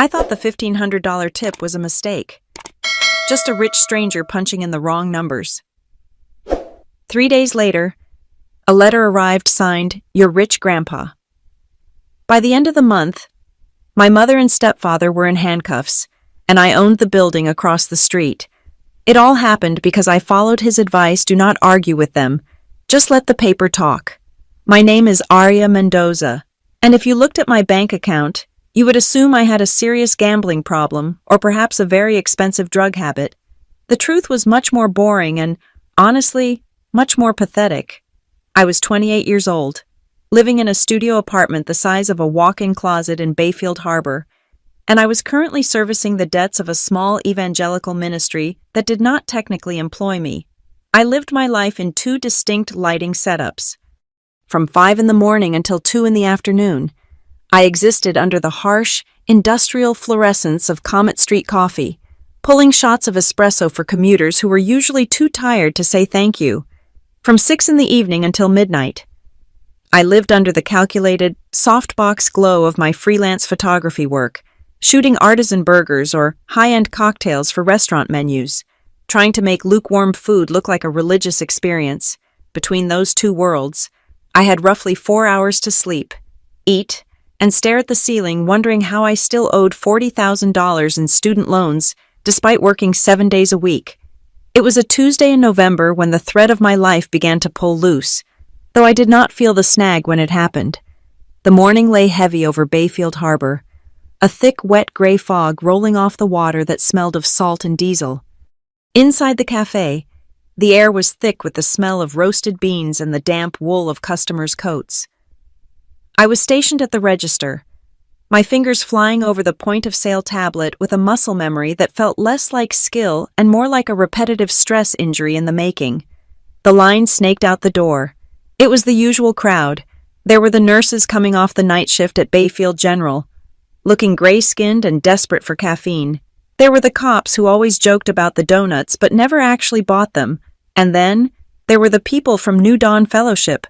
I thought the $1,500 tip was a mistake. Just a rich stranger punching in the wrong numbers. 3 days later, a letter arrived signed, "Your Rich Grandpa." By the end of the month, my mother and stepfather were in handcuffs, and I owned the building across the street. It all happened because I followed his advice: do not argue with them, just let the paper talk. My name is Aria Mendoza, and if you looked at my bank account, you would assume I had a serious gambling problem or perhaps a very expensive drug habit. The truth was much more boring and, honestly, much more pathetic. I was 28 years old, living in a studio apartment the size of a walk-in closet in Bayfield Harbor, and I was currently servicing the debts of a small evangelical ministry that did not technically employ me. I lived my life in two distinct lighting setups. From 5 in the morning until 2 in the afternoon, I existed under the harsh, industrial fluorescence of Comet Street coffee, pulling shots of espresso for commuters who were usually too tired to say thank you. From 6 in the evening until midnight, I lived under the calculated, softbox glow of my freelance photography work, shooting artisan burgers or high-end cocktails for restaurant menus, trying to make lukewarm food look like a religious experience. Between those two worlds, I had roughly 4 hours to sleep, eat, and stare at the ceiling, wondering how I still owed $40,000 in student loans despite working 7 days a week. It was a Tuesday in November when the thread of my life began to pull loose, though I did not feel the snag when it happened. The morning lay heavy over Bayfield Harbor, a thick, wet gray fog rolling off the water that smelled of salt and diesel. Inside the cafe, the air was thick with the smell of roasted beans and the damp wool of customers' coats. I was stationed at the register, my fingers flying over the point-of-sale tablet with a muscle memory that felt less like skill and more like a repetitive stress injury in the making. The line snaked out the door. It was the usual crowd. There were the nurses coming off the night shift at Bayfield General, looking gray-skinned and desperate for caffeine. There were the cops who always joked about the donuts but never actually bought them. And then, there were the people from New Dawn Fellowship.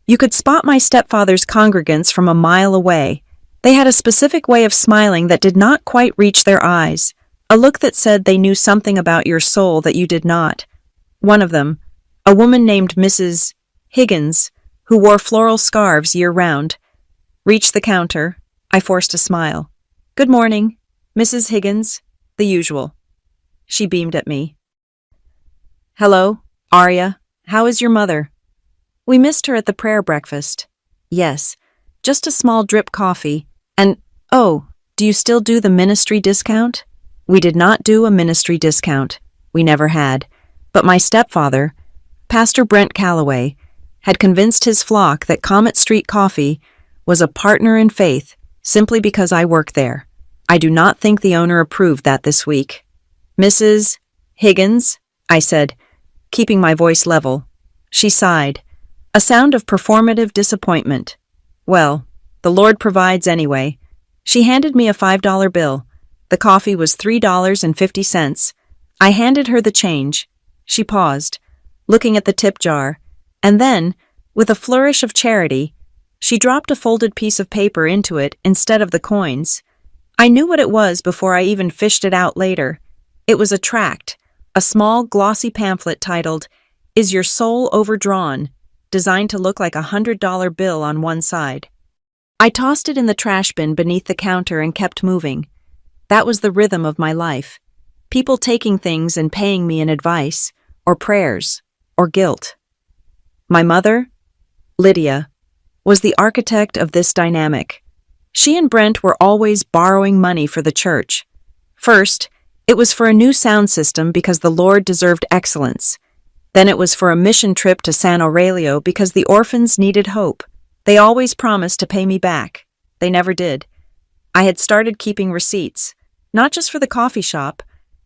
You could spot my stepfather's congregants from a mile away. They had a specific way of smiling that did not quite reach their eyes, a look that said they knew something about your soul that you did not. One of them, a woman named Mrs. Higgins, who wore floral scarves year-round, reached the counter. I forced a smile. "Good morning, Mrs. Higgins," the usual. She beamed at me. "Hello, Aria. How is your mother?" "We missed her at the prayer breakfast." "Yes, just a small drip coffee. And, oh, do you still do the ministry discount?" We did not do a ministry discount. We never had. But my stepfather, Pastor Brent Calloway, had convinced his flock that Comet Street Coffee was a partner in faith simply because I worked there. I do not think the owner approved that this week. "Mrs. Higgins," I said, keeping my voice level. She sighed, a sound of performative disappointment. "Well, the Lord provides anyway." She handed me a $5 bill. The coffee was $3.50. I handed her the change. She paused, looking at the tip jar, and then, with a flourish of charity, she dropped a folded piece of paper into it instead of the coins. I knew what it was before I even fished it out later. It was a tract, a small, glossy pamphlet titled, "Is Your Soul Overdrawn?" designed to look like a $100 bill on one side. I tossed it in the trash bin beneath the counter and kept moving. That was the rhythm of my life. People taking things and paying me in advice, or prayers, or guilt. My mother, Lydia, was the architect of this dynamic. She and Brent were always borrowing money for the church. First, it was for a new sound system because the Lord deserved excellence. Then it was for a mission trip to San Aurelio because the orphans needed hope. They always promised to pay me back. They never did. I had started keeping receipts, not just for the coffee shop,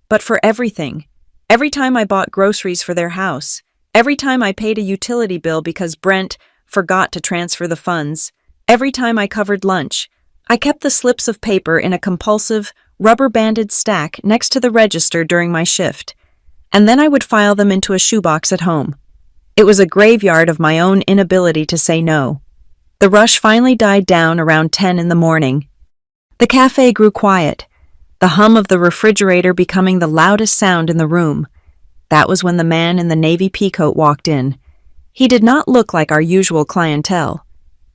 but for everything. Every time I bought groceries for their house, every time I paid a utility bill because Brent forgot to transfer the funds, every time I covered lunch, I kept the slips of paper in a compulsive, rubber-banded stack next to the register during my shift, and then I would file them into a shoebox at home. It was a graveyard of my own inability to say no. The rush finally died down around 10 in the morning. The cafe grew quiet. the hum of the refrigerator becoming the loudest sound in the room. That was when the man in the navy peacoat walked in. He did not look like our usual clientele.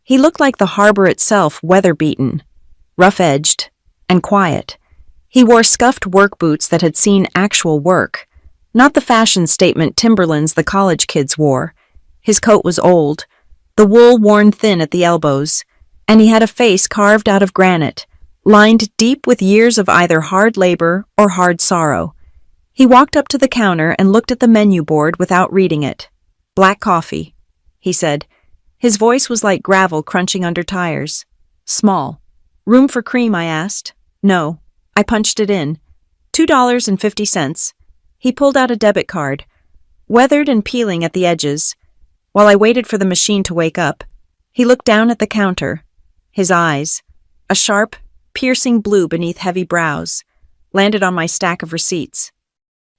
He looked like the harbor itself, weather-beaten, rough-edged, and quiet. He wore scuffed work boots that had seen actual work, not the fashion statement Timberlands the college kids wore. His coat was old, the wool worn thin at the elbows, and he had a face carved out of granite, lined deep with years of either hard labor or hard sorrow. He walked up to the counter and looked at the menu board without reading it. "Black coffee," he said. His voice was like gravel crunching under tires. "Small." "Room for cream?" I asked. "No." I punched it in. $2.50. He pulled out a debit card, weathered and peeling at the edges. While I waited for the machine to wake up, he looked down at the counter. His eyes, a sharp, piercing blue beneath heavy brows, landed on my stack of receipts.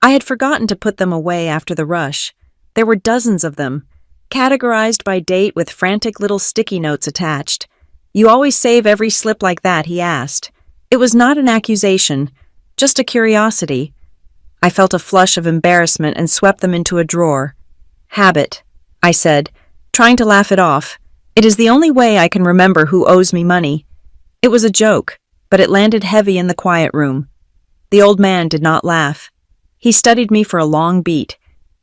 I had forgotten to put them away after the rush. There were dozens of them, categorized by date with frantic little sticky notes attached. "You always save every slip like that?" he asked. It was not an accusation, just a curiosity. I felt a flush of embarrassment and swept them into a drawer. "Habit," I said, trying to laugh it off. "It is the only way I can remember who owes me money." It was a joke, but it landed heavy in the quiet room. The old man did not laugh. He studied me for a long beat,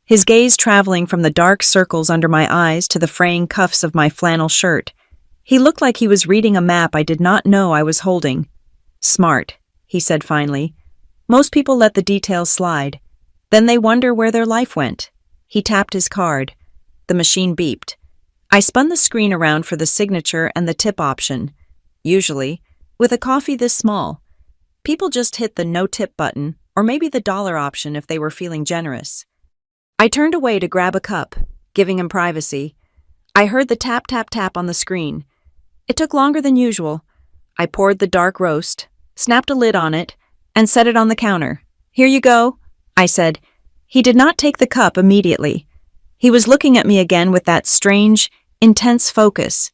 his gaze traveling from the dark circles under my eyes to the fraying cuffs of my flannel shirt. He looked like he was reading a map I did not know I was holding. "Smart," he said finally. "Most people let the details slide. Then they wonder where their life went." He tapped his card. The machine beeped. I spun the screen around for the signature and the tip option. Usually, with a coffee this small, people just hit the no-tip button or maybe the dollar option if they were feeling generous. I turned away to grab a cup, giving him privacy. I heard the tap, tap, tap on the screen. It took longer than usual. I poured the dark roast, snapped a lid on it, and set it on the counter. "Here you go," I said. He did not take the cup immediately. He was looking at me again with that strange, intense focus.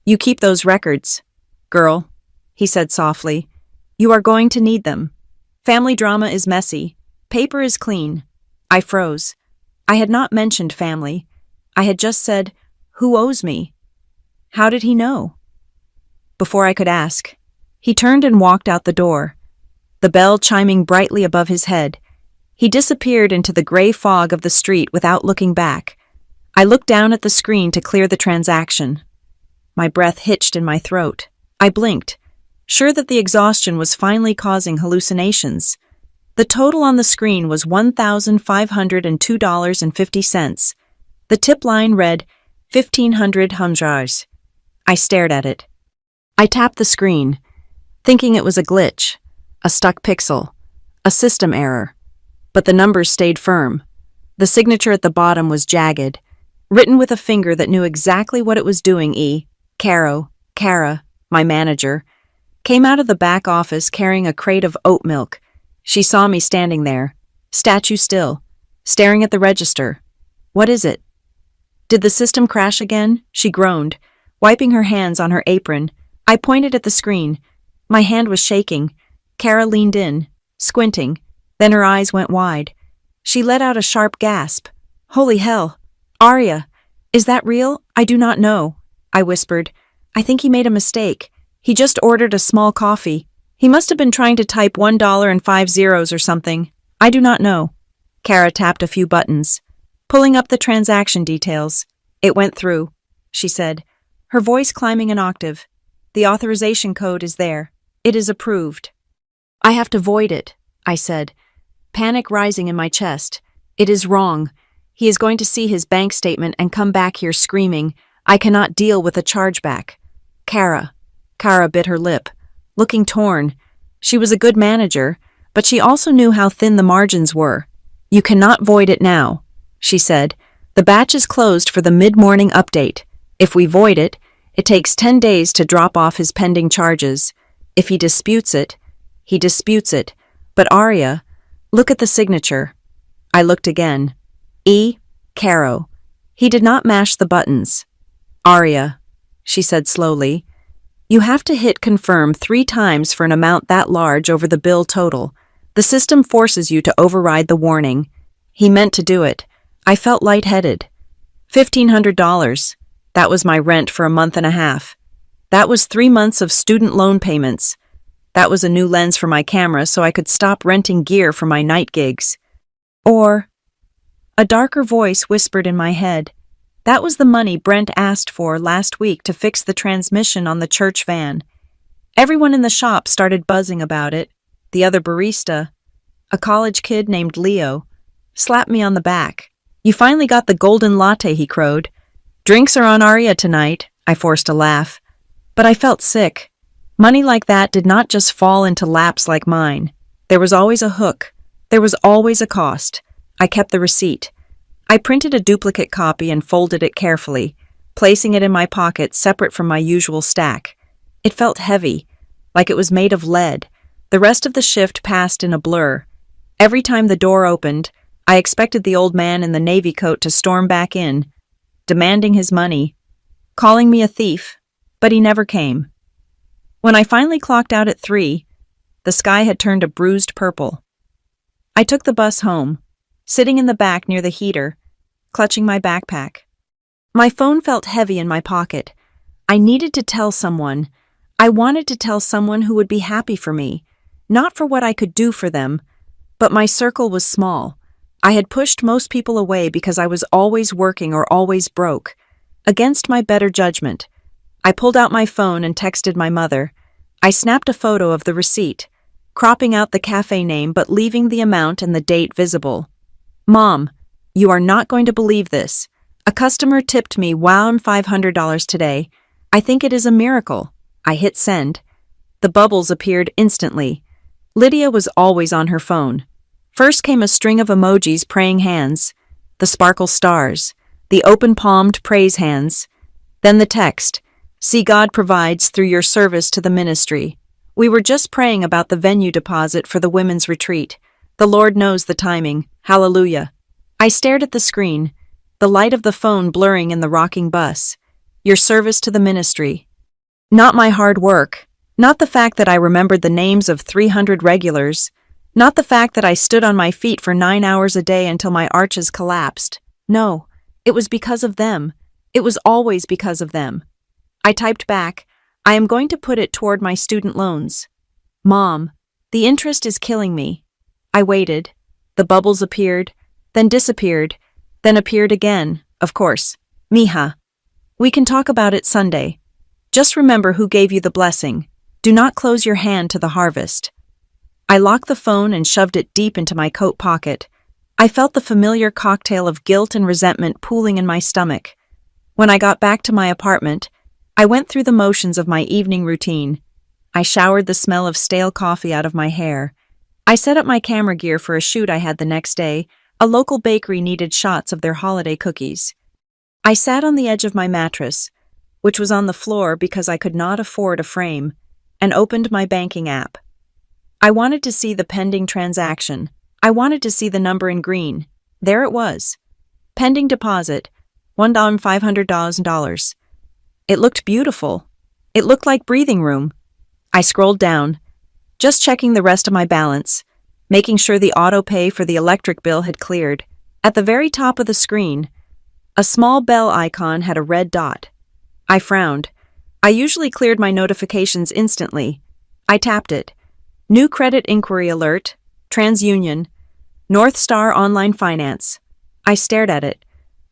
"You keep those records, girl," he said softly. "You are going to need them. Family drama is messy. Paper is clean." I froze. I had not mentioned family. I had just said, "Who owes me?" How did he know? Before I could ask, he turned and walked out the door, the bell chiming brightly above his head. He disappeared into the gray fog of the street without looking back. I looked down at the screen to clear the transaction. My breath hitched in my throat. I blinked, sure that the exhaustion was finally causing hallucinations. The total on the screen was $1,502.50. The tip line read 1,500 humjars. I stared at it. I tapped the screen, thinking it was a glitch, a stuck pixel, a system error. But the numbers stayed firm. The signature at the bottom was jagged, written with a finger that knew exactly what it was doing. Kara, my manager, came out of the back office carrying a crate of oat milk. She saw me standing there, statue still, staring at the register. "What is it?" "Did the system crash again?" she groaned, wiping her hands on her apron. I pointed at the screen. My hand was shaking. Kara leaned in, squinting. Then her eyes went wide. She let out a sharp gasp. "Holy hell! Arya, is that real? I do not know," I whispered. "I think he made a mistake. He just ordered a small coffee. He must have been trying to type $1.50 or something. I do not know." Kara tapped a few buttons, pulling up the transaction details. "It went through," she said, her voice climbing an octave. "The authorization code is there. It is approved." "I have to void it," I said, panic rising in my chest. "It is wrong. He is going to see his bank statement and come back here screaming, 'I cannot deal with a chargeback.'" Kara bit her lip, looking torn. She was a good manager, but she also knew how thin the margins were. "You cannot void it now," she said. "The batch is closed for the mid-morning update. If we void it, it takes 10 days to drop off his pending charges. If he disputes it, he disputes it. But Arya, look at the signature." I looked again. Caro. He did not mash the buttons. "Arya," she said slowly, You have to hit confirm 3 times for an amount that large over the bill total. The system forces you to override the warning. He meant to do it. I felt lightheaded. $1,500. That was my rent for a month and a half. That was 3 months of student loan payments. That was a new lens for my camera so I could stop renting gear for my night gigs. Or, a darker voice whispered in my head, that was the money Brent asked for last week to fix the transmission on the church van. Everyone in the shop started buzzing about it. The other barista, a college kid named Leo, slapped me on the back. You finally got the golden latte, he crowed. Drinks are on Aria tonight, I forced a laugh. But I felt sick. Money like that did not just fall into laps like mine. There was always a hook. There was always a cost. I kept the receipt. I printed a duplicate copy and folded it carefully, placing it in my pocket separate from my usual stack. It felt heavy, like it was made of lead. The rest of the shift passed in a blur. Every time the door opened, I expected the old man in the navy coat to storm back in, demanding his money, calling me a thief, but he never came. When I finally clocked out at 3, the sky had turned a bruised purple. I took the bus home, sitting in the back near the heater, clutching my backpack. My phone felt heavy in my pocket. I needed to tell someone. I wanted to tell someone who would be happy for me, not for what I could do for them, but my circle was small. I had pushed most people away because I was always working or always broke. Against my better judgment, I pulled out my phone and texted my mother. I snapped a photo of the receipt, cropping out the cafe name but leaving the amount and the date visible. Mom, you are not going to believe this. A customer tipped me $500 today. I think it is a miracle. I hit send. The bubbles appeared instantly. Lydia was always on her phone. First came a string of emojis praying hands, the sparkle stars, the open-palmed praise hands. Then the text, see God provides through your service to the ministry. We were just praying about the venue deposit for the women's retreat. The Lord knows the timing. Hallelujah. I stared at the screen, the light of the phone blurring in the rocking bus. Your service to the ministry. Not my hard work. Not the fact that I remembered the names of 300 regulars. Not the fact that I stood on my feet for 9 hours a day until my arches collapsed. No, it was because of them. It was always because of them. I typed back, I am going to put it toward my student loans. Mom, the interest is killing me. I waited. The bubbles appeared, then disappeared, then appeared again, of course. Mija. We can talk about it Sunday. Just remember who gave you the blessing. Do not close your hand to the harvest. I locked the phone and shoved it deep into my coat pocket. I felt the familiar cocktail of guilt and resentment pooling in my stomach. When I got back to my apartment, I went through the motions of my evening routine. I showered the smell of stale coffee out of my hair. I set up my camera gear for a shoot I had the next day. A local bakery needed shots of their holiday cookies. I sat on the edge of my mattress, which was on the floor because I could not afford a frame, and opened my banking app. I wanted to see the pending transaction. I wanted to see the number in green. There it was. Pending deposit, $1,500. It looked beautiful. It looked like breathing room. I scrolled down, just checking the rest of my balance, making sure the auto pay for the electric bill had cleared. At the very top of the screen, a small bell icon had a red dot. I frowned. I usually cleared my notifications instantly. I tapped it. New credit inquiry alert, TransUnion, North Star Online Finance. I stared at it.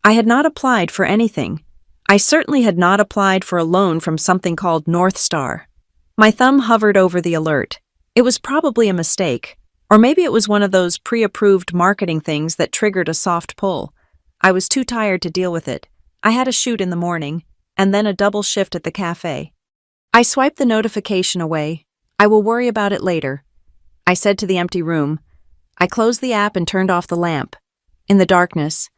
I had not applied for anything. I certainly had not applied for a loan from something called North Star. My thumb hovered over the alert. It was probably a mistake, or maybe it was one of those pre-approved marketing things that triggered a soft pull. I was too tired to deal with it. I had a shoot in the morning, and then a double shift at the cafe. I swiped the notification away. I will worry about it later, I said to the empty room. I closed the app and turned off the lamp. In the darkness,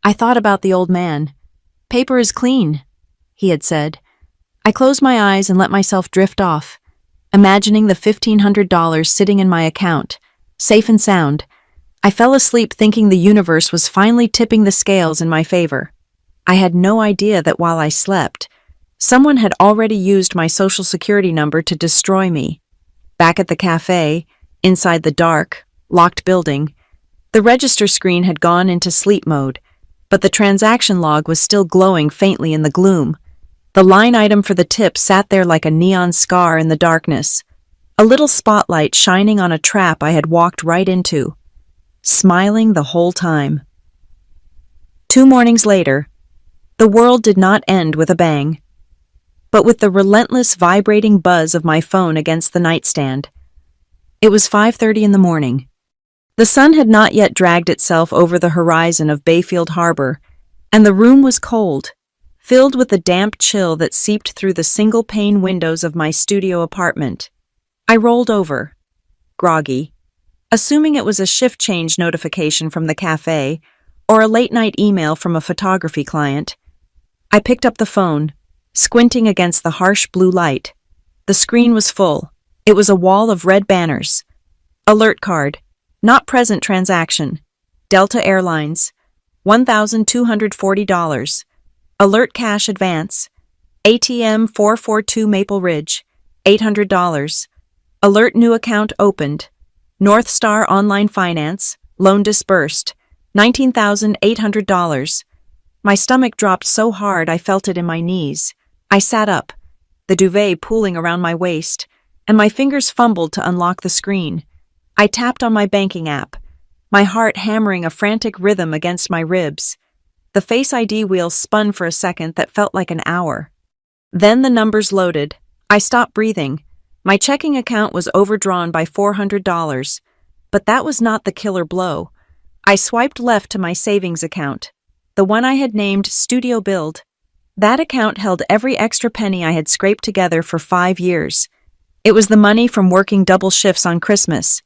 I thought about the old man. Paper is clean, he had said. I closed my eyes and let myself drift off, imagining the $1,500 sitting in my account, safe and sound. I fell asleep thinking the universe was finally tipping the scales in my favor. I had no idea that while I slept, Someone had already used my social security number to destroy me. Back at the cafe, inside the dark, locked building, the register screen had gone into sleep mode, but the transaction log was still glowing faintly in the gloom. The line item for the tip sat there like a neon scar in the darkness, a little spotlight shining on a trap I had walked right into, smiling the whole time. 2 mornings later, the world did not end with a bang, but with the relentless vibrating buzz of my phone against the nightstand. It was 5:30 in the morning. The sun had not yet dragged itself over the horizon of Bayfield Harbor, and the room was cold, filled with the damp chill that seeped through the single-pane windows of my studio apartment. I rolled over, groggy, assuming it was a shift change notification from the cafe or a late-night email from a photography client. I picked up the phone, squinting against the harsh blue light. The screen was full. It was a wall of red banners. Alert card. Not present transaction. Delta Airlines. $1,240. Alert cash advance. ATM 442 Maple Ridge. $800. Alert new account opened. North Star Online Finance. Loan disbursed. $19,800. My stomach dropped so hard I felt it in my knees. I sat up, the duvet pooling around my waist, and my fingers fumbled to unlock the screen. I tapped on my banking app, my heart hammering a frantic rhythm against my ribs. The Face ID wheel spun for a second that felt like an hour. Then the numbers loaded. I stopped breathing. My checking account was overdrawn by $400, but that was not the killer blow. I swiped left to my savings account, the one I had named Studio Build. That account held every extra penny I had scraped together for 5 years. It was the money from working double shifts on Christmas,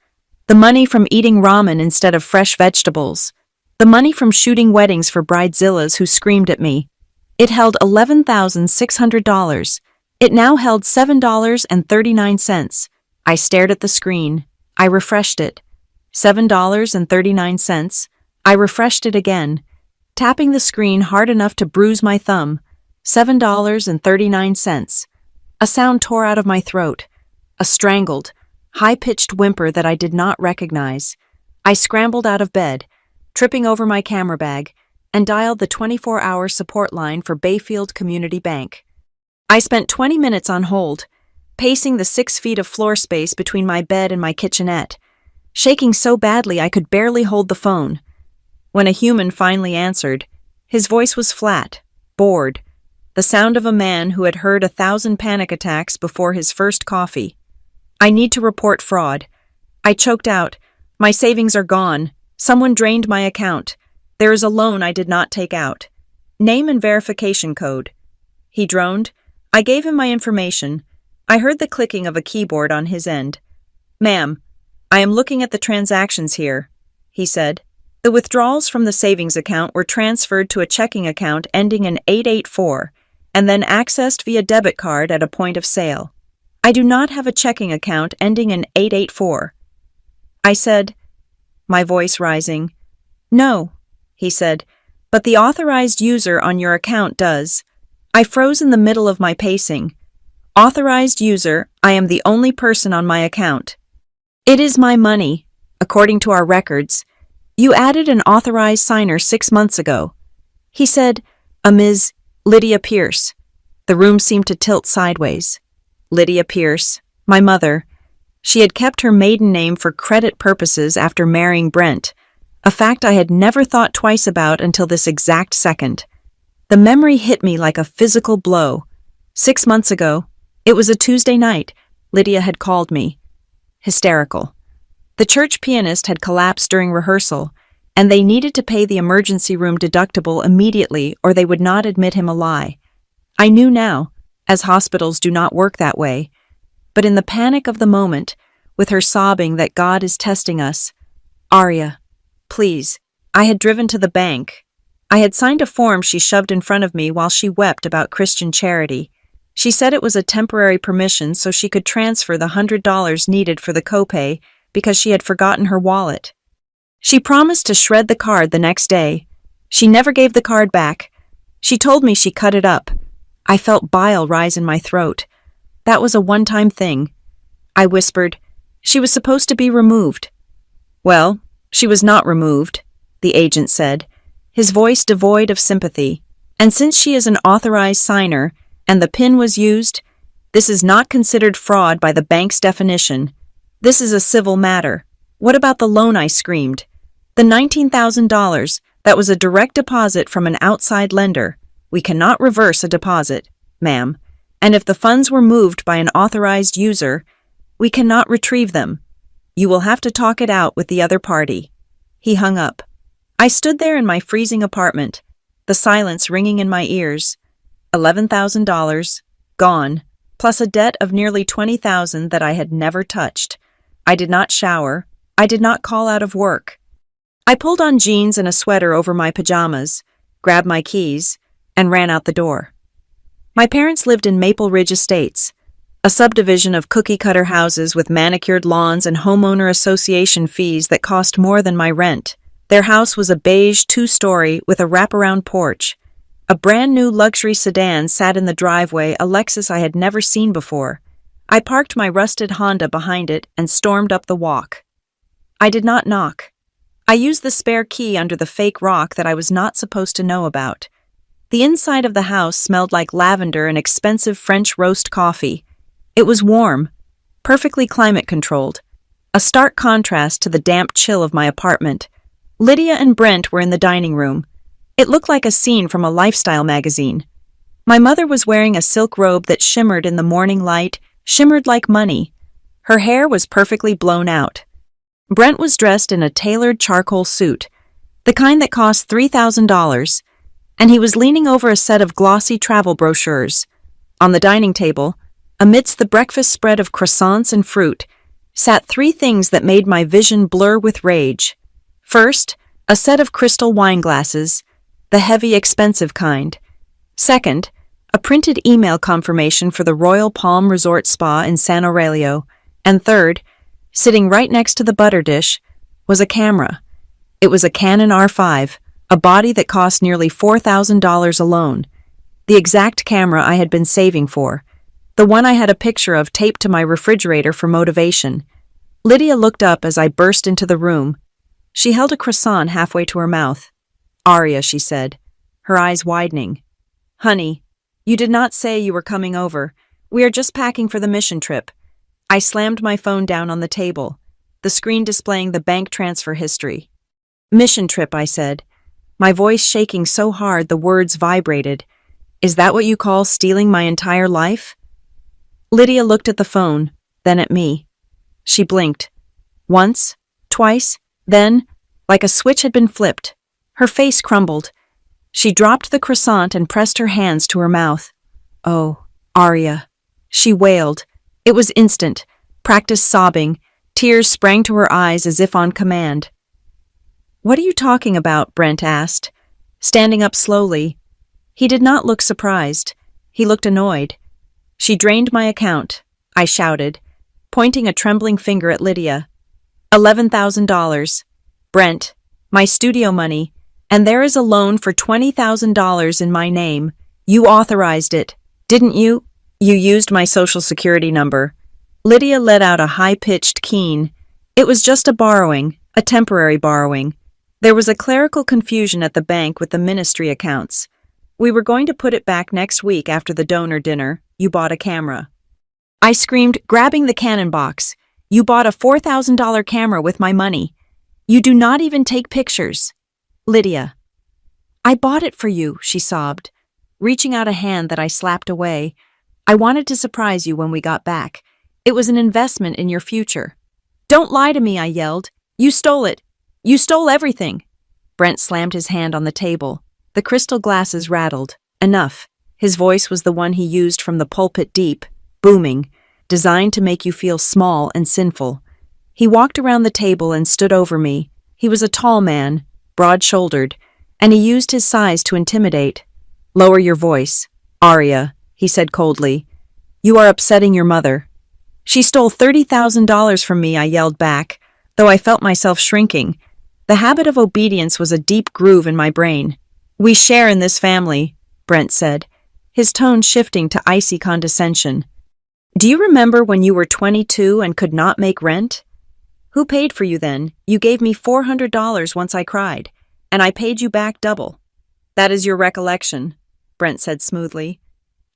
the money from eating ramen instead of fresh vegetables, the money from shooting weddings for bridezillas who screamed at me. It held $11,600. It now held $7.39. I stared at the screen. I refreshed it. $7.39. I refreshed it again, tapping the screen hard enough to bruise my thumb. $7.39. A sound tore out of my throat, a strangled, high-pitched whimper that I did not recognize. I scrambled out of bed, tripping over my camera bag, and dialed the 24-hour support line for Bayfield Community Bank. I spent 20 minutes on hold, pacing the 6 feet of floor space between my bed and my kitchenette, shaking so badly I could barely hold the phone. When a human finally answered, his voice was flat, bored, the sound of a man who had heard 1,000 panic attacks before his first coffee. "I need to report fraud." I choked out. "My savings are gone. Someone drained my account. There is a loan I did not take out. Name and verification code." He droned. I gave him my information. I heard the clicking of a keyboard on his end. "Ma'am, I am looking at the transactions here," he said. The withdrawals from the savings account were transferred to a checking account ending in 884, and then accessed via debit card at a point of sale. "I do not have a checking account ending in 884. I said, my voice rising. "No," he said, "but the authorized user on your account does." I froze in the middle of my pacing. "Authorized user, I am the only person on my account. It is my money, according to our records. You added an authorized signer 6 months ago." He said, "A Ms. Lydia Pierce." The room seemed to tilt sideways. Lydia Pierce, my mother. She had kept her maiden name for credit purposes after marrying Brent, a fact I had never thought twice about until this exact second. The memory hit me like a physical blow. 6 months ago, it was a Tuesday night, Lydia had called me. Hysterical. The church pianist had collapsed during rehearsal, and they needed to pay the emergency room deductible immediately or they would not admit him alive. I knew now, as hospitals do not work that way, but in the panic of the moment, with her sobbing that God is testing us, "Aria, please," I had driven to the bank. I had signed a form she shoved in front of me while she wept about Christian charity. She said it was a temporary permission so she could transfer the $100 needed for the copay because she had forgotten her wallet. She promised to shred the card the next day. She never gave the card back. She told me she cut it up. I felt bile rise in my throat. That was a one-time thing. I whispered, "She was supposed to be removed." "Well, she was not removed," the agent said, his voice devoid of sympathy. "And since she is an authorized signer, and the PIN was used, this is not considered fraud by the bank's definition. This is a civil matter." "What about the loan?" I screamed. "The $19,000, that was a direct deposit from an outside lender. We cannot reverse a deposit, ma'am. And if the funds were moved by an authorized user, we cannot retrieve them. You will have to talk it out with the other party." He hung up. I stood there in my freezing apartment, the silence ringing in my ears. $11,000, gone, plus a debt of nearly $20,000 that I had never touched. I did not shower. I did not call out of work. I pulled on jeans and a sweater over my pajamas, grabbed my keys, and ran out the door. My parents lived in Maple Ridge Estates, a subdivision of cookie-cutter houses with manicured lawns and homeowner association fees that cost more than my rent. Their house was a beige 2-story with a wraparound porch. A brand-new luxury sedan sat in the driveway, a Lexus I had never seen before. I parked my rusted Honda behind it and stormed up the walk. I did not knock. I used the spare key under the fake rock that I was not supposed to know about. The inside of the house smelled like lavender and expensive French roast coffee. It was warm, perfectly climate-controlled, a stark contrast to the damp chill of my apartment. Lydia and Brent were in the dining room. It looked like a scene from a lifestyle magazine. My mother was wearing a silk robe that shimmered in the morning light, shimmered like money. Her hair was perfectly blown out. Brent was dressed in a tailored charcoal suit, the kind that cost $3,000, and he was leaning over a set of glossy travel brochures. On the dining table, amidst the breakfast spread of croissants and fruit, sat 3 things that made my vision blur with rage. First, a set of crystal wine glasses, the heavy, expensive kind. Second, a printed email confirmation for the Royal Palm Resort Spa in San Aurelio. And third, sitting right next to the butter dish, was a camera. It was a Canon R5, a body that cost nearly $4,000 alone. The exact camera I had been saving for. The one I had a picture of taped to my refrigerator for motivation. Lydia looked up as I burst into the room. She held a croissant halfway to her mouth. "Aria," she said, her eyes widening. "Honey, you did not say you were coming over. We are just packing for the mission trip." I slammed my phone down on the table, the screen displaying the bank transfer history. "Mission trip," I said, my voice shaking so hard the words vibrated. "Is that what you call stealing my entire life?" Lydia looked at the phone, then at me. She blinked. Once, twice, then, like a switch had been flipped, her face crumbled. She dropped the croissant and pressed her hands to her mouth. "Oh, Aria," she wailed. It was instant. Practiced sobbing. Tears sprang to her eyes as if on command. "What are you talking about?" Brent asked, standing up slowly. He did not look surprised. He looked annoyed. "She drained my account," I shouted, pointing a trembling finger at Lydia. $11,000. Brent, my studio money, and there is a loan for $20,000 in my name. You authorized it, didn't you? You used my social security number." Lydia let out a high-pitched keen. "It was just a borrowing, a temporary borrowing. There was a clerical confusion at the bank with the ministry accounts. We were going to put it back next week after the donor dinner. You bought a camera." I screamed, grabbing the Canon box. "You bought a $4,000 camera with my money. You do not even take pictures." "Lydia." "I bought it for you," she sobbed, reaching out a hand that I slapped away. "I wanted to surprise you when we got back. It was an investment in your future." "Don't lie to me," I yelled. "You stole it. You stole everything." Brent slammed his hand on the table. The crystal glasses rattled. Enough. His voice was the one he used from the pulpit deep, booming, designed to make you feel small and sinful. He walked around the table and stood over me. He was a tall man, broad-shouldered, and he used his size to intimidate. "Lower your voice, Aria," he said coldly. "You are upsetting your mother." "She stole $30,000 from me," I yelled back, though I felt myself shrinking. The habit of obedience was a deep groove in my brain. "We share in this family," Brent said. his tone shifting to icy condescension. Do you remember when you were 22 and could not make rent? Who paid for you then? You gave me $400 once I cried, and I paid you back double. That is your recollection, Brent said smoothly.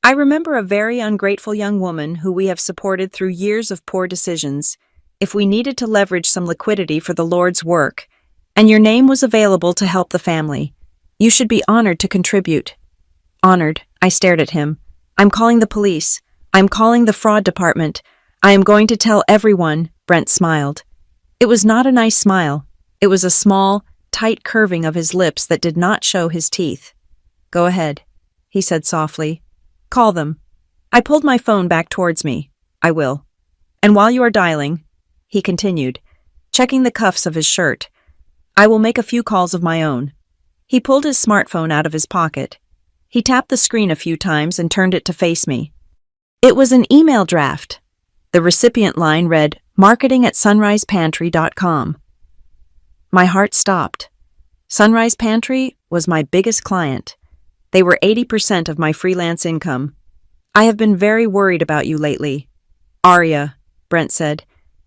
I remember a very ungrateful young woman who we have supported through years of poor decisions. If we needed to leverage some liquidity for the Lord's work, and your name was available to help the family, you should be honored to contribute. Honored, I stared at him. I'm calling the police. I'm calling the fraud department. I am going to tell everyone, Brent smiled. It was not a nice smile. It was a small, tight curving of his lips that did not show his teeth. Go ahead, he said softly. Call them. I pulled my phone back towards me. I will. And while you are dialing, he continued, checking the cuffs of his shirt, I will make a few calls of my own. He pulled his smartphone out of his pocket. He tapped the screen a few times and turned it to face me. It was an email draft. The recipient line read, marketing@sunrisepantry.com. My heart stopped. Sunrise Pantry was my biggest client. They were 80% of my freelance income. I have been very worried about you lately. Arya, Brent said,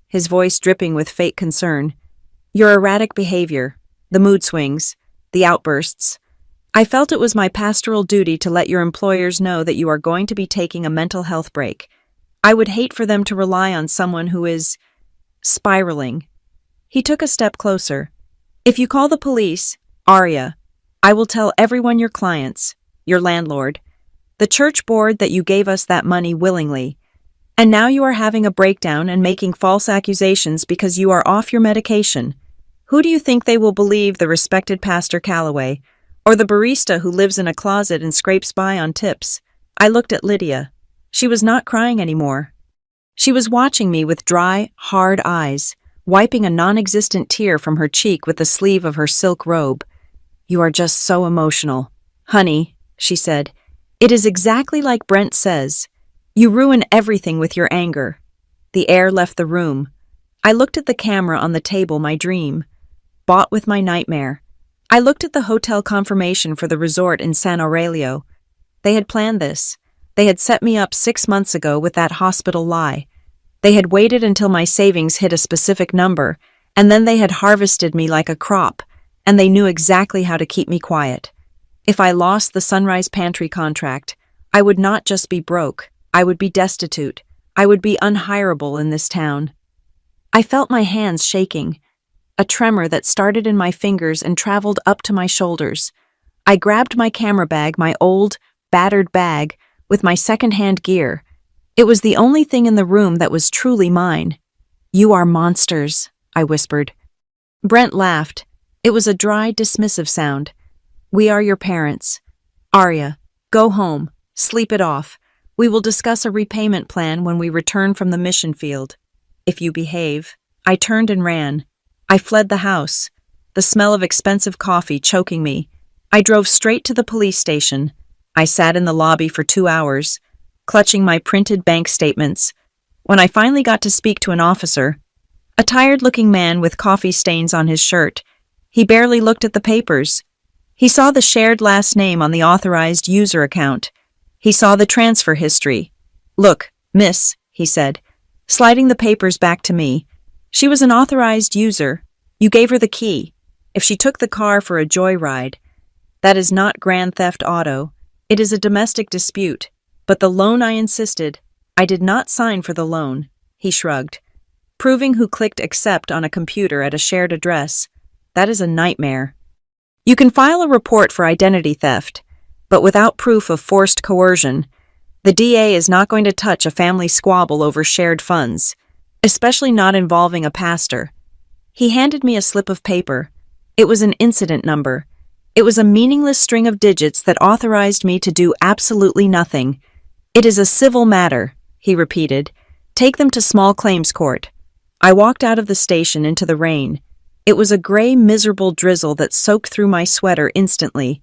his voice dripping with fake concern. Your erratic behavior, the mood swings, the outbursts. I felt it was my pastoral duty to let your employers know that you are going to be taking a mental health break. I would hate for them to rely on someone who is spiraling. He took a step closer. If you call the police, Arya, I will tell everyone your clients, your landlord, the church board that you gave us that money willingly. And now you are having a breakdown and making false accusations because you are off your medication. Who do you think they will believe, the respected Pastor Calloway, or the barista who lives in a closet and scrapes by on tips? I looked at Lydia. She was not crying anymore. She was watching me with dry, hard eyes, wiping a non-existent tear from her cheek with the sleeve of her silk robe. You are just so emotional. Honey, she said, it is exactly like Brent says. You ruin everything with your anger. The air left the room. I looked at the camera on the table, my dream, bought with my nightmare. I looked at the hotel confirmation for the resort in San Aurelio. They had planned this. They had set me up 6 months ago with that hospital lie. They had waited until my savings hit a specific number, and then they had harvested me like a crop, and they knew exactly how to keep me quiet. If I lost the Sunrise Pantry contract, I would not just be broke, I would be destitute. I would be unhireable in this town. I felt my hands shaking, a tremor that started in my fingers and traveled up to my shoulders. I grabbed my camera bag, my old, battered bag, with my second-hand gear. It was the only thing in the room that was truly mine. You are monsters, I whispered. Brent laughed. It was a dry, dismissive sound. We are your parents. Arya, go home. Sleep it off. We will discuss a repayment plan when we return from the mission field. If you behave. I turned and ran. I fled the house, the smell of expensive coffee choking me. I drove straight to the police station. I sat in the lobby for 2 hours, clutching my printed bank statements. When I finally got to speak to an officer, a tired-looking man with coffee stains on his shirt, he barely looked at the papers. He saw the shared last name on the authorized user account. He saw the transfer history. Look, miss, he said, sliding the papers back to me. She was an authorized user. You gave her the key. If she took the car for a joyride, that is not grand theft auto. It is a domestic dispute. But the loan I insisted, I did not sign for the loan, he shrugged. Proving who clicked accept on a computer at a shared address, that is a nightmare. You can file a report for identity theft, but without proof of forced coercion, the DA is not going to touch a family squabble over shared funds, especially not involving a pastor. He handed me a slip of paper. It was an incident number. It was a meaningless string of digits that authorized me to do absolutely nothing. It is a civil matter, he repeated. Take them to small claims court. I walked out of the station into the rain. It was a gray, miserable drizzle that soaked through my sweater instantly.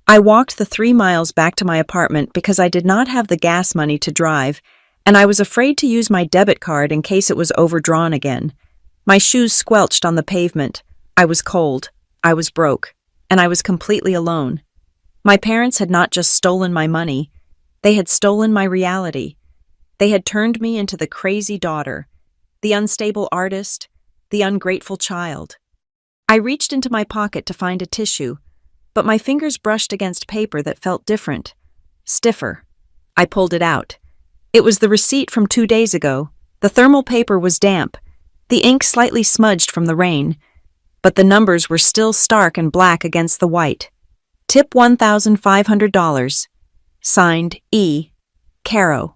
I walked the 3 miles back to my apartment because I did not have the gas money to drive, and I was afraid to use my debit card in case it was overdrawn again. My shoes squelched on the pavement. I was cold. I was broke. And I was completely alone. My parents had not just stolen my money. They had stolen my reality. They had turned me into the crazy daughter, the unstable artist, the ungrateful child. I reached into my pocket to find a tissue, but my fingers brushed against paper that felt different, stiffer. I pulled it out. It was the receipt from 2 days ago. The thermal paper was damp, the ink slightly smudged from the rain, but the numbers were still stark and black against the white. Tip $1,500. Signed, E. Caro.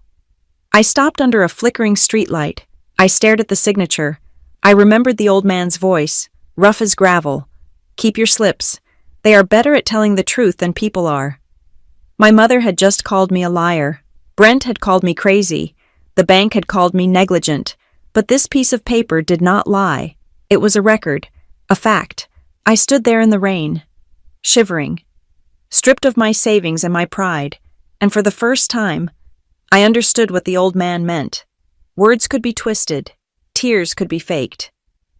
I stopped under a flickering streetlight. I stared at the signature. I remembered the old man's voice, rough as gravel. Keep your slips. They are better at telling the truth than people are. My mother had just called me a liar. Brent had called me crazy. The bank had called me negligent. But this piece of paper did not lie. It was a record, a fact. I stood there in the rain, shivering, stripped of my savings and my pride, and for the first time, I understood what the old man meant. Words could be twisted, tears could be faked.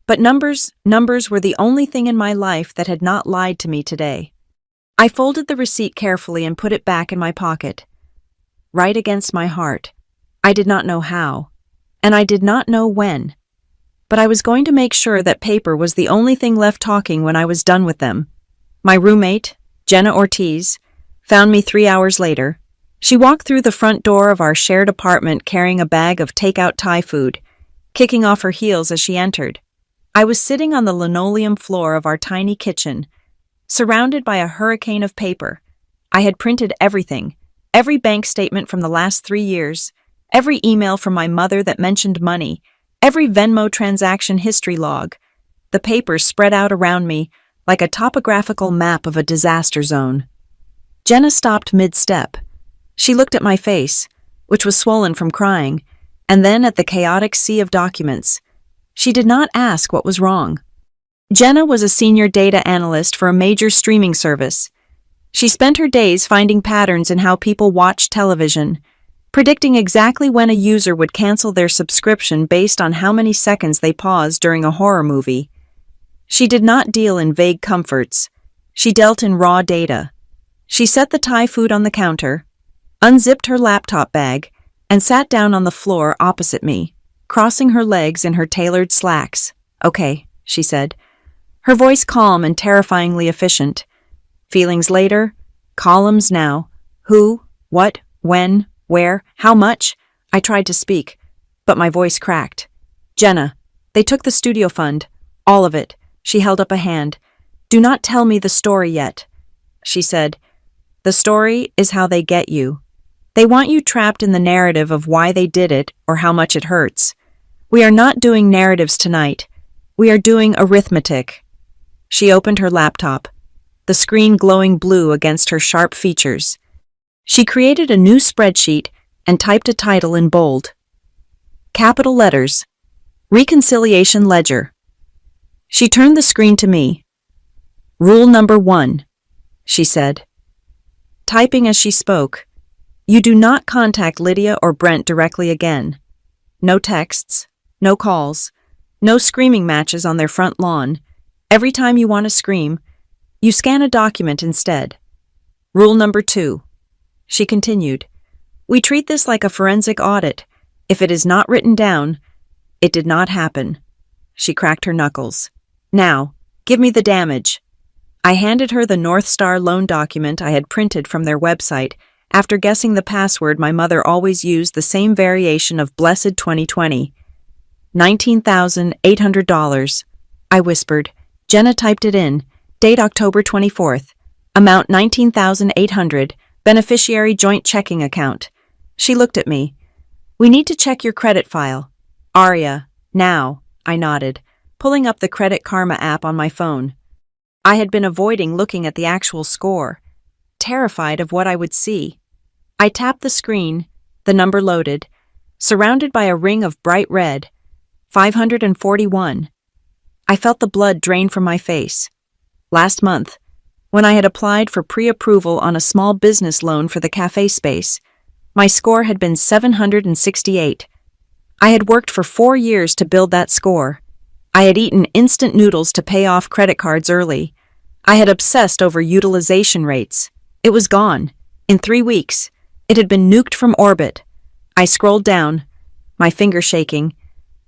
But numbers were the only thing in my life that had not lied to me today. I folded the receipt carefully and put it back in my pocket, right against my heart. I did not know how, and I did not know when. But I was going to make sure that paper was the only thing left talking when I was done with them. My roommate, Jenna Ortiz, found me 3 hours later. She walked through the front door of our shared apartment carrying a bag of takeout Thai food, kicking off her heels as she entered. I was sitting on the linoleum floor of our tiny kitchen, surrounded by a hurricane of paper. I had printed everything, every bank statement from the last 3 years, every email from my mother that mentioned money, every Venmo transaction history log. The paper spread out around me like a topographical map of a disaster zone. Jenna stopped mid-step. She looked at my face, which was swollen from crying, and then at the chaotic sea of documents. She did not ask what was wrong. Jenna was a senior data analyst for a major streaming service. She spent her days finding patterns in how people watch television, predicting exactly when a user would cancel their subscription based on how many seconds they paused during a horror movie. She did not deal in vague comforts. She dealt in raw data. She set the Thai food on the counter, unzipped her laptop bag, and sat down on the floor opposite me, crossing her legs in her tailored slacks. "Okay," she said, her voice calm and terrifyingly efficient. Feelings later, columns now. Who, what, when, where, how much? I tried to speak, but my voice cracked. "Jenna, they took the studio fund. All of it." She held up a hand. "Do not tell me the story yet," she said. "The story is how they get you. They want you trapped in the narrative of why they did it or how much it hurts. We are not doing narratives tonight. We are doing arithmetic." She opened her laptop, the screen glowing blue against her sharp features. She created a new spreadsheet and typed a title in bold. Capital letters, Reconciliation Ledger. She turned the screen to me. "Rule number 1, she said, typing as she spoke. "You do not contact Lydia or Brent directly again. No texts, no calls, no screaming matches on their front lawn. Every time you want to scream, you scan a document instead. Rule number 2, she continued. We treat this like a forensic audit. If it is not written down, it did not happen." She cracked her knuckles. "Now, give me the damage." I handed her the North Star loan document I had printed from their website. After guessing the password, my mother always used the same variation of blessed 2020. $19,800. I whispered. Jenna typed it in. Date October 24th. Amount $19,800. Beneficiary joint checking account. She looked at me. "We need to check your credit file." "Aria, now," I nodded, pulling up the Credit Karma app on my phone. I had been avoiding looking at the actual score, terrified of what I would see. I tapped the screen, the number loaded, surrounded by a ring of bright red, 541. I felt the blood drain from my face. Last month, when I had applied for pre-approval on a small business loan for the cafe space, my score had been 768. I had worked for 4 years to build that score. I had eaten instant noodles to pay off credit cards early. I had obsessed over utilization rates. It was gone. In 3 weeks. It had been nuked from orbit. I scrolled down, my finger shaking.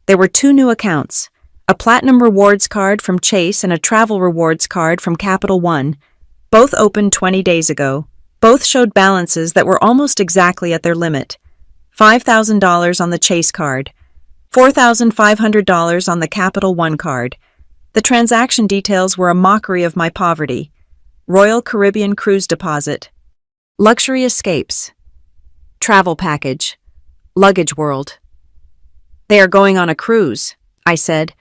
There were 2 new accounts, a Platinum Rewards card from Chase and a Travel Rewards card from Capital One. Both opened 20 days ago. Both showed balances that were almost exactly at their limit. $5,000 on the Chase card, $4,500 on the Capital One card. The transaction details were a mockery of my poverty. Royal Caribbean Cruise Deposit, Luxury Escapes, Travel Package, Luggage World. They are going on a cruise, I said,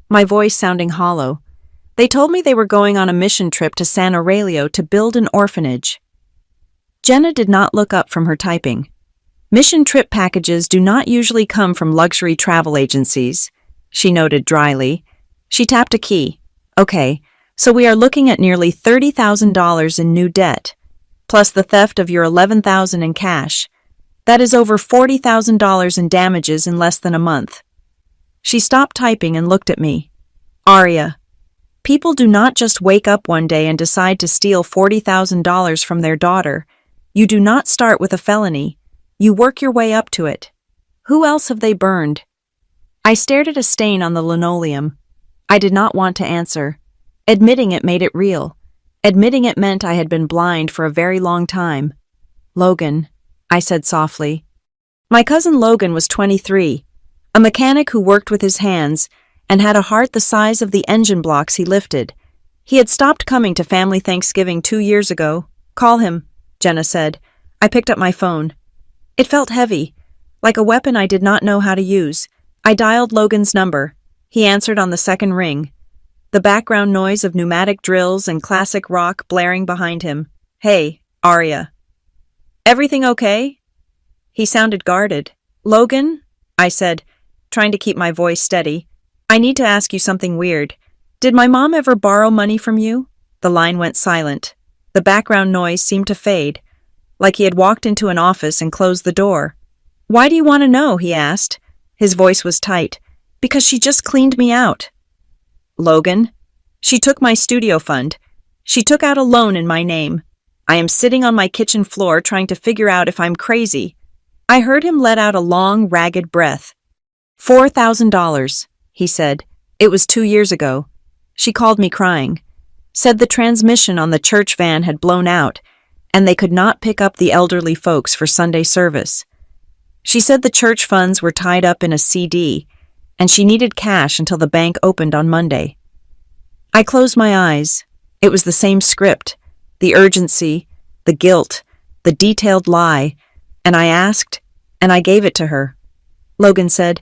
my voice sounding hollow. They told me they were going on a mission trip to San Aurelio to build an orphanage. Jenna did not look up from her typing. Mission trip packages do not usually come from luxury travel agencies, she noted dryly. She tapped a key. Okay, so we are looking at nearly $30,000 in new debt, plus the theft of your $11,000 in cash. That is over $40,000 in damages in less than a month. She stopped typing and looked at me. Aria, people do not just wake up one day and decide to steal $40,000 from their daughter. You do not start with a felony. You work your way up to it. Who else have they burned? I stared at a stain on the linoleum. I did not want to answer. Admitting it made it real. Admitting it meant I had been blind for a very long time. Logan, I said softly. My cousin Logan was 23, a mechanic who worked with his hands and had a heart the size of the engine blocks he lifted. He had stopped coming to family Thanksgiving 2 years ago. Call him, Jenna said. I picked up my phone. It felt heavy, like a weapon I did not know how to use. I dialed Logan's number. He answered on the second ring, the background noise of pneumatic drills and classic rock blaring behind him. Hey, Aria. Everything okay? He sounded guarded. Logan? I said, trying to keep my voice steady. I need to ask you something weird. Did my mom ever borrow money from you? The line went silent. The background noise seemed to fade, like he had walked into an office and closed the door. Why do you want to know? He asked. His voice was tight. Because she just cleaned me out. Logan, she took my studio fund. She took out a loan in my name. I am sitting on my kitchen floor trying to figure out if I'm crazy. I heard him let out a long, ragged breath. $4,000, he said. It was 2 years ago. She called me crying. Said the transmission on the church van had blown out, and they could not pick up the elderly folks for Sunday service. She said the church funds were tied up in a CD, and she needed cash until the bank opened on Monday. I closed my eyes. It was the same script, the urgency, the guilt, the detailed lie, and I asked, and I gave it to her. Logan said,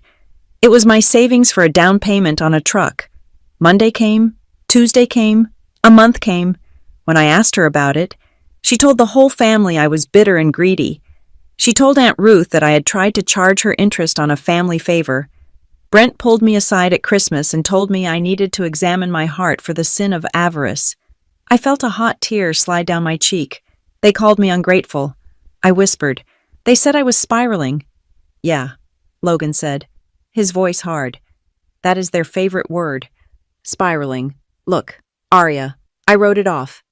it was my savings for a down payment on a truck. Monday came, Tuesday came, a month came. When I asked her about it, she told the whole family I was bitter and greedy. She told Aunt Ruth that I had tried to charge her interest on a family favor. Brent pulled me aside at Christmas and told me I needed to examine my heart for the sin of avarice. I felt a hot tear slide down my cheek. They called me ungrateful. I whispered. They said I was spiraling. Yeah, Logan said, his voice hard. That is their favorite word. Spiraling. Look, Aria, I wrote it off.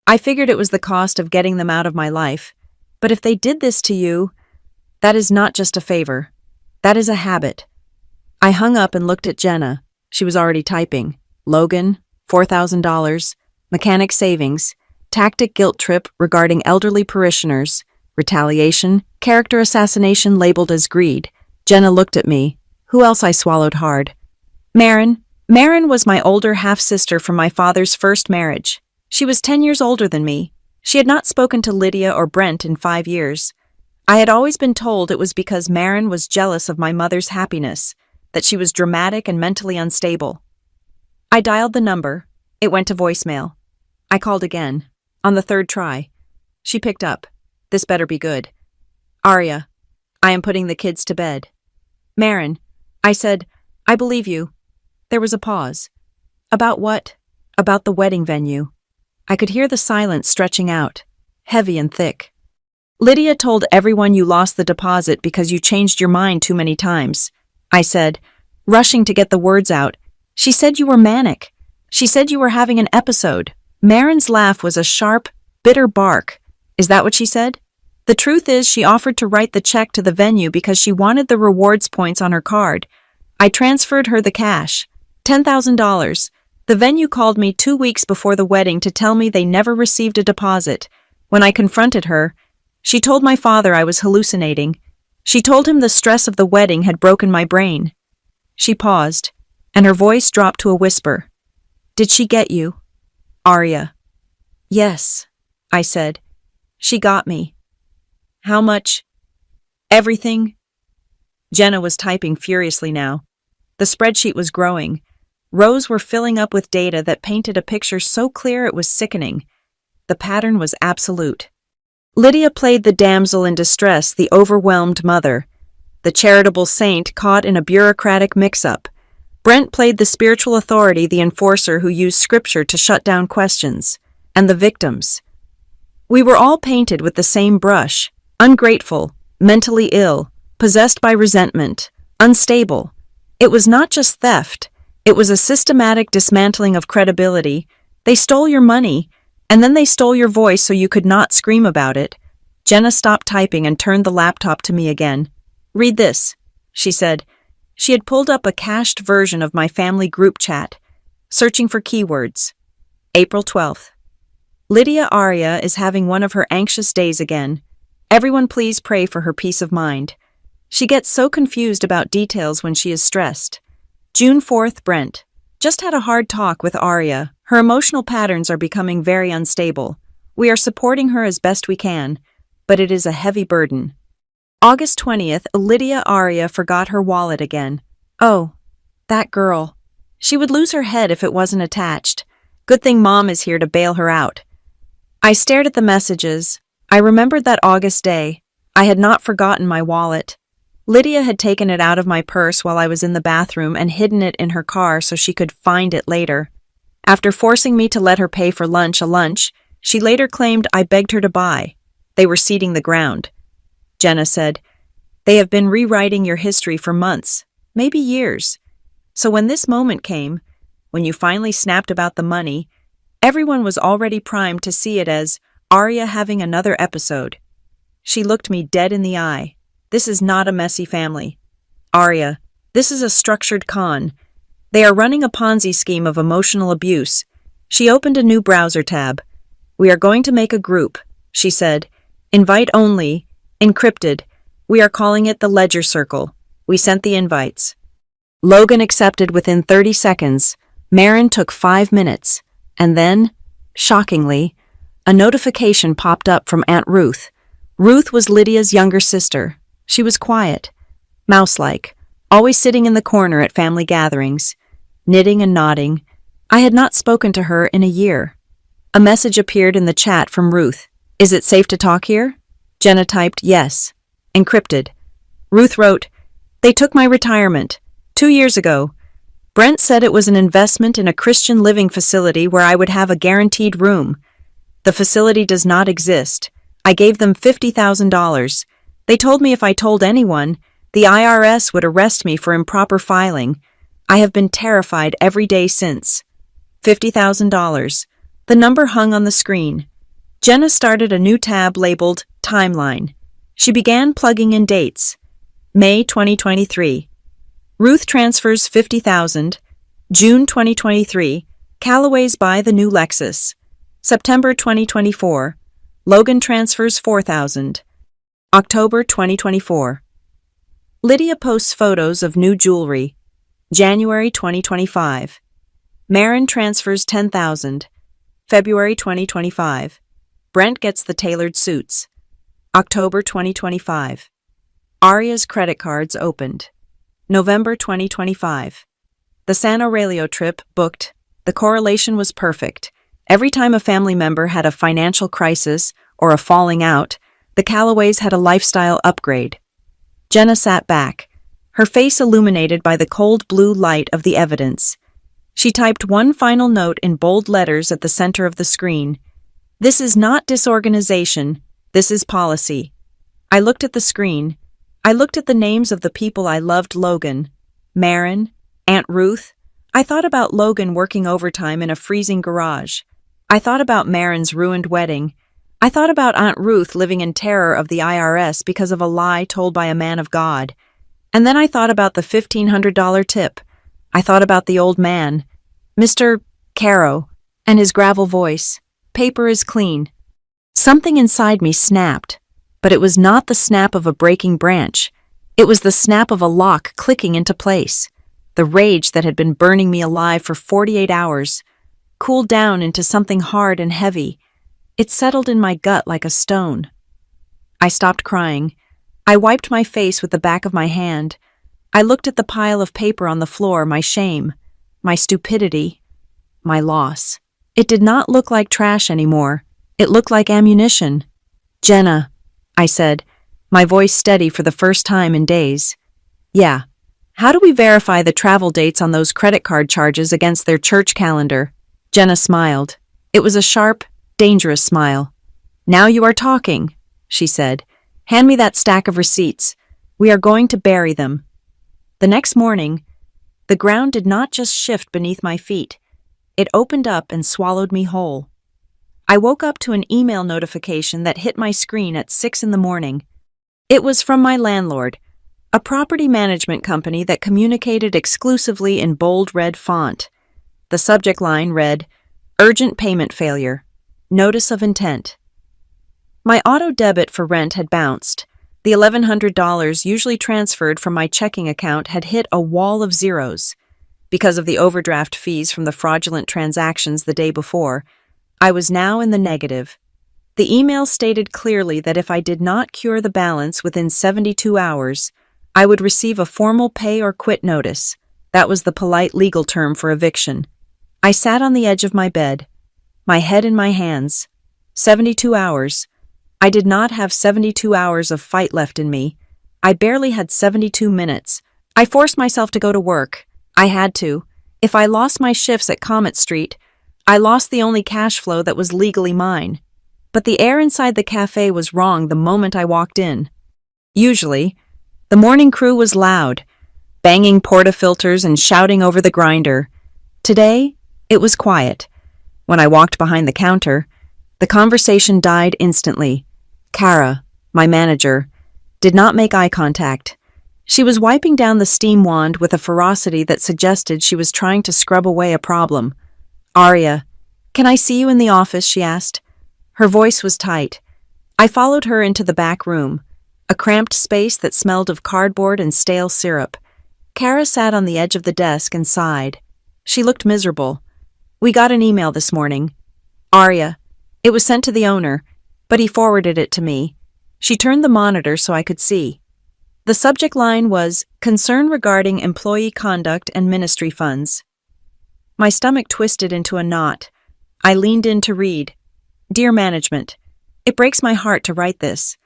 I figured it was the cost of getting them out of my life. But if they did this to you, that is not just a favor. That is a habit. I hung up and looked at Jenna. She was already typing. Logan, $4,000, mechanic savings, tactic guilt trip regarding elderly parishioners, retaliation, character assassination labeled as greed. Jenna looked at me. Who else? I swallowed hard. Marin. Marin was my older half-sister from my father's first marriage. She was 10 years older than me. She had not spoken to Lydia or Brent in 5 years. I had always been told it was because Marin was jealous of my mother's happiness, that she was dramatic and mentally unstable. I dialed the number. It went to voicemail. I called again. On the third try. She picked up. This better be good. Aria, I am putting the kids to bed. Marin, I said, I believe you. There was a pause. About what? About the wedding venue. I could hear the silence stretching out, heavy and thick. Lydia told everyone you lost the deposit because you changed your mind too many times. I said, rushing to get the words out. She said you were manic. She said you were having an episode. Marin's laugh was a sharp, bitter bark. Is that what she said? The truth is, she offered to write the check to the venue because she wanted the rewards points on her card. I transferred her the cash, $10,000. The venue called me 2 weeks before the wedding to tell me they never received a deposit. When I confronted her, she told my father I was hallucinating. She told him the stress of the wedding had broken my brain. She paused, and her voice dropped to a whisper. Did she get you? Arya. Yes, I said. She got me. How much? Everything. Jenna was typing furiously now. The spreadsheet was growing. Rows were filling up with data that painted a picture so clear it was sickening. The pattern was absolute. Lydia played the damsel in distress, the overwhelmed mother. The charitable saint caught in a bureaucratic mix-up. Brent played the spiritual authority, the enforcer who used scripture to shut down questions. And the victims. We were all painted with the same brush. Ungrateful, mentally ill, possessed by resentment, unstable. It was not just theft. It was a systematic dismantling of credibility. They stole your money, and then they stole your voice so you could not scream about it. Jenna stopped typing and turned the laptop to me again. Read this, she said. She had pulled up a cached version of my family group chat, searching for keywords. April 12th. Lydia Arya is having one of her anxious days again. Everyone please pray for her peace of mind. She gets so confused about details when she is stressed. June 4th, Brent. Just had a hard talk with Arya. Her emotional patterns are becoming very unstable. We are supporting her as best we can, but it is a heavy burden. August 20th, Lydia Arya forgot her wallet again. Oh, that girl. She would lose her head if it wasn't attached. Good thing Mom is here to bail her out. I stared at the messages. I remembered that August day. I had not forgotten my wallet. Lydia had taken it out of my purse while I was in the bathroom and hidden it in her car so she could find it later. After forcing me to let her pay for lunch, she later claimed I begged her to buy. They were seeding the ground. Jenna said, They have been rewriting your history for months, maybe years. So when this moment came, when you finally snapped about the money, everyone was already primed to see it as Arya having another episode. She looked me dead in the eye. This is not a messy family. Arya, this is a structured con. They are running a Ponzi scheme of emotional abuse. She opened a new browser tab. We are going to make a group, she said. Invite only, encrypted. We are calling it the Ledger Circle. We sent the invites. Logan accepted within 30 seconds. Marin took 5 minutes. And then, shockingly, a notification popped up from Aunt Ruth. Ruth was Lydia's younger sister. She was quiet, mouse-like, always sitting in the corner at family gatherings, knitting and nodding. I had not spoken to her in a year. A message appeared in the chat from Ruth. Is it safe to talk here? Jenna typed, yes. Encrypted. Ruth wrote, They took my retirement 2 years ago. Brent said it was an investment in a Christian living facility where I would have a guaranteed room. The facility does not exist. I gave them $50,000. They told me if I told anyone, the IRS would arrest me for improper filing. I have been terrified every day since. $50,000. The number hung on the screen. Jenna started a new tab labeled Timeline. She began plugging in dates. May 2023. Ruth transfers $50,000. June 2023. Callaway's buy the new Lexus. September 2024. Logan transfers $4,000. October 2024. Lydia posts photos of new jewelry. January 2025. Marin transfers $10,000. February 2025. Brent gets the tailored suits. October 2025. Arya's credit cards opened. November 2025. The San Aurelio trip booked. The correlation was perfect. Every time a family member had a financial crisis or a falling out, the Callaways had a lifestyle upgrade. Jenna sat back, her face illuminated by the cold blue light of the evidence. She typed one final note in bold letters at the center of the screen. This is not disorganization, this is policy. I looked at the screen. I looked at the names of the people I loved. Logan, Marin, Aunt Ruth. I thought about Logan working overtime in a freezing garage. I thought about Marin's ruined wedding. I thought about Aunt Ruth living in terror of the IRS because of a lie told by a man of God. And then I thought about the $1,500 tip. I thought about the old man, Mr. Caro, and his gravel voice. Paper is clean. Something inside me snapped, but it was not the snap of a breaking branch. It was the snap of a lock clicking into place. The rage that had been burning me alive for 48 hours cooled down into something hard and heavy. It settled in my gut like a stone. I stopped crying. I wiped my face with the back of my hand. I looked at the pile of paper on the floor, my shame, my stupidity, my loss. It did not look like trash anymore. It looked like ammunition. "Jenna," I said, my voice steady for the first time in days. "Yeah. How do we verify the travel dates on those credit card charges against their church calendar?" Jenna smiled. It was a sharp, dangerous smile. "Now you are talking," she said. "Hand me that stack of receipts. We are going to bury them." The next morning, the ground did not just shift beneath my feet. It opened up and swallowed me whole. I woke up to an email notification that hit my screen at 6 in the morning. It was from my landlord, a property management company that communicated exclusively in bold red font. The subject line read, "Urgent payment failure. Notice of intent." My auto debit for rent had bounced. The $1,100 usually transferred from my checking account had hit a wall of zeros. Because of the overdraft fees from the fraudulent transactions the day before, I was now in the negative. The email stated clearly that if I did not cure the balance within 72 hours, I would receive a formal pay or quit notice. That was the polite legal term for eviction. I sat on the edge of my bed, my head in my hands. 72 hours. I did not have 72 hours of fight left in me. I barely had 72 minutes. I forced myself to go to work. I had to. If I lost my shifts at Comet Street, I lost the only cash flow that was legally mine. But the air inside the cafe was wrong the moment I walked in. Usually, the morning crew was loud, banging portafilters and shouting over the grinder. Today, it was quiet. When I walked behind the counter, the conversation died instantly. Kara, my manager, did not make eye contact. She was wiping down the steam wand with a ferocity that suggested she was trying to scrub away a problem. "Aria, can I see you in the office?" she asked. Her voice was tight. I followed her into the back room, a cramped space that smelled of cardboard and stale syrup. Kara sat on the edge of the desk and sighed. She looked miserable. "We got an email this morning. Aria. It was sent to the owner, but he forwarded it to me." She turned the monitor so I could see. The subject line was, "Concern regarding employee conduct and ministry funds." My stomach twisted into a knot. I leaned in to read. "Dear management, it breaks my heart to write this,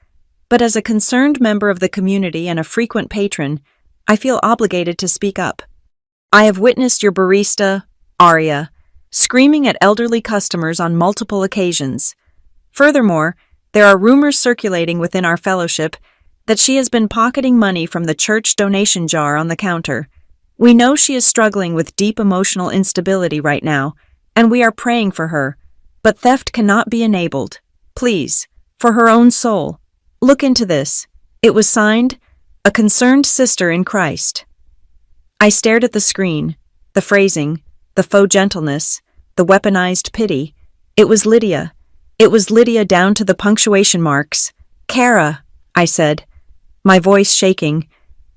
but as a concerned member of the community and a frequent patron, I feel obligated to speak up. I have witnessed your barista, Aria, screaming at elderly customers on multiple occasions. Furthermore, there are rumors circulating within our fellowship that she has been pocketing money from the church donation jar on the counter. We know she is struggling with deep emotional instability right now, and we are praying for her, but theft cannot be enabled. Please, for her own soul, look into this." It was signed, "A Concerned Sister in Christ." I stared at the screen, the phrasing, the faux gentleness, the weaponized pity. It was Lydia. It was Lydia down to the punctuation marks. "Kara," I said, my voice shaking,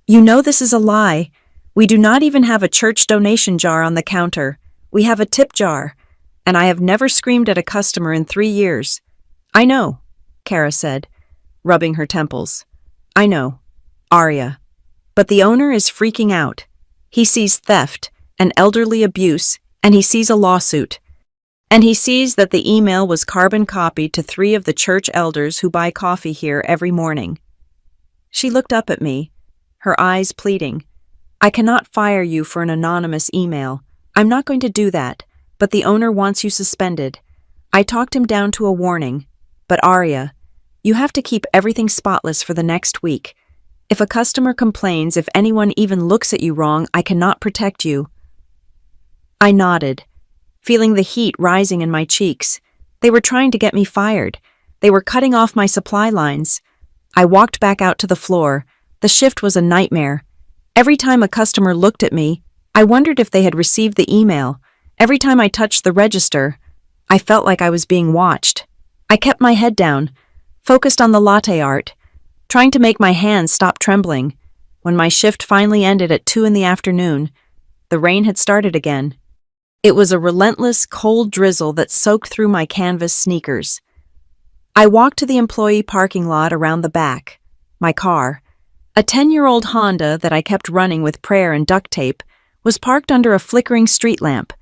"you know this is a lie. We do not even have a church donation jar on the counter. We have a tip jar, and I have never screamed at a customer in 3 years." "I know," Kara said, rubbing her temples. "I know, Aria. But the owner is freaking out. He sees theft and elderly abuse, and he sees a lawsuit. And he sees that the email was carbon copied to 3 of the church elders who buy coffee here every morning." She looked up at me, her eyes pleading. "I cannot fire you for an anonymous email. I'm not going to do that, but the owner wants you suspended. I talked him down to a warning. But Aria, you have to keep everything spotless for the next week. If a customer complains, if anyone even looks at you wrong, I cannot protect you." I nodded, feeling the heat rising in my cheeks. They were trying to get me fired. They were cutting off my supply lines. I walked back out to the floor. The shift was a nightmare. Every time a customer looked at me, I wondered if they had received the email. Every time I touched the register, I felt like I was being watched. I kept my head down, focused on the latte art, trying to make my hands stop trembling. When my shift finally ended at 2 p.m, the rain had started again. It was a relentless, cold drizzle that soaked through my canvas sneakers. I walked to the employee parking lot around the back. My car, a 10-year-old Honda that I kept running with prayer and duct tape, was parked under a flickering street lamp.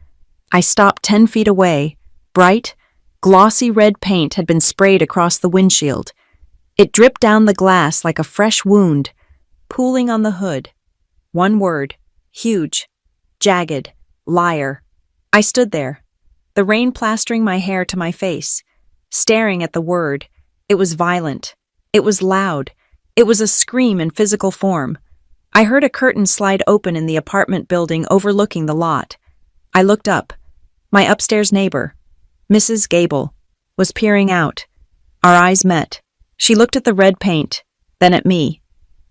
I stopped 10 feet away. Bright, glossy red paint had been sprayed across the windshield. It dripped down the glass like a fresh wound, pooling on the hood. One word, huge, jagged, liar. I stood there, the rain plastering my hair to my face, staring at the word. It was violent. It was loud. It was a scream in physical form. I heard a curtain slide open in the apartment building overlooking the lot. I looked up. My upstairs neighbor, Mrs. Gable, was peering out. Our eyes met. She looked at the red paint, then at me,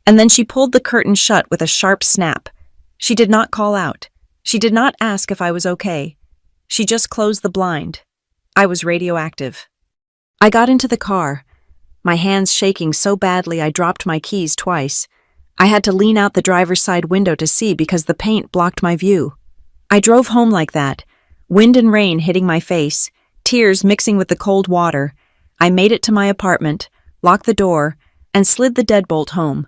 and then she pulled the curtain shut with a sharp snap. She did not call out. She did not ask if I was okay. She just closed the blind. I was radioactive. I got into the car, my hands shaking so badly I dropped my keys twice. I had to lean out the driver's side window to see because the paint blocked my view. I drove home like that, wind and rain hitting my face, tears mixing with the cold water. I made it to my apartment, locked the door, and slid the deadbolt home.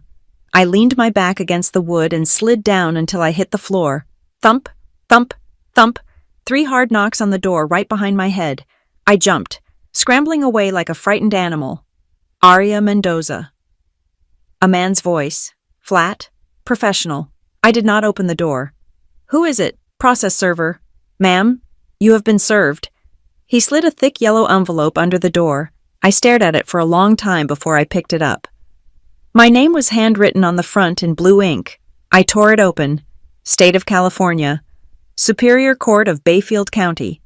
I leaned my back against the wood and slid down until I hit the floor. Thump, thump, thump, 3 hard knocks on the door right behind my head. I jumped, scrambling away like a frightened animal. Aria Mendoza. A man's voice, flat, professional. I did not open the door. Who is it? Process server. Ma'am, you have been served. He slid a thick yellow envelope under the door. I stared at it for a long time before I picked it up. My name was handwritten on the front in blue ink. I tore it open. State of California. Superior Court of Bayfield County.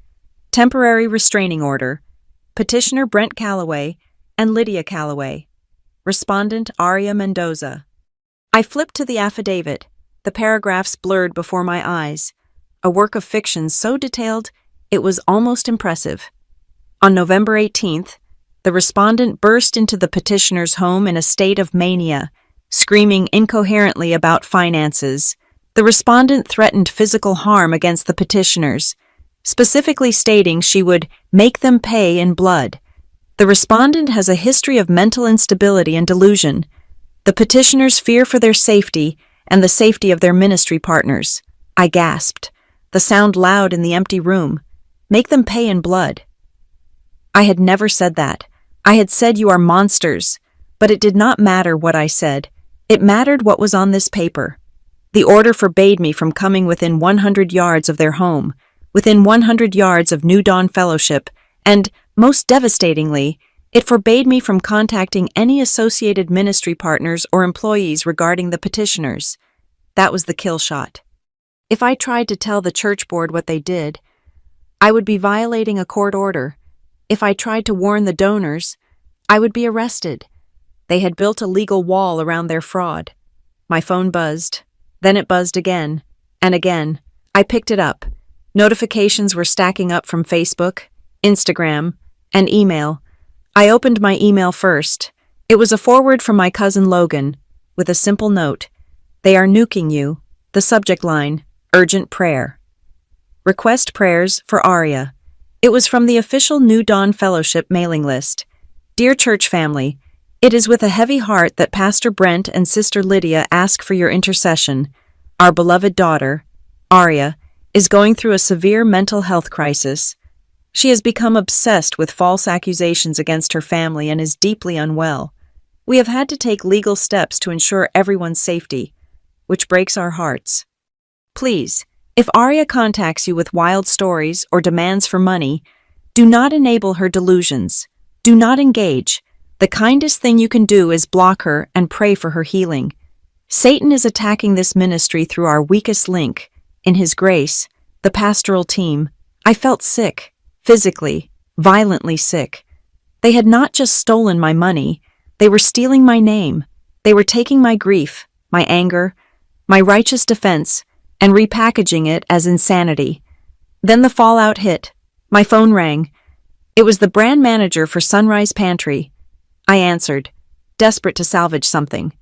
Temporary restraining order. Petitioner Brent Calloway and Lydia Calloway. Respondent Aria Mendoza. I flipped to the affidavit, the paragraphs blurred before my eyes. A work of fiction so detailed, it was almost impressive. On November 18th, the respondent burst into the petitioner's home in a state of mania, screaming incoherently about finances. The respondent threatened physical harm against the petitioners, specifically stating she would make them pay in blood. The respondent has a history of mental instability and delusion. The petitioners fear for their safety and the safety of their ministry partners. I gasped, the sound loud in the empty room. Make them pay in blood. I had never said that. I had said you are monsters, but it did not matter what I said. It mattered what was on this paper. The order forbade me from coming within 100 yards of their home, within 100 yards of New Dawn Fellowship, and, most devastatingly, it forbade me from contacting any associated ministry partners or employees regarding the petitioners. That was the kill shot. If I tried to tell the church board what they did, I would be violating a court order. If I tried to warn the donors, I would be arrested. They had built a legal wall around their fraud. My phone buzzed. Then it buzzed again, and again. I picked it up. Notifications were stacking up from Facebook, Instagram, and email. I opened my email first. It was a forward from my cousin Logan, with a simple note. They are nuking you. The subject line, urgent prayer. Request prayers for Aria. It was from the official New Dawn Fellowship mailing list. Dear church family, it is with a heavy heart that Pastor Brent and Sister Lydia ask for your intercession. Our beloved daughter, Aria, is going through a severe mental health crisis. She has become obsessed with false accusations against her family and is deeply unwell. We have had to take legal steps to ensure everyone's safety, which breaks our hearts. Please, if Aria contacts you with wild stories or demands for money, do not enable her delusions. Do not engage. The kindest thing you can do is block her and pray for her healing. Satan is attacking this ministry through our weakest link. In his grace, the pastoral team, I felt sick, physically, violently sick. They had not just stolen my money, they were stealing my name. They were taking my grief, my anger, my righteous defense, and repackaging it as insanity. Then the fallout hit. My phone rang. It was the brand manager for Sunrise Pantry. I answered, desperate to salvage something.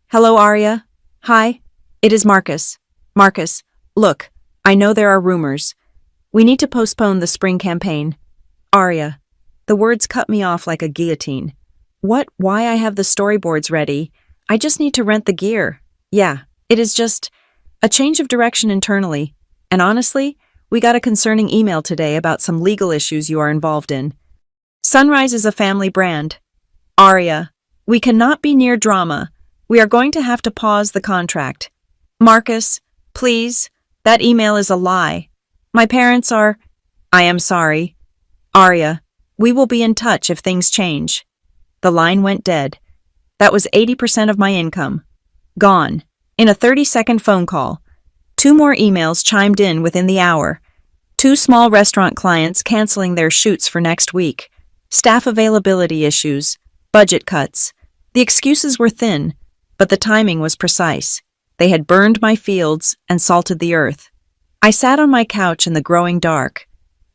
Hello, Arya. Hi. It is Marcus. Marcus, look, I know there are rumors. We need to postpone the spring campaign. Arya. The words cut me off like a guillotine. What? Why? I have the storyboards ready. I just need to rent the gear. Yeah, it is just a change of direction internally. And honestly, we got a concerning email today about some legal issues you are involved in. Sunrise is a family brand. Arya, we cannot be near drama. We are going to have to pause the contract. Marcus, please, that email is a lie. My parents are... I am sorry. Arya, we will be in touch if things change. The line went dead. That was 80% of my income. Gone. In a 30-second phone call. 2 more emails chimed in within the hour. 2 small restaurant clients canceling their shoots for next week. Staff availability issues. Budget cuts. The excuses were thin, but the timing was precise. They had burned my fields and salted the earth. I sat on my couch in the growing dark.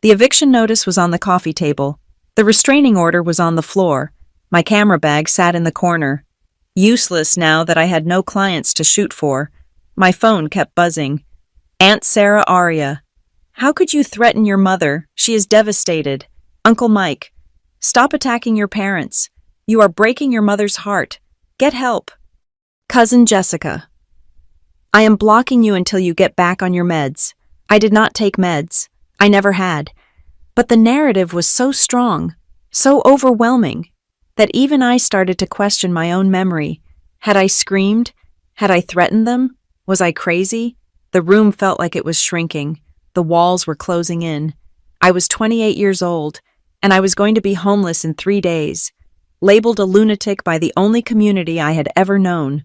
The eviction notice was on the coffee table. The restraining order was on the floor. My camera bag sat in the corner. Useless now that I had no clients to shoot for. My phone kept buzzing. Aunt Sarah Arya. How could you threaten your mother? She is devastated. Uncle Mike. Stop attacking your parents. You are breaking your mother's heart. Get help. Cousin Jessica. I am blocking you until you get back on your meds. I did not take meds. I never had. But the narrative was so strong, so overwhelming, that even I started to question my own memory. Had I screamed? Had I threatened them? Was I crazy? The room felt like it was shrinking. The walls were closing in. I was 28 years old, and I was going to be homeless in 3 days, labeled a lunatic by the only community I had ever known.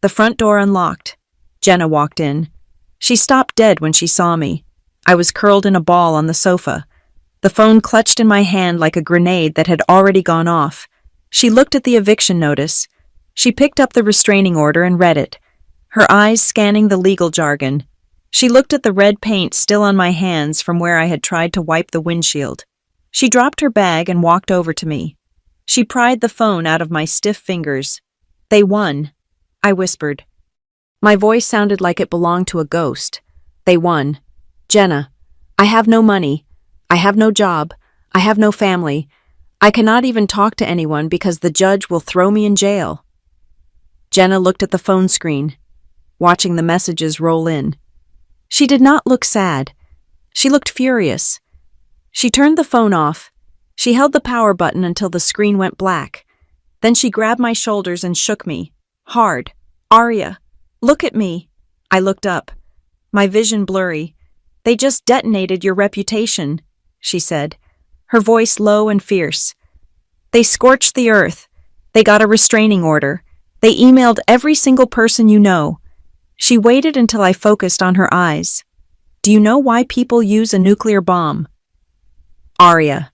The front door unlocked. Jenna walked in. She stopped dead when she saw me. I was curled in a ball on the sofa. The phone clutched in my hand like a grenade that had already gone off. She looked at the eviction notice. She picked up the restraining order and read it, her eyes scanning the legal jargon. She looked at the red paint still on my hands from where I had tried to wipe the windshield. She dropped her bag and walked over to me. She pried the phone out of my stiff fingers. They won, I whispered. My voice sounded like it belonged to a ghost. They won. Jenna, I have no money. I have no job. I have no family. I cannot even talk to anyone because the judge will throw me in jail. Jenna looked at the phone screen, watching the messages roll in. She did not look sad. She looked furious. She turned the phone off. She held the power button until the screen went black. Then she grabbed my shoulders and shook me. Hard. Arya, look at me. I looked up. My vision blurry. They just detonated your reputation, she said, her voice low and fierce. They scorched the earth. They got a restraining order. They emailed every single person you know. She waited until I focused on her eyes. Do you know why people use a nuclear bomb? Arya.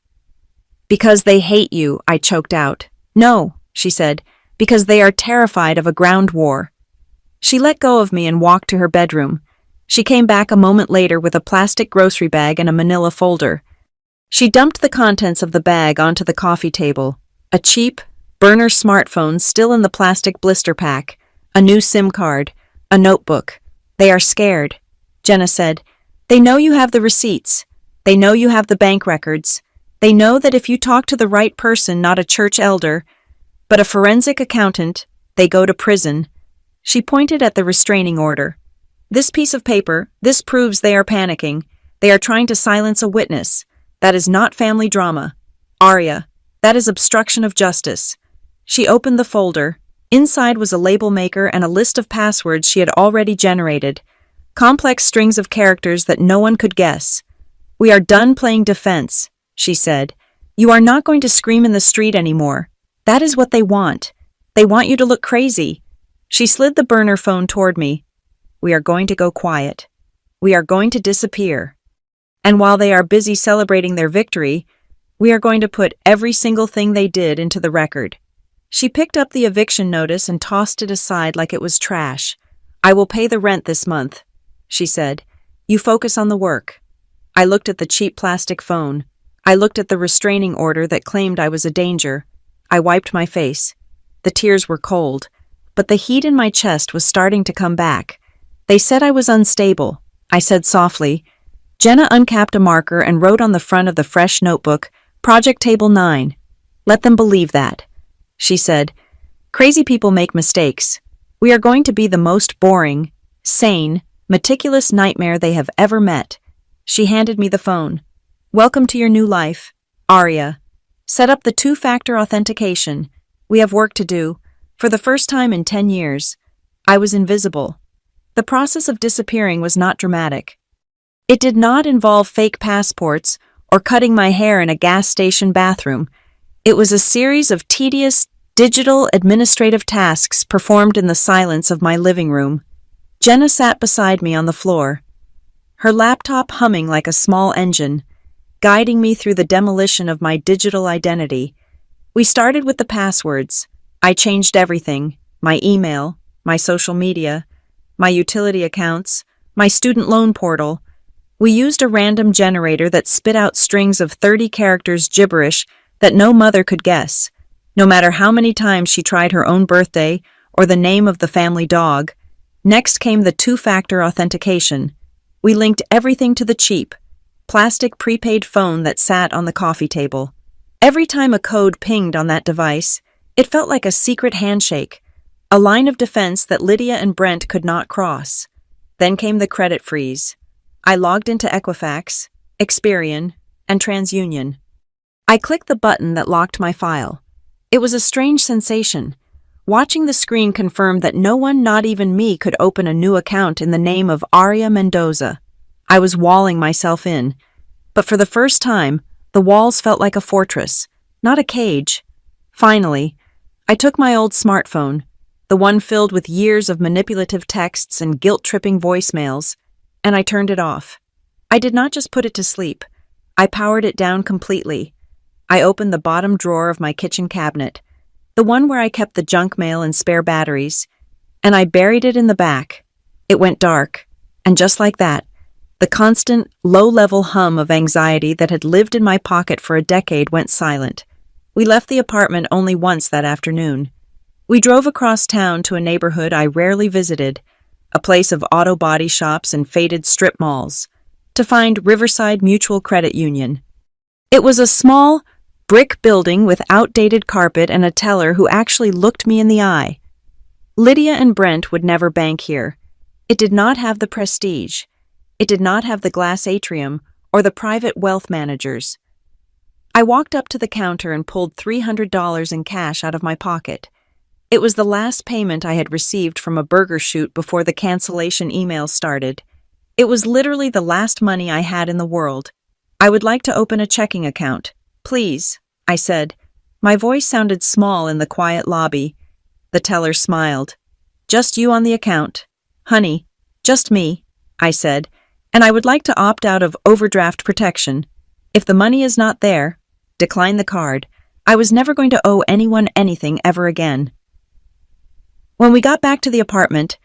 Because they hate you, I choked out. No, she said, because they are terrified of a ground war. She let go of me and walked to her bedroom. She came back a moment later with a plastic grocery bag and a manila folder. She dumped the contents of the bag onto the coffee table. A cheap, burner smartphone still in the plastic blister pack, a new SIM card, a notebook. They are scared, Jenna said. They know you have the receipts. They know you have the bank records. They know that if you talk to the right person, not a church elder, but a forensic accountant, they go to prison. She pointed at the restraining order. This piece of paper, this proves they are panicking. They are trying to silence a witness. That is not family drama. Arya, that is obstruction of justice. She opened the folder. Inside was a label maker and a list of passwords she had already generated. Complex strings of characters that no one could guess. We are done playing defense, she said. You are not going to scream in the street anymore. That is what they want. They want you to look crazy. She slid the burner phone toward me. We are going to go quiet. We are going to disappear. And while they are busy celebrating their victory, We are going to put every single thing they did into the record. She picked up the eviction notice and tossed it aside like it was trash. I will pay the rent this month, she said. You focus on the work. I looked at the cheap plastic phone. I looked at the restraining order that claimed I was a danger. I wiped my face. The tears were cold, but the heat in my chest was starting to come back. They said I was unstable, I said softly. Jenna uncapped a marker and wrote on the front of the fresh notebook, Project Table 9. Let them believe that, she said. Crazy people make mistakes. We are going to be the most boring, sane, meticulous nightmare they have ever met. She handed me the phone. Welcome to your new life, Aria. Set up the two-factor authentication. We have work to do. For the first time in 10 years, I was invisible. The process of disappearing was not dramatic. It did not involve fake passports or cutting my hair in a gas station bathroom. It was a series of tedious, digital administrative tasks performed in the silence of my living room. Jenna sat beside me on the floor, her laptop humming like a small engine, guiding me through the demolition of my digital identity. We started with the passwords. I changed everything: my email, my social media, my utility accounts, my student loan portal. We used a random generator that spit out strings of 30 characters gibberish that no mother could guess, no matter how many times she tried her own birthday or the name of the family dog. Next came the two-factor authentication. We linked everything to the cheap, plastic prepaid phone that sat on the coffee table. Every time a code pinged on that device, it felt like a secret handshake, a line of defense that Lydia and Brent could not cross. Then came the credit freeze. I logged into Equifax, Experian, and TransUnion. I clicked the button that locked my file. It was a strange sensation. Watching the screen confirmed that no one, not even me, could open a new account in the name of Aria Mendoza. I was walling myself in. But for the first time, the walls felt like a fortress, not a cage. Finally, I took my old smartphone, the one filled with years of manipulative texts and guilt-tripping voicemails, and I turned it off. I did not just put it to sleep. I powered it down completely. I opened the bottom drawer of my kitchen cabinet, the one where I kept the junk mail and spare batteries, and I buried it in the back. It went dark, and just like that, the constant, low-level hum of anxiety that had lived in my pocket for a decade went silent. We left the apartment only once that afternoon. We drove across town to a neighborhood I rarely visited, a place of auto body shops and faded strip malls, to find Riverside Mutual Credit Union. It was a small, brick building with outdated carpet and a teller who actually looked me in the eye. Lydia and Brent would never bank here. It did not have the prestige. It did not have the glass atrium or the private wealth managers. I walked up to the counter and pulled $300 in cash out of my pocket. It was the last payment I had received from a burger shoot before the cancellation email started. It was literally the last money I had in the world. I would like to open a checking account. Please, I said. My voice sounded small in the quiet lobby. The teller smiled. Just you on the account. Honey, just me, I said, and I would like to opt out of overdraft protection. If the money is not there, decline the card. I was never going to owe anyone anything ever again. When we got back to the apartment,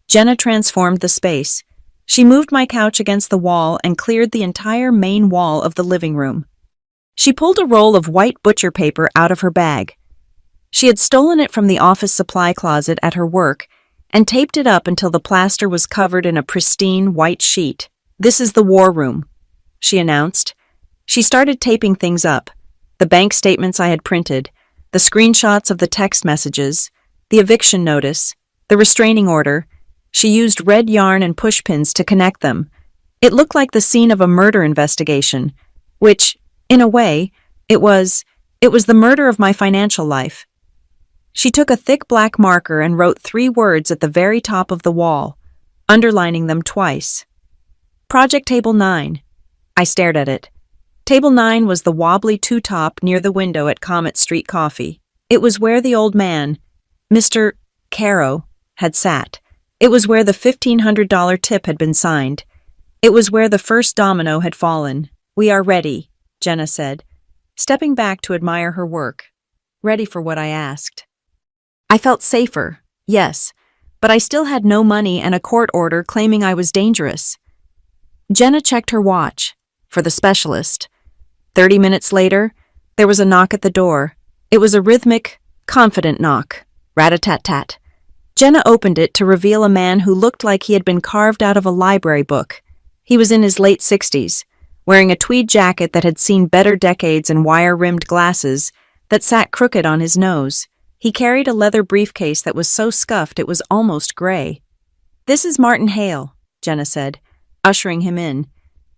Jenna transformed the space. She moved my couch against the wall and cleared the entire main wall of the living room. She pulled a roll of white butcher paper out of her bag. She had stolen it from the office supply closet at her work and taped it up until the plaster was covered in a pristine white sheet. This is the war room, she announced. She started taping things up: the bank statements I had printed, the screenshots of the text messages, the eviction notice, the restraining order. She used red yarn and pushpins to connect them. It looked like the scene of a murder investigation, which, in a way, it was the murder of my financial life. She took a thick black marker and wrote 3 words at the very top of the wall, underlining them twice. Project Table 9. I stared at it. Table 9 was the wobbly two-top near the window at Comet Street Coffee. It was where the old man, Mr. Caro, had sat. It was where the $1,500 tip had been signed. It was where the first domino had fallen. We are ready, Jenna said. stepping back to admire her work, ready for what I asked. I felt safer, yes, but I still had no money and a court order claiming I was dangerous. Jenna checked her watch for the specialist. 30 minutes later, there was a knock at the door. It was a rhythmic, confident knock. Rat-a-tat-tat. Jenna opened it to reveal a man who looked like he had been carved out of a library book. He was in his late 60s, wearing a tweed jacket that had seen better decades and wire-rimmed glasses that sat crooked on his nose. He carried a leather briefcase that was so scuffed it was almost gray. "This is Martin Hale," Jenna said, ushering him in.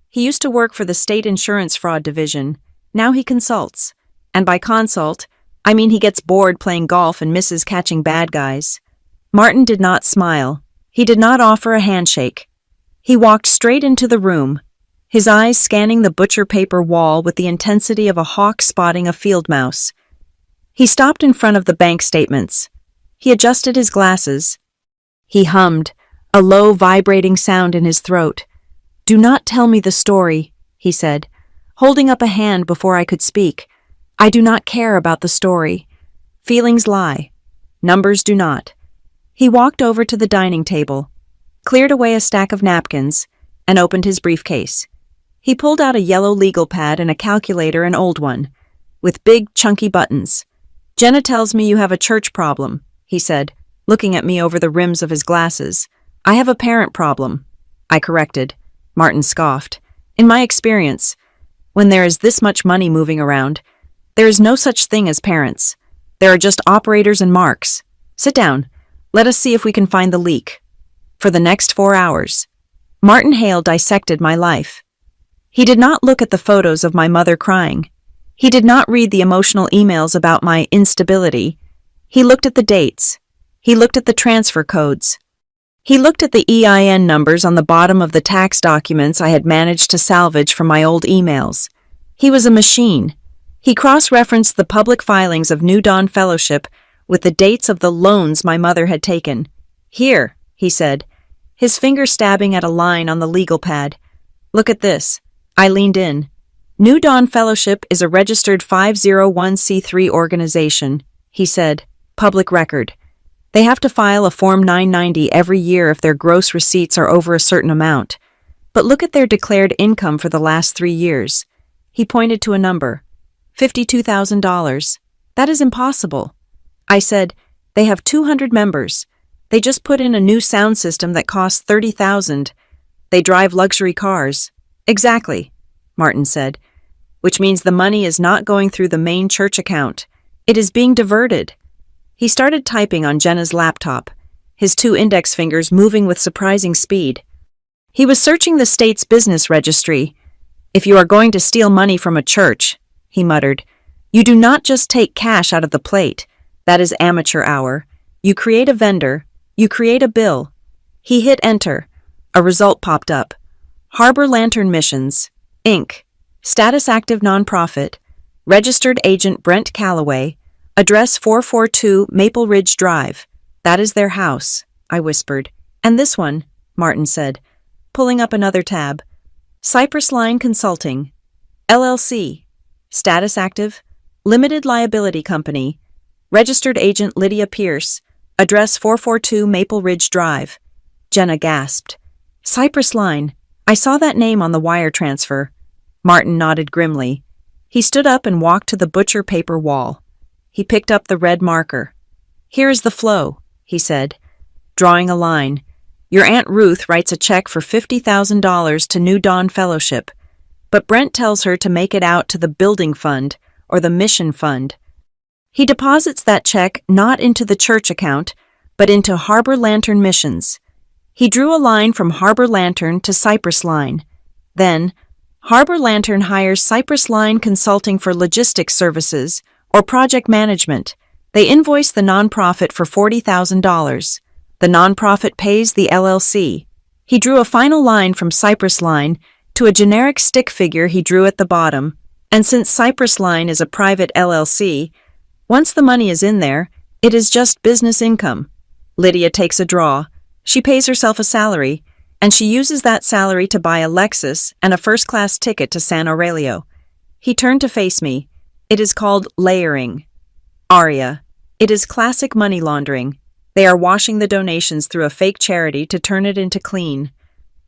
"He used to work for the State Insurance Fraud Division. Now he consults. And by consult, I mean he gets bored playing golf and misses catching bad guys." Martin did not smile. He did not offer a handshake. He walked straight into the room, his eyes scanning the butcher paper wall with the intensity of a hawk spotting a field mouse. He stopped in front of the bank statements. He adjusted his glasses. He hummed, a low, vibrating sound in his throat. "Do not tell me the story," he said, holding up a hand before I could speak. "I do not care about the story. Feelings lie. Numbers do not." He walked over to the dining table, cleared away a stack of napkins, and opened his briefcase. He pulled out a yellow legal pad and a calculator, an old one, with big, chunky buttons. "Jenna tells me you have a church problem," he said, looking at me over the rims of his glasses. "I have a parent problem," I corrected. Martin scoffed. "In my experience, when there is this much money moving around, there is no such thing as parents. There are just operators and marks. Sit down. Let us see if we can find the leak." For the next 4 hours, Martin Hale dissected my life. He did not look at the photos of my mother crying. He did not read the emotional emails about my instability. He looked at the dates. He looked at the transfer codes. He looked at the EIN numbers on the bottom of the tax documents I had managed to salvage from my old emails. He was a machine. He cross-referenced the public filings of New Dawn Fellowship with the dates of the loans my mother had taken. "Here," he said, his finger stabbing at a line on the legal pad. "Look at this." I leaned in. "New Dawn Fellowship is a registered 501c3 organization," he said. "Public record. They have to file a Form 990 every year if their gross receipts are over a certain amount. But look at their declared income for the last 3 years." He pointed to a number. $52,000. "That is impossible." I said, "They have 200 members. They just put in a new sound system that costs $30,000. They drive luxury cars." "Exactly," Martin said, "which means the money is not going through the main church account. It is being diverted." He started typing on Jenna's laptop, his 2 index fingers moving with surprising speed. He was searching the state's business registry. "If you are going to steal money from a church," he muttered, "you do not just take cash out of the plate. That is amateur hour. You create a vendor. You create a bill." He hit enter. A result popped up. Harbor Lantern Missions, Inc., status active nonprofit, registered agent Brent Calloway, address 442 Maple Ridge Drive. "That is their house," I whispered. "And this one," Martin said, pulling up another tab. "Cypress Line Consulting, LLC, status active, limited liability company, registered agent Lydia Pierce, address 442 Maple Ridge Drive." Jenna gasped. "Cypress Line. I saw that name on the wire transfer." Martin nodded grimly. He stood up and walked to the butcher paper wall. He picked up the red marker. "Here is the flow," he said, drawing a line. "Your Aunt Ruth writes a check for $50,000 to New Dawn Fellowship, but Brent tells her to make it out to the building fund or the mission fund. He deposits that check not into the church account, but into Harbor Lantern Missions." He drew a line from Harbor Lantern to Cypress Line. Then, Harbor Lantern hires Cypress Line Consulting for logistics services or project management. They invoice the nonprofit for $40,000. The nonprofit pays the LLC. He drew a final line from Cypress Line to a generic stick figure he drew at the bottom, and since Cypress Line is a private LLC, once the money is in there, it is just business income. Lydia takes a draw. She pays herself a salary, and she uses that salary to buy a Lexus and a first-class ticket to San Aurelio. He turned to face me. It is called layering. Aria. It is classic money laundering. They are washing the donations through a fake charity to turn it into clean,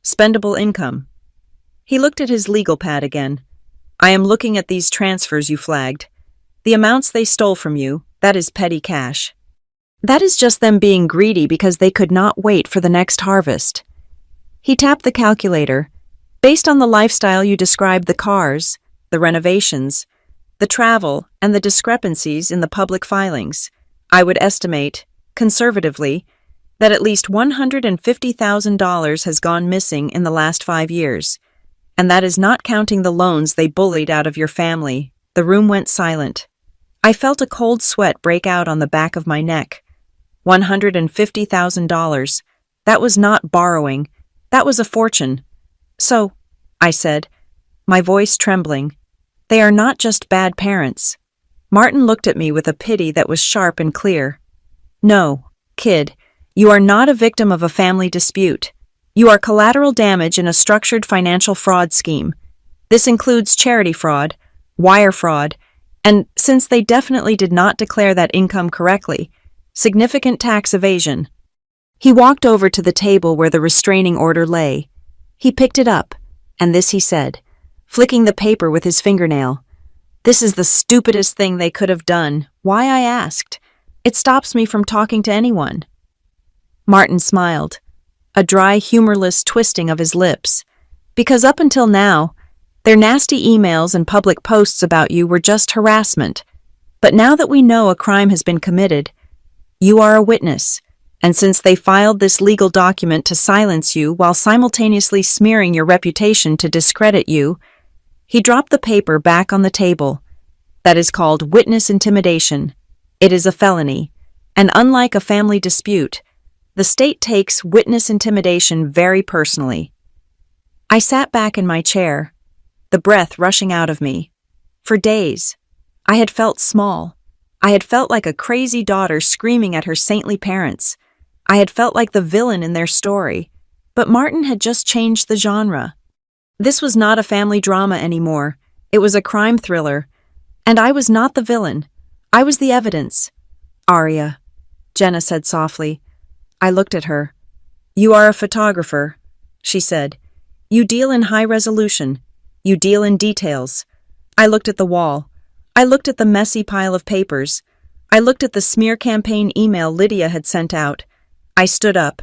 spendable income. He looked at his legal pad again. I am looking at these transfers you flagged. The amounts they stole from you, that is petty cash. That is just them being greedy because they could not wait for the next harvest. He tapped the calculator. Based on the lifestyle you described, the cars, the renovations, the travel, and the discrepancies in the public filings, I would estimate, conservatively, that at least $150,000 has gone missing in the last 5 years. And that is not counting the loans they bullied out of your family. The room went silent. I felt a cold sweat break out on the back of my neck. $150,000. That was not borrowing. That was a fortune. So, I said, my voice trembling, they are not just bad parents. Martin looked at me with a pity that was sharp and clear. No, kid, you are not a victim of a family dispute. You are collateral damage in a structured financial fraud scheme. This includes charity fraud, wire fraud, and, since they definitely did not declare that income correctly, significant tax evasion. He walked over to the table where the restraining order lay. He picked it up, and this he said, flicking the paper with his fingernail. This is the stupidest thing they could have done. Why, I asked. It stops me from talking to anyone. Martin smiled, a dry, humorless twisting of his lips. Because up until now, their nasty emails and public posts about you were just harassment. But now that we know a crime has been committed, you are a witness. And since they filed this legal document to silence you while simultaneously smearing your reputation to discredit you, he dropped the paper back on the table. That is called witness intimidation. It is a felony. And unlike a family dispute, the state takes witness intimidation very personally. I sat back in my chair, the breath rushing out of me. For days, I had felt small. I had felt like a crazy daughter screaming at her saintly parents. I had felt like the villain in their story. But Martin had just changed the genre. This was not a family drama anymore. It was a crime thriller. And I was not the villain. I was the evidence. Aria, Jenna said softly. I looked at her. You are a photographer, she said. You deal in high resolution. You deal in details. I looked at the wall. I looked at the messy pile of papers. I looked at the smear campaign email Lydia had sent out. I stood up.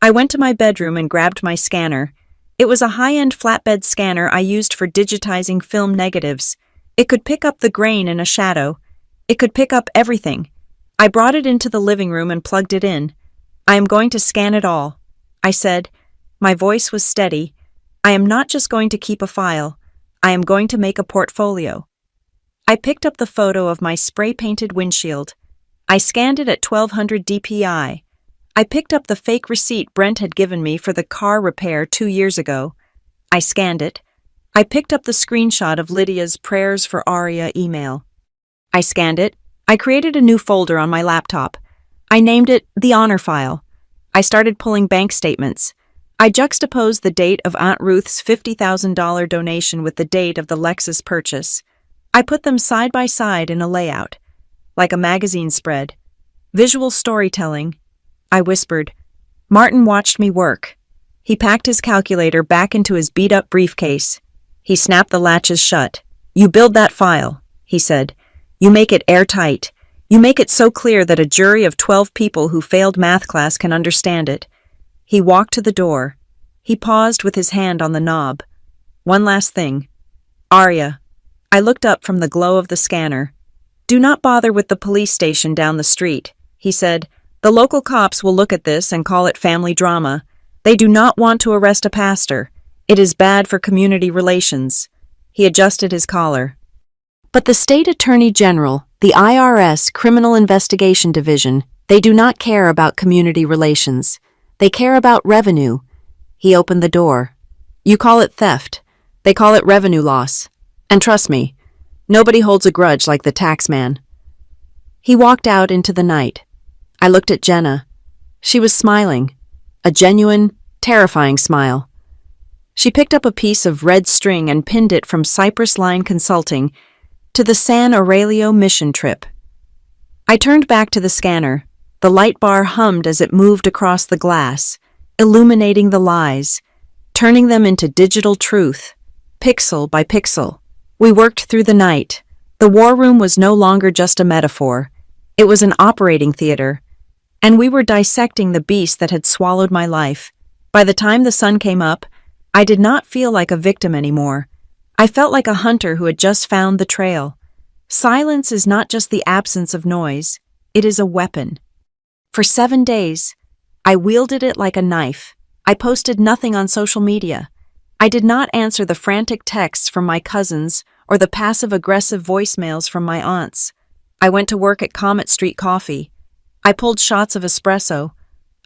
I went to my bedroom and grabbed my scanner. It was a high-end flatbed scanner I used for digitizing film negatives. It could pick up the grain in a shadow. It could pick up everything. I brought it into the living room and plugged it in. I am going to scan it all, I said. My voice was steady. I am not just going to keep a file. I am going to make a portfolio. I picked up the photo of my spray-painted windshield. I scanned it at 1200 dpi. I picked up the fake receipt Brent had given me for the car repair 2 years ago. I scanned it. I picked up the screenshot of Lydia's Prayers for Aria email. I scanned it. I created a new folder on my laptop. I named it The Honor File. I started pulling bank statements. I juxtaposed the date of Aunt Ruth's $50,000 donation with the date of the Lexus purchase. I put them side by side in a layout, like a magazine spread. Visual storytelling. I whispered. Martin watched me work. He packed his calculator back into his beat-up briefcase. He snapped the latches shut. You build that file, he said. You make it airtight. You make it so clear that a jury of 12 people who failed math class can understand it. He walked to the door. He paused with his hand on the knob. One last thing. Aria. I looked up from the glow of the scanner. Do not bother with the police station down the street, he said. The local cops will look at this and call it family drama. They do not want to arrest a pastor. It is bad for community relations. He adjusted his collar. But the State Attorney General, the IRS Criminal Investigation Division, they do not care about community relations. They care about revenue. He opened the door. You call it theft. They call it revenue loss. And trust me, nobody holds a grudge like the tax man. He walked out into the night. I looked at Jenna. She was smiling, a genuine, terrifying smile. She picked up a piece of red string and pinned it from Cypress Line Consulting. to the San Aurelio mission trip. I turned back to the scanner. The light bar hummed as it moved across the glass, illuminating the lies, turning them into digital truth, pixel by pixel. We worked through the night. The war room was no longer just a metaphor. It was an operating theater, and we were dissecting the beast that had swallowed my life. By the time the sun came up, I did not feel like a victim anymore. I felt like a hunter who had just found the trail. Silence is not just the absence of noise, it is a weapon. For 7 days, I wielded it like a knife. I posted nothing on social media. I did not answer the frantic texts from my cousins or the passive-aggressive voicemails from my aunts. I went to work at Comet Street Coffee. I pulled shots of espresso.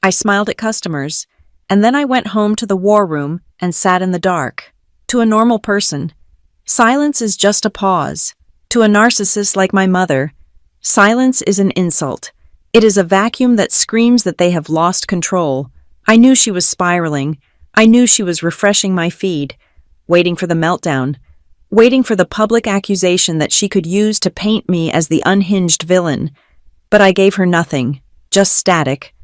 I smiled at customers. And then I went home to the war room and sat in the dark. To a normal person, silence is just a pause. To a narcissist like my mother, silence is an insult. It is a vacuum that screams that they have lost control. I knew she was spiraling. I knew she was refreshing my feed, waiting for the meltdown, waiting for the public accusation that she could use to paint me as the unhinged villain. But I gave her nothing, just static.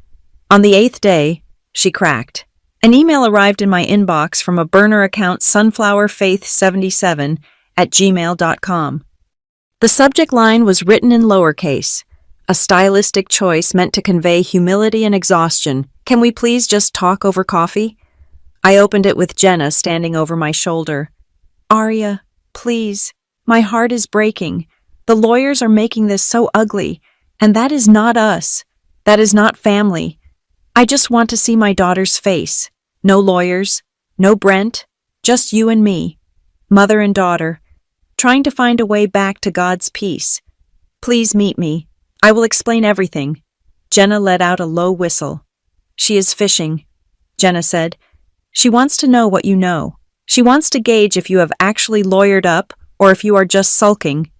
On the 8th day, she cracked. An email arrived in my inbox from a burner account sunflowerfaith77@gmail.com. The subject line was written in lowercase, a stylistic choice meant to convey humility and exhaustion. Can we please just talk over coffee? I opened it with Jenna standing over my shoulder. Aria, please. My heart is breaking. The lawyers are making this so ugly, and that is not us. That is not family. I just want to see my daughter's face. No lawyers, no Brent, just you and me, mother and daughter, trying to find a way back to God's peace. Please meet me. I will explain everything. Jenna let out a low whistle. She is fishing, Jenna said. She wants to know what you know. She wants to gauge if you have actually lawyered up or if you are just sulking.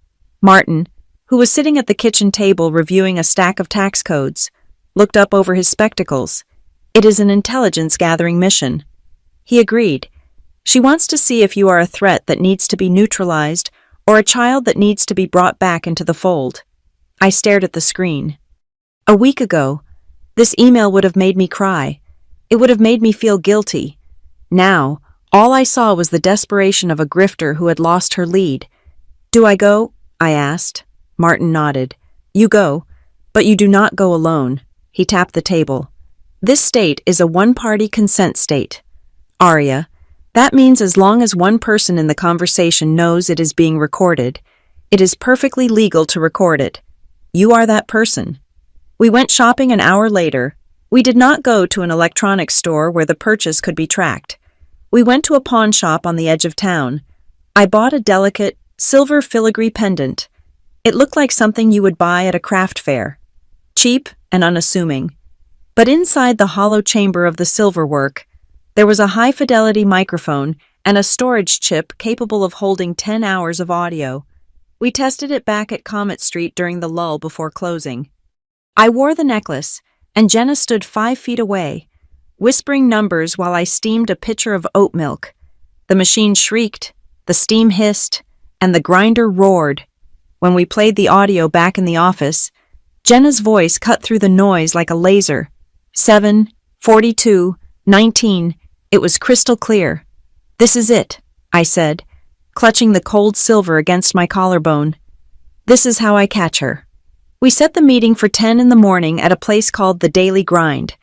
Martin, who was sitting at the kitchen table reviewing a stack of tax codes, looked up over his spectacles. It is an intelligence-gathering mission. He agreed. She wants to see if you are a threat that needs to be neutralized or a child that needs to be brought back into the fold. I stared at the screen. A week ago, this email would have made me cry. It would have made me feel guilty. Now, all I saw was the desperation of a grifter who had lost her lead. Do I go? I asked. Martin nodded. You go, but you do not go alone. He tapped the table. This state is a one-party consent state. Aria, that means as long as one person in the conversation knows it is being recorded, it is perfectly legal to record it. You are that person. We went shopping an hour later. We did not go to an electronics store where the purchase could be tracked. We went to a pawn shop on the edge of town. I bought a delicate, silver filigree pendant. It looked like something you would buy at a craft fair. Cheap and unassuming. But inside the hollow chamber of the silverwork, there was a high-fidelity microphone and a storage chip capable of holding 10 hours of audio. We tested it back at Comet Street during the lull before closing. I wore the necklace, and Jenna stood 5 feet away, whispering numbers while I steamed a pitcher of oat milk. The machine shrieked, the steam hissed, and the grinder roared. When we played the audio back in the office, Jenna's voice cut through the noise like a laser. 7, 42, 19, it was crystal clear. This is it, I said, clutching the cold silver against my collarbone. This is how I catch her. We set the meeting for 10 in the morning at a place called the Daily Grind.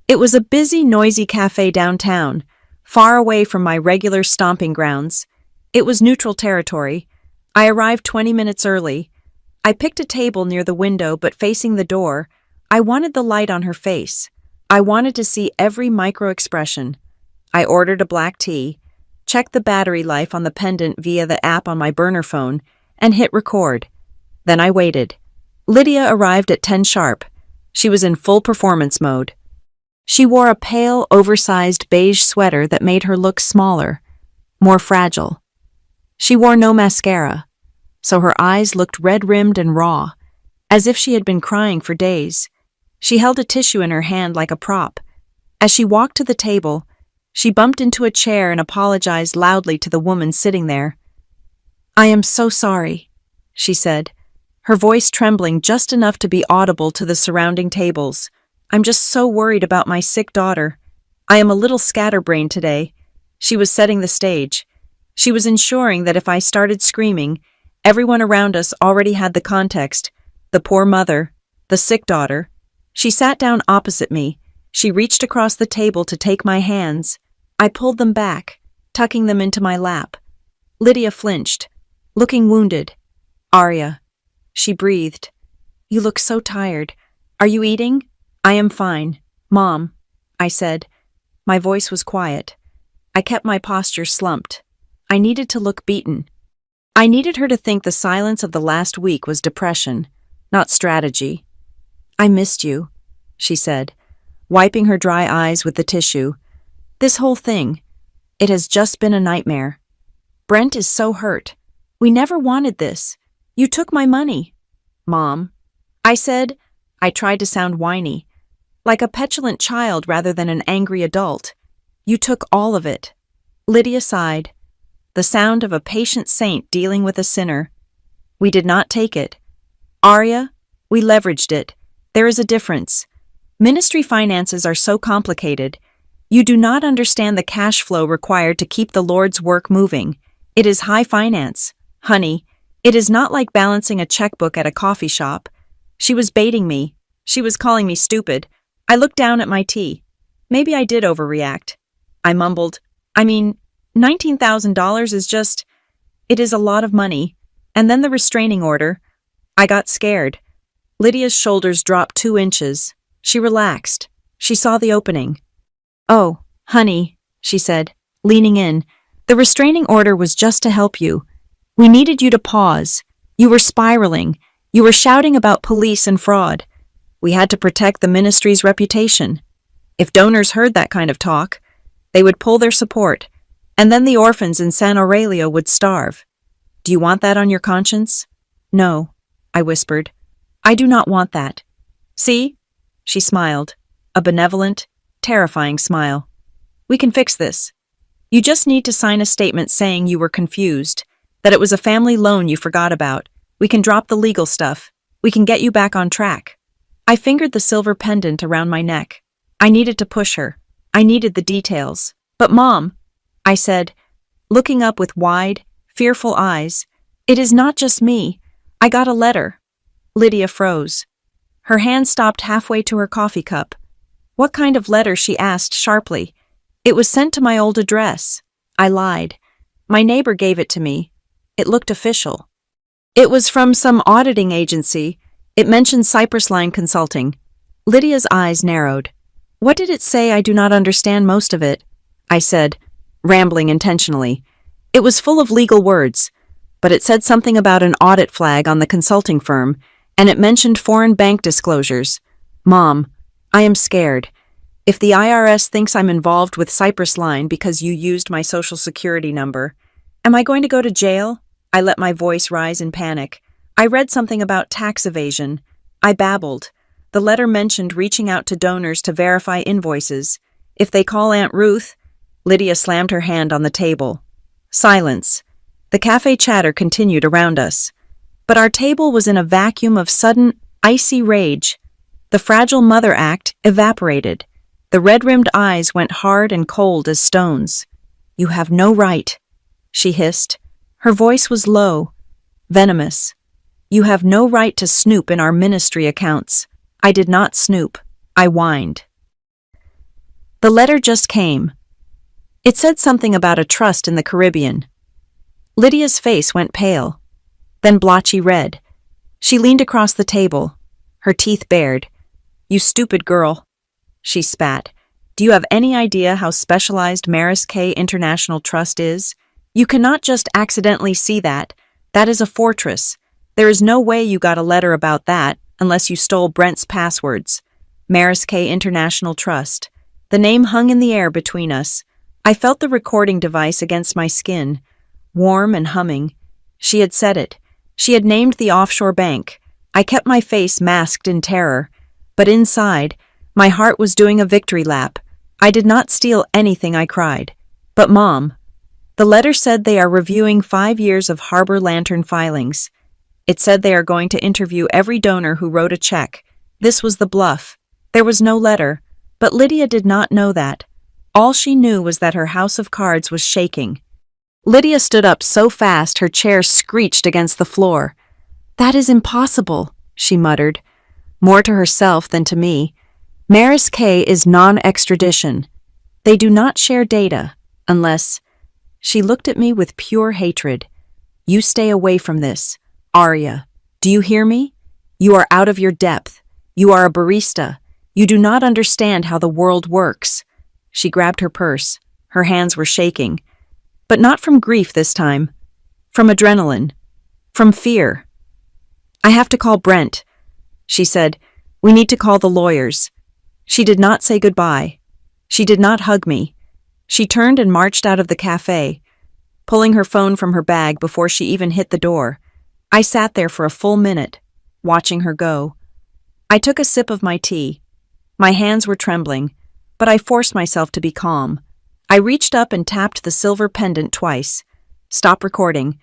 It was a busy, noisy cafe downtown, far away from my regular stomping grounds. It was neutral territory. I arrived 20 minutes early. I picked a table near the window but facing the door. I wanted the light on her face. I wanted to see every micro-expression. I ordered a black tea, checked the battery life on the pendant via the app on my burner phone, and hit record. Then I waited. Lydia arrived at 10 sharp. She was in full performance mode. She wore a pale, oversized beige sweater that made her look smaller, more fragile. She wore no mascara, so her eyes looked red-rimmed and raw, as if she had been crying for days. She held a tissue in her hand like a prop. As she walked to the table, she bumped into a chair and apologized loudly to the woman sitting there. I am so sorry, she said, her voice trembling just enough to be audible to the surrounding tables. I'm just so worried about my sick daughter. I am a little scatterbrained today. She was setting the stage. She was ensuring that if I started screaming, everyone around us already had the context. The poor mother, the sick daughter. She sat down opposite me. She reached across the table to take my hands. I pulled them back, tucking them into my lap. Lydia flinched, looking wounded. Arya. She breathed. You look so tired. Are you eating? I am fine, Mom, I said. My voice was quiet. I kept my posture slumped. I needed to look beaten. I needed her to think the silence of the last week was depression, not strategy. I missed you, she said, wiping her dry eyes with the tissue. This whole thing, it has just been a nightmare. Brent is so hurt. We never wanted this. You took my money. Mom, I said. I tried to sound whiny, like a petulant child rather than an angry adult. You took all of it. Lydia sighed, the sound of a patient saint dealing with a sinner. We did not take it. Arya, we leveraged it. There is a difference. Ministry finances are so complicated. You do not understand the cash flow required to keep the Lord's work moving. It is high finance. Honey, it is not like balancing a checkbook at a coffee shop. She was baiting me. She was calling me stupid. I looked down at my tea. Maybe I did overreact. I mumbled, $19,000 is just... It is a lot of money. And then the restraining order. I got scared. Lydia's shoulders dropped 2 inches. She relaxed. She saw the opening. Oh, honey, she said, leaning in. The restraining order was just to help you. We needed you to pause. You were spiraling. You were shouting about police and fraud. We had to protect the ministry's reputation. If donors heard that kind of talk, they would pull their support, and then the orphans in San Aurelio would starve. Do you want that on your conscience? No, I whispered. I do not want that. See? She smiled, a benevolent, terrifying smile. We can fix this. You just need to sign a statement saying you were confused, that it was a family loan you forgot about. We can drop the legal stuff. We can get you back on track. I fingered the silver pendant around my neck. I needed to push her. I needed the details. But Mom, I said, looking up with wide, fearful eyes, it is not just me. I got a letter. Lydia froze. Her hand stopped halfway to her coffee cup. What kind of letter? She asked sharply. It was sent to my old address. I lied. My neighbor gave it to me. It looked official. It was from some auditing agency. It mentioned Cypress Line Consulting. Lydia's eyes narrowed. What did it say? I do not understand most of it, I said, rambling intentionally. It was full of legal words, but it said something about an audit flag on the consulting firm, and it mentioned foreign bank disclosures. Mom, I am scared. If the IRS thinks I'm involved with Cypress Line because you used my social security number, am I going to go to jail? I let my voice rise in panic. I read something about tax evasion. I babbled. The letter mentioned reaching out to donors to verify invoices. If they call Aunt Ruth... Lydia slammed her hand on the table. Silence. The cafe chatter continued around us. But our table was in a vacuum of sudden, icy rage. The fragile mother act evaporated. The red-rimmed eyes went hard and cold as stones. You have no right, she hissed. Her voice was low, venomous. You have no right to snoop in our ministry accounts. I did not snoop. I whined. The letter just came. It said something about a trust in the Caribbean. Lydia's face went pale, then blotchy red. She leaned across the table, her teeth bared. You stupid girl, she spat. Do you have any idea how specialized Maris K International Trust is? You cannot just accidentally see that. That is a fortress. There is no way you got a letter about that unless you stole Brent's passwords. Maris K International Trust. The name hung in the air between us. I felt the recording device against my skin, warm and humming. She had said it. She had named the offshore bank. I kept my face masked in terror. But inside, my heart was doing a victory lap. I did not steal anything, I cried. But Mom, the letter said they are reviewing 5 years of Harbor Lantern filings. It said they are going to interview every donor who wrote a check. This was the bluff. There was no letter, but Lydia did not know that. All she knew was that her house of cards was shaking. Lydia stood up so fast her chair screeched against the floor. "That is impossible," she muttered, more to herself than to me. Maris K is non-extradition. They do not share data, unless... She looked at me with pure hatred. "You stay away from this. Arya, do you hear me? You are out of your depth. You are a barista. You do not understand how the world works." She grabbed her purse. Her hands were shaking. But not from grief this time. From adrenaline. From fear. "I have to call Brent," she said. "We need to call the lawyers." She did not say goodbye. She did not hug me. She turned and marched out of the cafe, pulling her phone from her bag before she even hit the door. I sat there for a full minute, watching her go. I took a sip of my tea. My hands were trembling, but I forced myself to be calm. I reached up and tapped the silver pendant twice. Stop recording.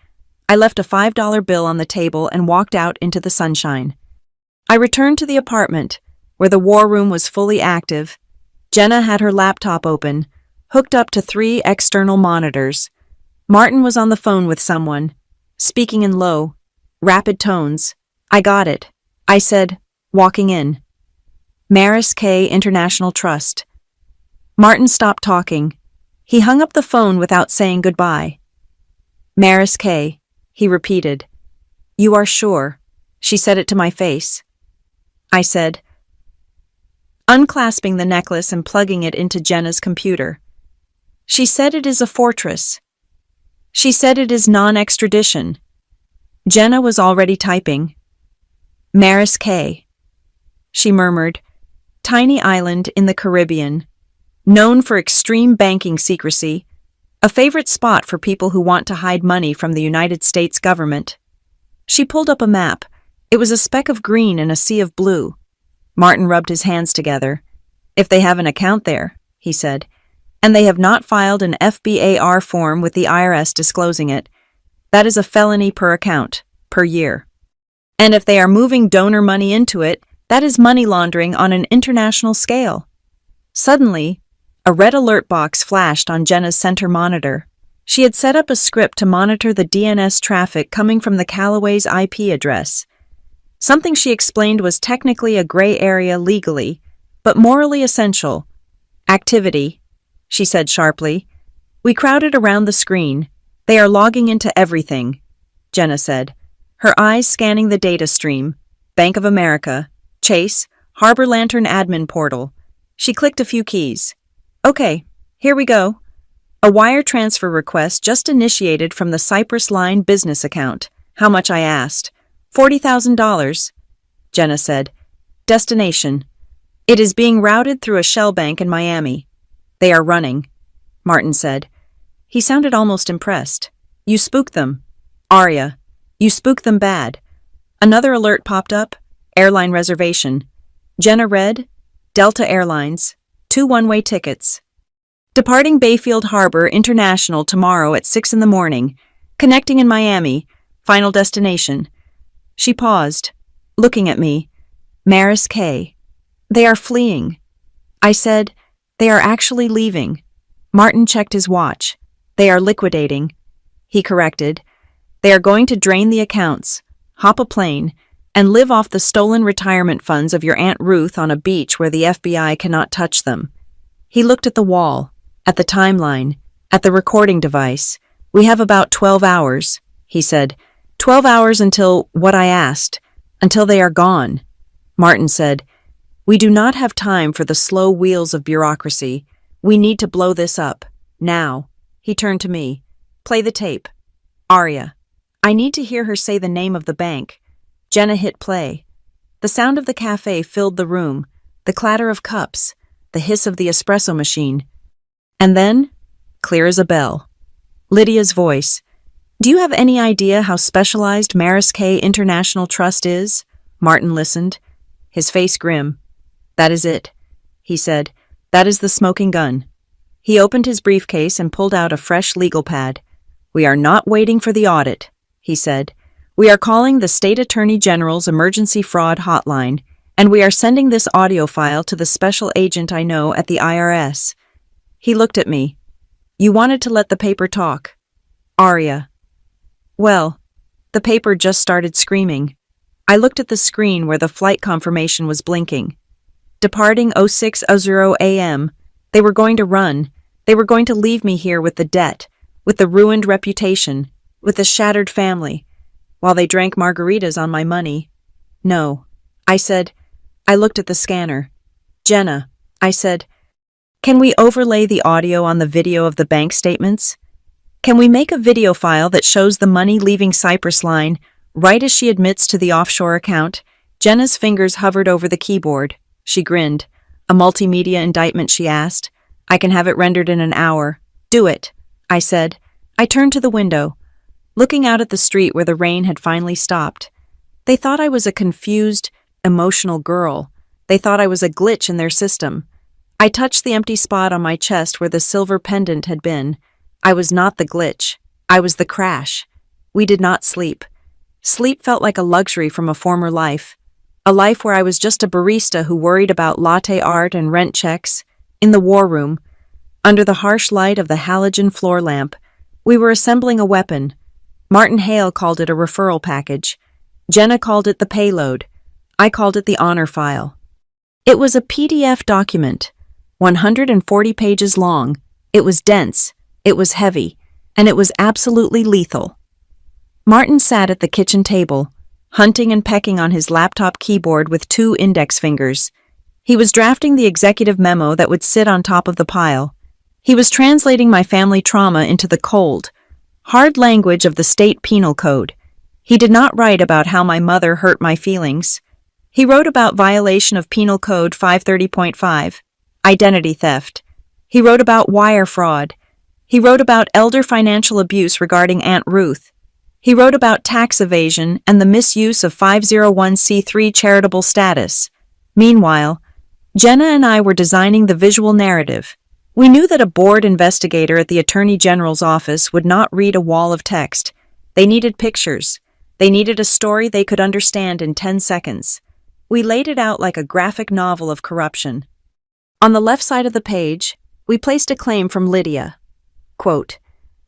I left a $5 bill on the table and walked out into the sunshine. I returned to the apartment, where the war room was fully active. Jenna had her laptop open, hooked up to 3 external monitors. Martin was on the phone with someone, speaking in low, rapid tones. "I got it," I said, walking in. "Maris K. International Trust." Martin stopped talking. He hung up the phone without saying goodbye. "Maris K.," he repeated. "You are sure?" She said it to my face. I said, unclasping the necklace and plugging it into Jenna's computer. "She said it is a fortress. She said it is non-extradition." Jenna was already typing. "Maris K.," she murmured. "Tiny island in the Caribbean, known for extreme banking secrecy, a favorite spot for people who want to hide money from the United States government." She pulled up a map. It was a speck of green in a sea of blue. Martin rubbed his hands together. "If they have an account there," he said, "and they have not filed an FBAR form with the IRS disclosing it, that is a felony per account, per year. And if they are moving donor money into it, that is money laundering on an international scale." Suddenly, a red alert box flashed on Jenna's center monitor. She had set up a script to monitor the DNS traffic coming from the Callaway's IP address. Something she explained was technically a gray area legally, but morally essential. "Activity," she said sharply. We crowded around the screen. "They are logging into everything," Jenna said, her eyes scanning the data stream. "Bank of America, Chase, Harbor Lantern admin portal." She clicked a few keys. "Okay, here we go. A wire transfer request just initiated from the Cypress Line business account." "How much?" I asked. $40,000, Jenna said. "Destination. It is being routed through a shell bank in Miami." "They are running," Martin said. He sounded almost impressed. "You spooked them. Arya, you spooked them bad." Another alert popped up. Airline reservation. Jenna read, "Delta Airlines, 2 one-way tickets. Departing Bayfield Harbor International tomorrow at 6 in the morning. Connecting in Miami. Final destination." She paused, looking at me. "Maris K. They are fleeing." I said, "They are actually leaving." Martin checked his watch. "They are liquidating," he corrected. "They are going to drain the accounts, hop a plane, and live off the stolen retirement funds of your Aunt Ruth on a beach where the FBI cannot touch them." He looked at the wall, at the timeline, at the recording device. "We have about 12 hours, he said. 12 hours until what?" I asked. "Until they are gone." Martin said, "We do not have time for the slow wheels of bureaucracy. We need to blow this up. Now." He turned to me. "Play the tape. Arya." I need to hear her say the name of the bank. Jenna hit play. The sound of the cafe filled the room, the clatter of cups, the hiss of the espresso machine. And then, clear as a bell, Lydia's voice. "Do you have any idea how specialized Maris K. International Trust is?" Martin listened, his face grim. "That is it," he said. "That is the smoking gun." He opened his briefcase and pulled out a fresh legal pad. "We are not waiting for the audit," he said. We are calling the State Attorney General's Emergency Fraud Hotline, and we are sending this audio file to the special agent I know at the IRS. He looked at me. You wanted to let the paper talk. Aria. Well, the paper just started screaming. I looked at the screen where the flight confirmation was blinking. Departing 06:00 a.m., they were going to run. They were going to leave me here with the debt, with the ruined reputation, with the shattered family, while they drank margaritas on my money. No, I said. I looked at the scanner. Jenna, I said, can we overlay the audio on the video of the bank statements? Can we make a video file that shows the money leaving Cypress Line right as she admits to the offshore account? Jenna's fingers hovered over the keyboard. She grinned. A multimedia indictment, she asked. I can have it rendered in an hour. Do it, I said. I turned to the window, looking out at the street where the rain had finally stopped. They thought I was a confused, emotional girl. They thought I was a glitch in their system. I touched the empty spot on my chest where the silver pendant had been. I was not the glitch. I was the crash. We did not sleep. Sleep felt like a luxury from a former life. A life where I was just a barista who worried about latte art and rent checks. In the war room, under the harsh light of the halogen floor lamp, we were assembling a weapon. Martin Hale called it a referral package. Jenna called it the payload. I called it the honor file. It was a PDF document, 140 pages long. It was dense, it was heavy, and it was absolutely lethal. Martin sat at the kitchen table, hunting and pecking on his laptop keyboard with 2 index fingers. He was drafting the executive memo that would sit on top of the pile. He was translating my family trauma into the cold, hard language of the state penal code. He did not write about how my mother hurt my feelings. He wrote about violation of Penal Code 530.5, identity theft. He wrote about wire fraud. He wrote about elder financial abuse regarding Aunt Ruth. He wrote about tax evasion and the misuse of 501c3 charitable status. Meanwhile, Jenna and I were designing the visual narrative. We knew that a bored investigator at the Attorney General's office would not read a wall of text. They needed pictures. They needed a story they could understand in 10 seconds. We laid it out like a graphic novel of corruption. On the left side of the page, we placed a claim from Lydia. Quote,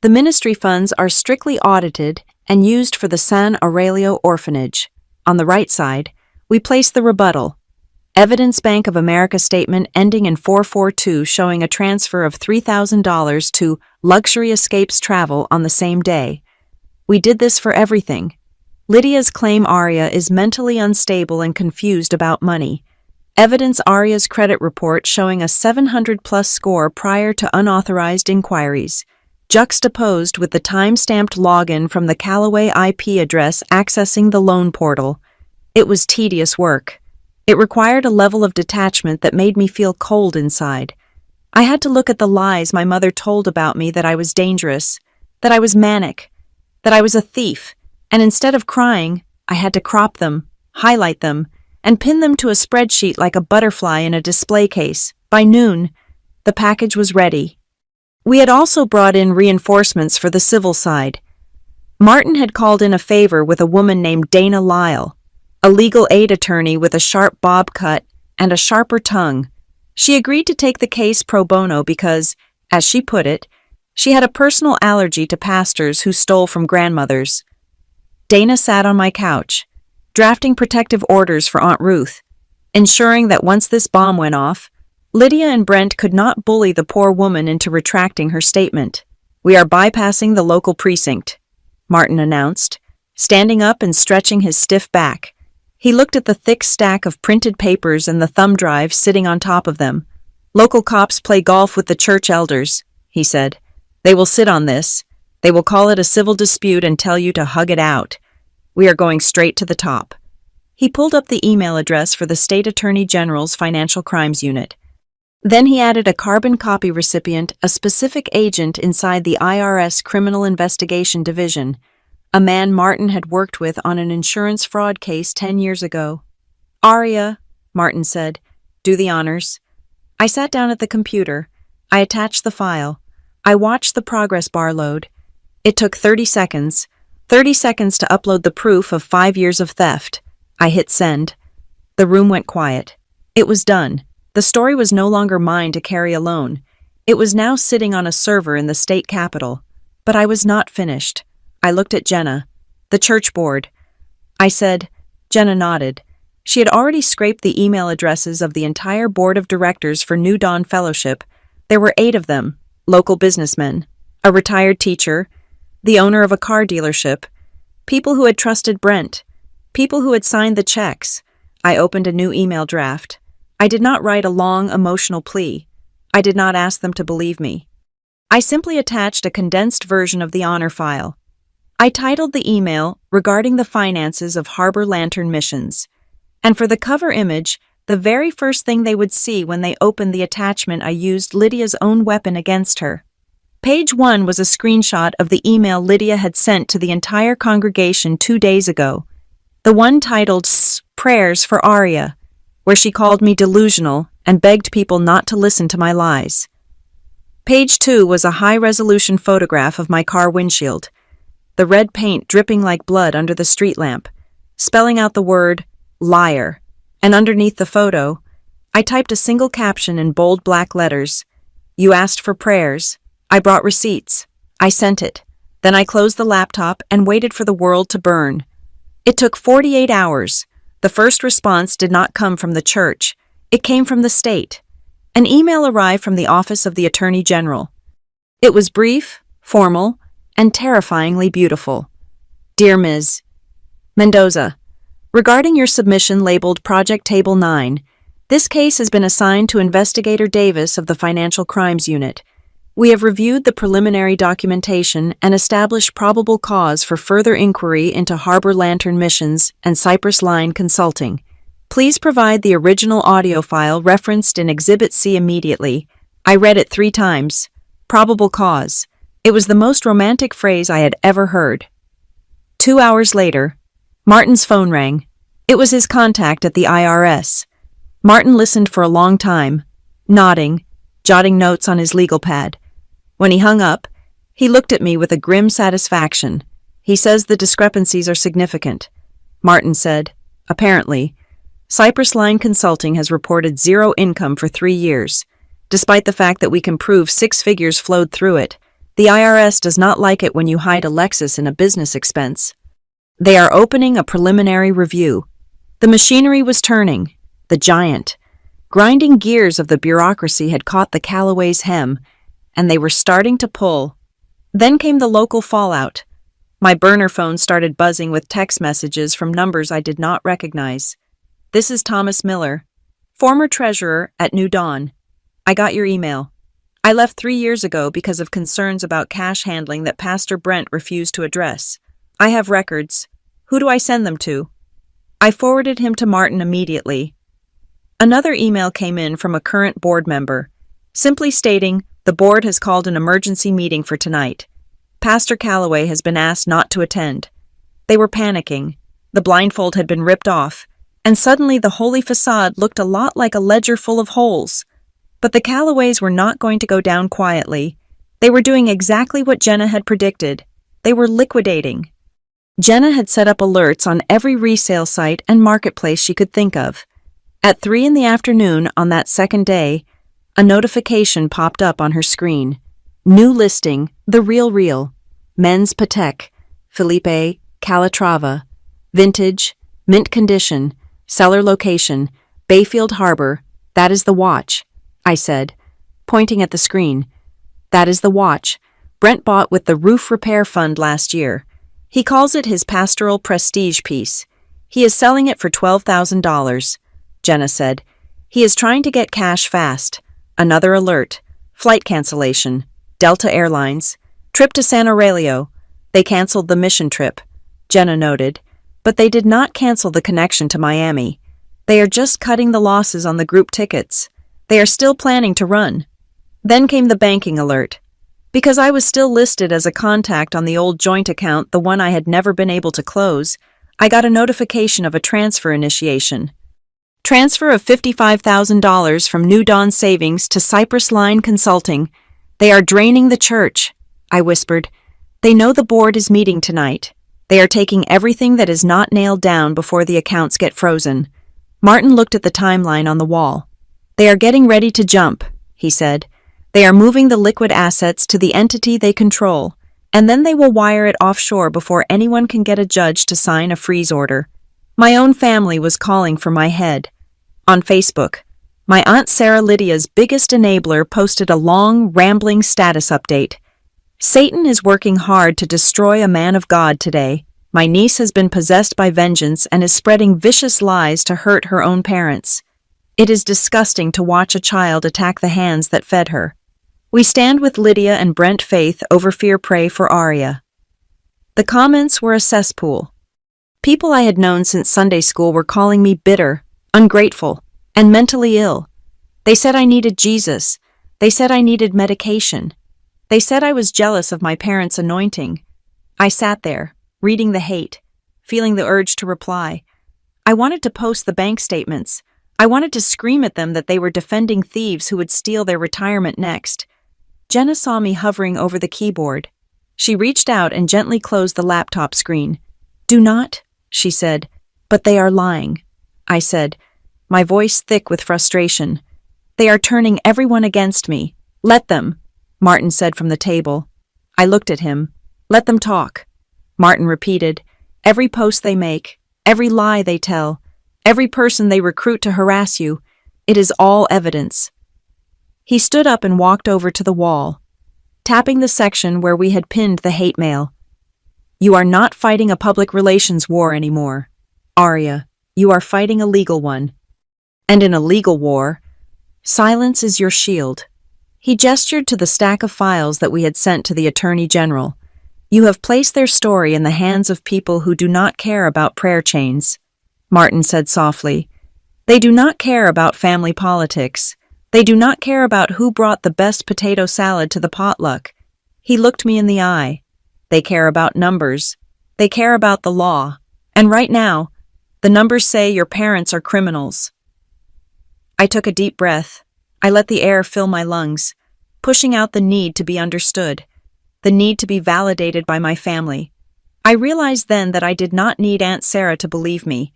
the ministry funds are strictly audited and used for the San Aurelio orphanage. On the right side, we placed the rebuttal. Evidence Bank of America statement ending in 442 showing a transfer of $3,000 to Luxury Escapes Travel on the same day. We did this for everything. Lydia's claim Aria is mentally unstable and confused about money. Evidence Aria's credit report showing a 700-plus score prior to unauthorized inquiries, juxtaposed with the time-stamped login from the Callaway IP address accessing the loan portal. It was tedious work. It required a level of detachment that made me feel cold inside. I had to look at the lies my mother told about me, that I was dangerous, that I was manic, that I was a thief, and instead of crying, I had to crop them, highlight them, and pin them to a spreadsheet like a butterfly in a display case. By noon, the package was ready. We had also brought in reinforcements for the civil side. Martin had called in a favor with a woman named Dana Lyle, a legal aid attorney with a sharp bob cut and a sharper tongue. She agreed to take the case pro bono because, as she put it, she had a personal allergy to pastors who stole from grandmothers. Dana sat on my couch, drafting protective orders for Aunt Ruth, ensuring that once this bomb went off, Lydia and Brent could not bully the poor woman into retracting her statement. We are bypassing the local precinct, Martin announced, standing up and stretching his stiff back. He looked at the thick stack of printed papers and the thumb drive sitting on top of them. Local cops play golf with the church elders, he said. They will sit on this. They will call it a civil dispute and tell you to hug it out. We are going straight to the top. He pulled up the email address for the State Attorney General's Financial Crimes Unit. Then he added a carbon copy recipient, a specific agent inside the IRS Criminal Investigation Division, a man Martin had worked with on an insurance fraud case 10 years ago. Aria, Martin said, do the honors. I sat down at the computer. I attached the file. I watched the progress bar load. It took 30 seconds. 30 seconds to upload the proof of 5 years of theft. I hit send. The room went quiet. It was done. The story was no longer mine to carry alone. It was now sitting on a server in the state capitol. But I was not finished. I looked at Jenna, the church board. I said, Jenna nodded. She had already scraped the email addresses of the entire board of directors for New Dawn Fellowship. There were 8 of them, local businessmen, a retired teacher, the owner of a car dealership, people who had trusted Brent, people who had signed the checks. I opened a new email draft. I did not write a long, emotional plea. I did not ask them to believe me. I simply attached a condensed version of the honor file. I titled the email regarding the finances of Harbor Lantern Missions. And for the cover image, the very first thing they would see when they opened the attachment, I used Lydia's own weapon against her. Page 1 was a screenshot of the email Lydia had sent to the entire congregation 2 days ago. The one titled Prayers for Aria, where she called me delusional and begged people not to listen to my lies. Page 2 was a high-resolution photograph of my car windshield, the red paint dripping like blood under the street lamp, spelling out the word liar, and underneath the photo, I typed a single caption in bold black letters. You asked for prayers. I brought receipts. I sent it. Then I closed the laptop and waited for the world to burn. It took 48 hours. The first response did not come from the church. It came from the state. An email arrived from the Office of the Attorney General. It was brief, formal, and terrifyingly beautiful. Dear Ms. Mendoza, regarding your submission labeled Project Table 9, this case has been assigned to Investigator Davis of the Financial Crimes Unit. We have reviewed the preliminary documentation and established probable cause for further inquiry into Harbor Lantern Missions and Cypress Line Consulting. Please provide the original audio file referenced in Exhibit C immediately. I read it 3 times. Probable cause. It was the most romantic phrase I had ever heard. 2 hours later, Martin's phone rang. It was his contact at the IRS. Martin listened for a long time, nodding, jotting notes on his legal pad. When he hung up, he looked at me with a grim satisfaction. He says the discrepancies are significant. Martin said, apparently, Cypress Line Consulting has reported 0 income for 3 years. Despite the fact that we can prove 6 figures flowed through it, the IRS does not like it when you hide a Lexus in a business expense. They are opening a preliminary review. The machinery was turning. The giant, grinding gears of the bureaucracy had caught the Callaway's hem, and they were starting to pull. Then came the local fallout. My burner phone started buzzing with text messages from numbers I did not recognize. This is Thomas Miller, former treasurer at New Dawn. I got your email. I left 3 years ago because of concerns about cash handling that Pastor Brent refused to address. I have records. Who do I send them to? I forwarded him to Martin immediately. Another email came in from a current board member, simply stating, the board has called an emergency meeting for tonight. Pastor Callaway has been asked not to attend. They were panicking. The blindfold had been ripped off, and suddenly the holy facade looked a lot like a ledger full of holes. But the Callaways were not going to go down quietly. They were doing exactly what Jenna had predicted. They were liquidating. Jenna had set up alerts on every resale site and marketplace she could think of. At 3 p.m. on that second day, a notification popped up on her screen. New listing, The Real, Men's Patek, Felipe Calatrava, Vintage, Mint Condition, Seller Location, Bayfield Harbor. That is the watch, I said, pointing at the screen. That is the watch Brent bought with the roof repair fund last year. He calls it his pastoral prestige piece. He is selling it for $12,000, Jenna said. He is trying to get cash fast. Another alert. Flight cancellation. Delta Airlines. Trip to San Aurelio. They canceled the mission trip, Jenna noted. But they did not cancel the connection to Miami. They are just cutting the losses on the group tickets. They are still planning to run. Then came the banking alert. Because I was still listed as a contact on the old joint account, the one I had never been able to close, I got a notification of a transfer initiation. Transfer of $55,000 from New Dawn Savings to Cypress Line Consulting. They are draining the church, I whispered. They know the board is meeting tonight. They are taking everything that is not nailed down before the accounts get frozen. Martin looked at the timeline on the wall. They are getting ready to jump, he said. They are moving the liquid assets to the entity they control, and then they will wire it offshore before anyone can get a judge to sign a freeze order. My own family was calling for my head. On Facebook, my Aunt Sarah Lydia's biggest enabler posted a long, rambling status update. Satan is working hard to destroy a man of God today. My niece has been possessed by vengeance and is spreading vicious lies to hurt her own parents. It is disgusting to watch a child attack the hands that fed her. We stand with Lydia and Brent Faith over fear pray for Aria. The comments were a cesspool. People I had known since Sunday school were calling me bitter, ungrateful, and mentally ill. They said I needed Jesus. They said I needed medication. They said I was jealous of my parents' anointing. I sat there, reading the hate, feeling the urge to reply. I wanted to post the bank statements. I wanted to scream at them that they were defending thieves who would steal their retirement next. Jenna saw me hovering over the keyboard. She reached out and gently closed the laptop screen. "Do not," she said. "But they are lying," I said, my voice thick with frustration. "They are turning everyone against me. Let them," Martin said from the table. I looked at him. "Let them talk," Martin repeated. "Every post they make, every lie they tell, every person they recruit to harass you, it is all evidence." He stood up and walked over to the wall, tapping the section where we had pinned the hate mail. "You are not fighting a public relations war anymore, Aria. You are fighting a legal one. And in a legal war, silence is your shield." He gestured to the stack of files that we had sent to the Attorney General. "You have placed their story in the hands of people who do not care about prayer chains," Martin said softly. "They do not care about family politics. They do not care about who brought the best potato salad to the potluck." He looked me in the eye. "They care about numbers. They care about the law. And right now, the numbers say your parents are criminals." I took a deep breath. I let the air fill my lungs, pushing out the need to be understood, the need to be validated by my family. I realized then that I did not need Aunt Sarah to believe me.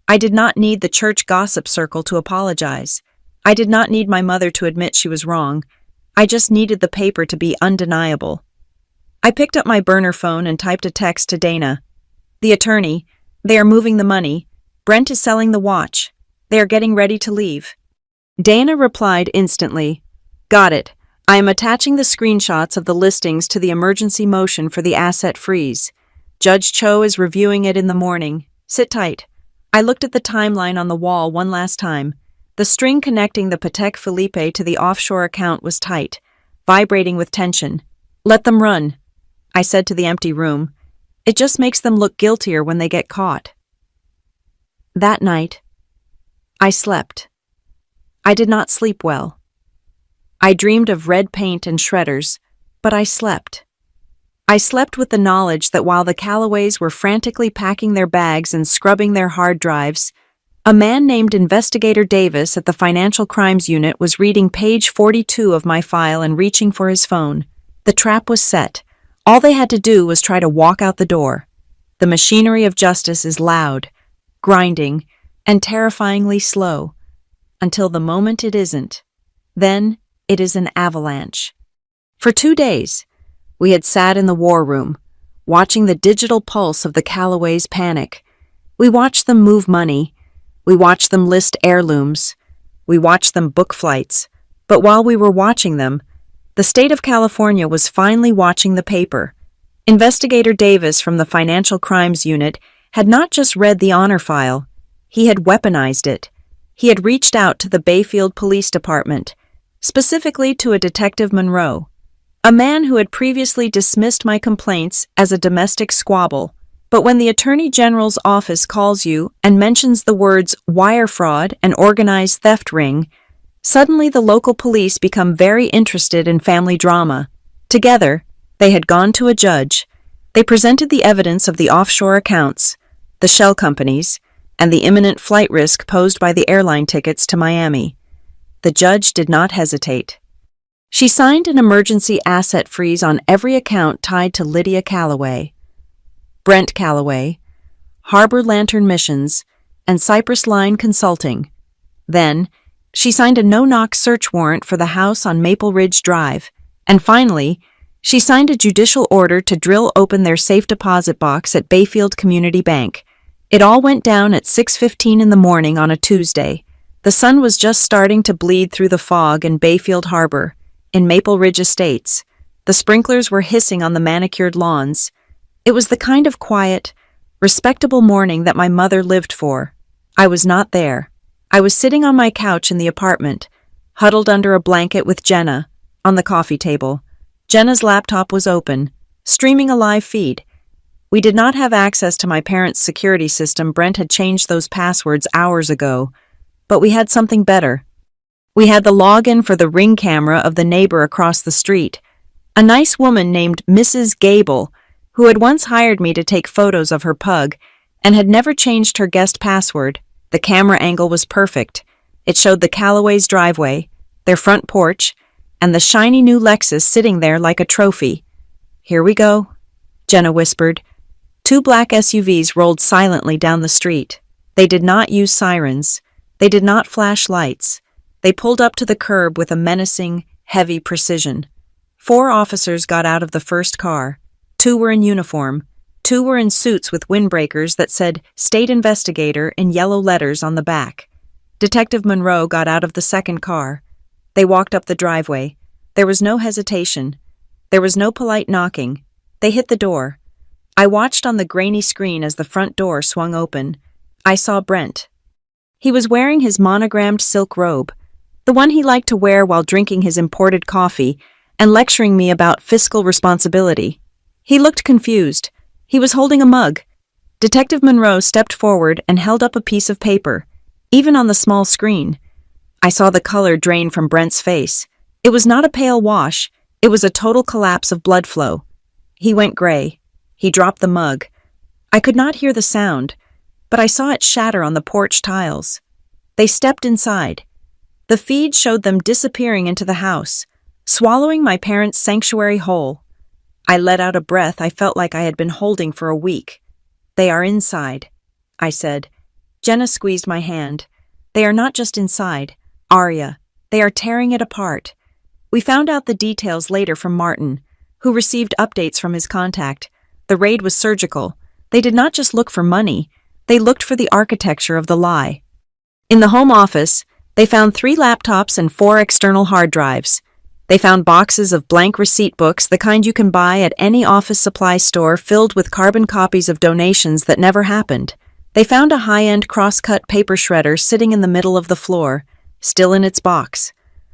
I did not need the church gossip circle to apologize. I did not need my mother to admit she was wrong. I just needed the paper to be undeniable. I picked up my burner phone and typed a text to Dana. "The attorney. They are moving the money. Brent is selling the watch. They are getting ready to leave." Dana replied instantly. "Got it. I am attaching the screenshots of the listings to the emergency motion for the asset freeze. Judge Cho is reviewing it in the morning. Sit tight." I looked at the timeline on the wall one last time. The string connecting the Patek Philippe to the offshore account was tight, vibrating with tension. "Let them run," I said to the empty room. "It just makes them look guiltier when they get caught." That night, I slept. I did not sleep well. I dreamed of red paint and shredders, but I slept. I slept with the knowledge that while the Callaways were frantically packing their bags and scrubbing their hard drives, a man named Investigator Davis at the Financial Crimes Unit was reading page 42 of my file and reaching for his phone. The trap was set. All they had to do was try to walk out the door. The machinery of justice is loud, grinding, and terrifyingly slow, until the moment it isn't. Then it is an avalanche. For 2 days, we had sat in the war room, watching the digital pulse of the Callaways panic. We watched them move money. We watched them list heirlooms. We watched them book flights. But while we were watching them, the state of California was finally watching the paper. Investigator Davis from the Financial Crimes Unit had not just read the honor file, he had weaponized it. He had reached out to the Bayfield Police Department, specifically to a Detective Monroe, a man who had previously dismissed my complaints as a domestic squabble. But when the Attorney General's office calls you and mentions the words wire fraud and organized theft ring, suddenly the local police become very interested in family drama. Together, they had gone to a judge. They presented the evidence of the offshore accounts, the shell companies, and the imminent flight risk posed by the airline tickets to Miami. The judge did not hesitate. She signed an emergency asset freeze on every account tied to Lydia Callaway. Brent Calloway, Harbor Lantern Missions, and Cypress Line Consulting. Then, she signed a no-knock search warrant for the house on Maple Ridge Drive. And finally, she signed a judicial order to drill open their safe deposit box at Bayfield Community Bank. It all went down at 6:15 in the morning on a Tuesday. The sun was just starting to bleed through the fog in Bayfield Harbor, in Maple Ridge Estates. The sprinklers were hissing on the manicured lawns. It was the kind of quiet, respectable morning that my mother lived for. I was not there. I was sitting on my couch in the apartment, huddled under a blanket with Jenna, on the coffee table. Jenna's laptop was open, streaming a live feed. We did not have access to my parents' security system. Brent had changed those passwords hours ago. But we had something better. We had the login for the Ring camera of the neighbor across the street, a nice woman named Mrs. Gable, who had once hired me to take photos of her pug and had never changed her guest password. The camera angle was perfect. It showed the Calloway's driveway, their front porch, and the shiny new Lexus sitting there like a trophy. "Here we go," Jenna whispered. Two black SUVs rolled silently down the street. They did not use sirens. They did not flash lights. They pulled up to the curb with a menacing, heavy precision. 4 officers got out of the first car. 2 were in uniform. 2 were in suits with windbreakers that said State Investigator in yellow letters on the back. Detective Monroe got out of the second car. They walked up the driveway. There was no hesitation. There was no polite knocking. They hit the door. I watched on the grainy screen as the front door swung open. I saw Brent. He was wearing his monogrammed silk robe, the one he liked to wear while drinking his imported coffee and lecturing me about fiscal responsibility. He looked confused. He was holding a mug. Detective Monroe stepped forward and held up a piece of paper, even on the small screen. I saw the color drain from Brent's face. It was not a pale wash. It was a total collapse of blood flow. He went gray. He dropped the mug. I could not hear the sound, but I saw it shatter on the porch tiles. They stepped inside. The feed showed them disappearing into the house, swallowing my parents' sanctuary whole. I let out a breath I felt like I had been holding for a week. "They are inside," I said. Jenna squeezed my hand. "They are not just inside, Arya. They are tearing it apart." We found out the details later from Martin, who received updates from his contact. The raid was surgical. They did not just look for money. They looked for the architecture of the lie. In the home office, they found 3 laptops and 4 external hard drives. They found boxes of blank receipt books, the kind you can buy at any office supply store, filled with carbon copies of donations that never happened. They found a high-end cross-cut paper shredder sitting in the middle of the floor, still in its box,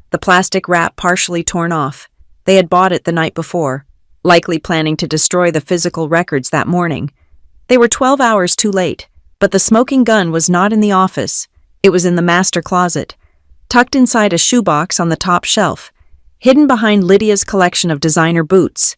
the plastic wrap partially torn off. They had bought it the night before, likely planning to destroy the physical records that morning. They were 12 hours too late, but the smoking gun was not in the office. It was in the master closet, tucked inside a shoebox on the top shelf, hidden behind Lydia's collection of designer boots.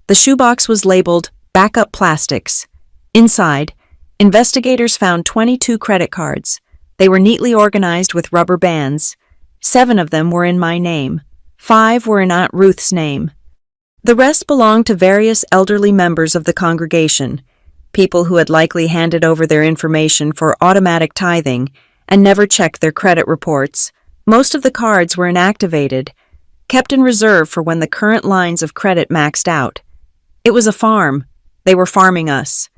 The shoebox was labeled Backup Plastics. Inside, investigators found 22 credit cards. They were neatly organized with rubber bands. 7 of them were in my name. 5 were in Aunt Ruth's name. The rest belonged to various elderly members of the congregation, people who had likely handed over their information for automatic tithing and never checked their credit reports. Most of the cards were inactivated, kept in reserve for when the current lines of credit maxed out. It was a farm. They were farming us.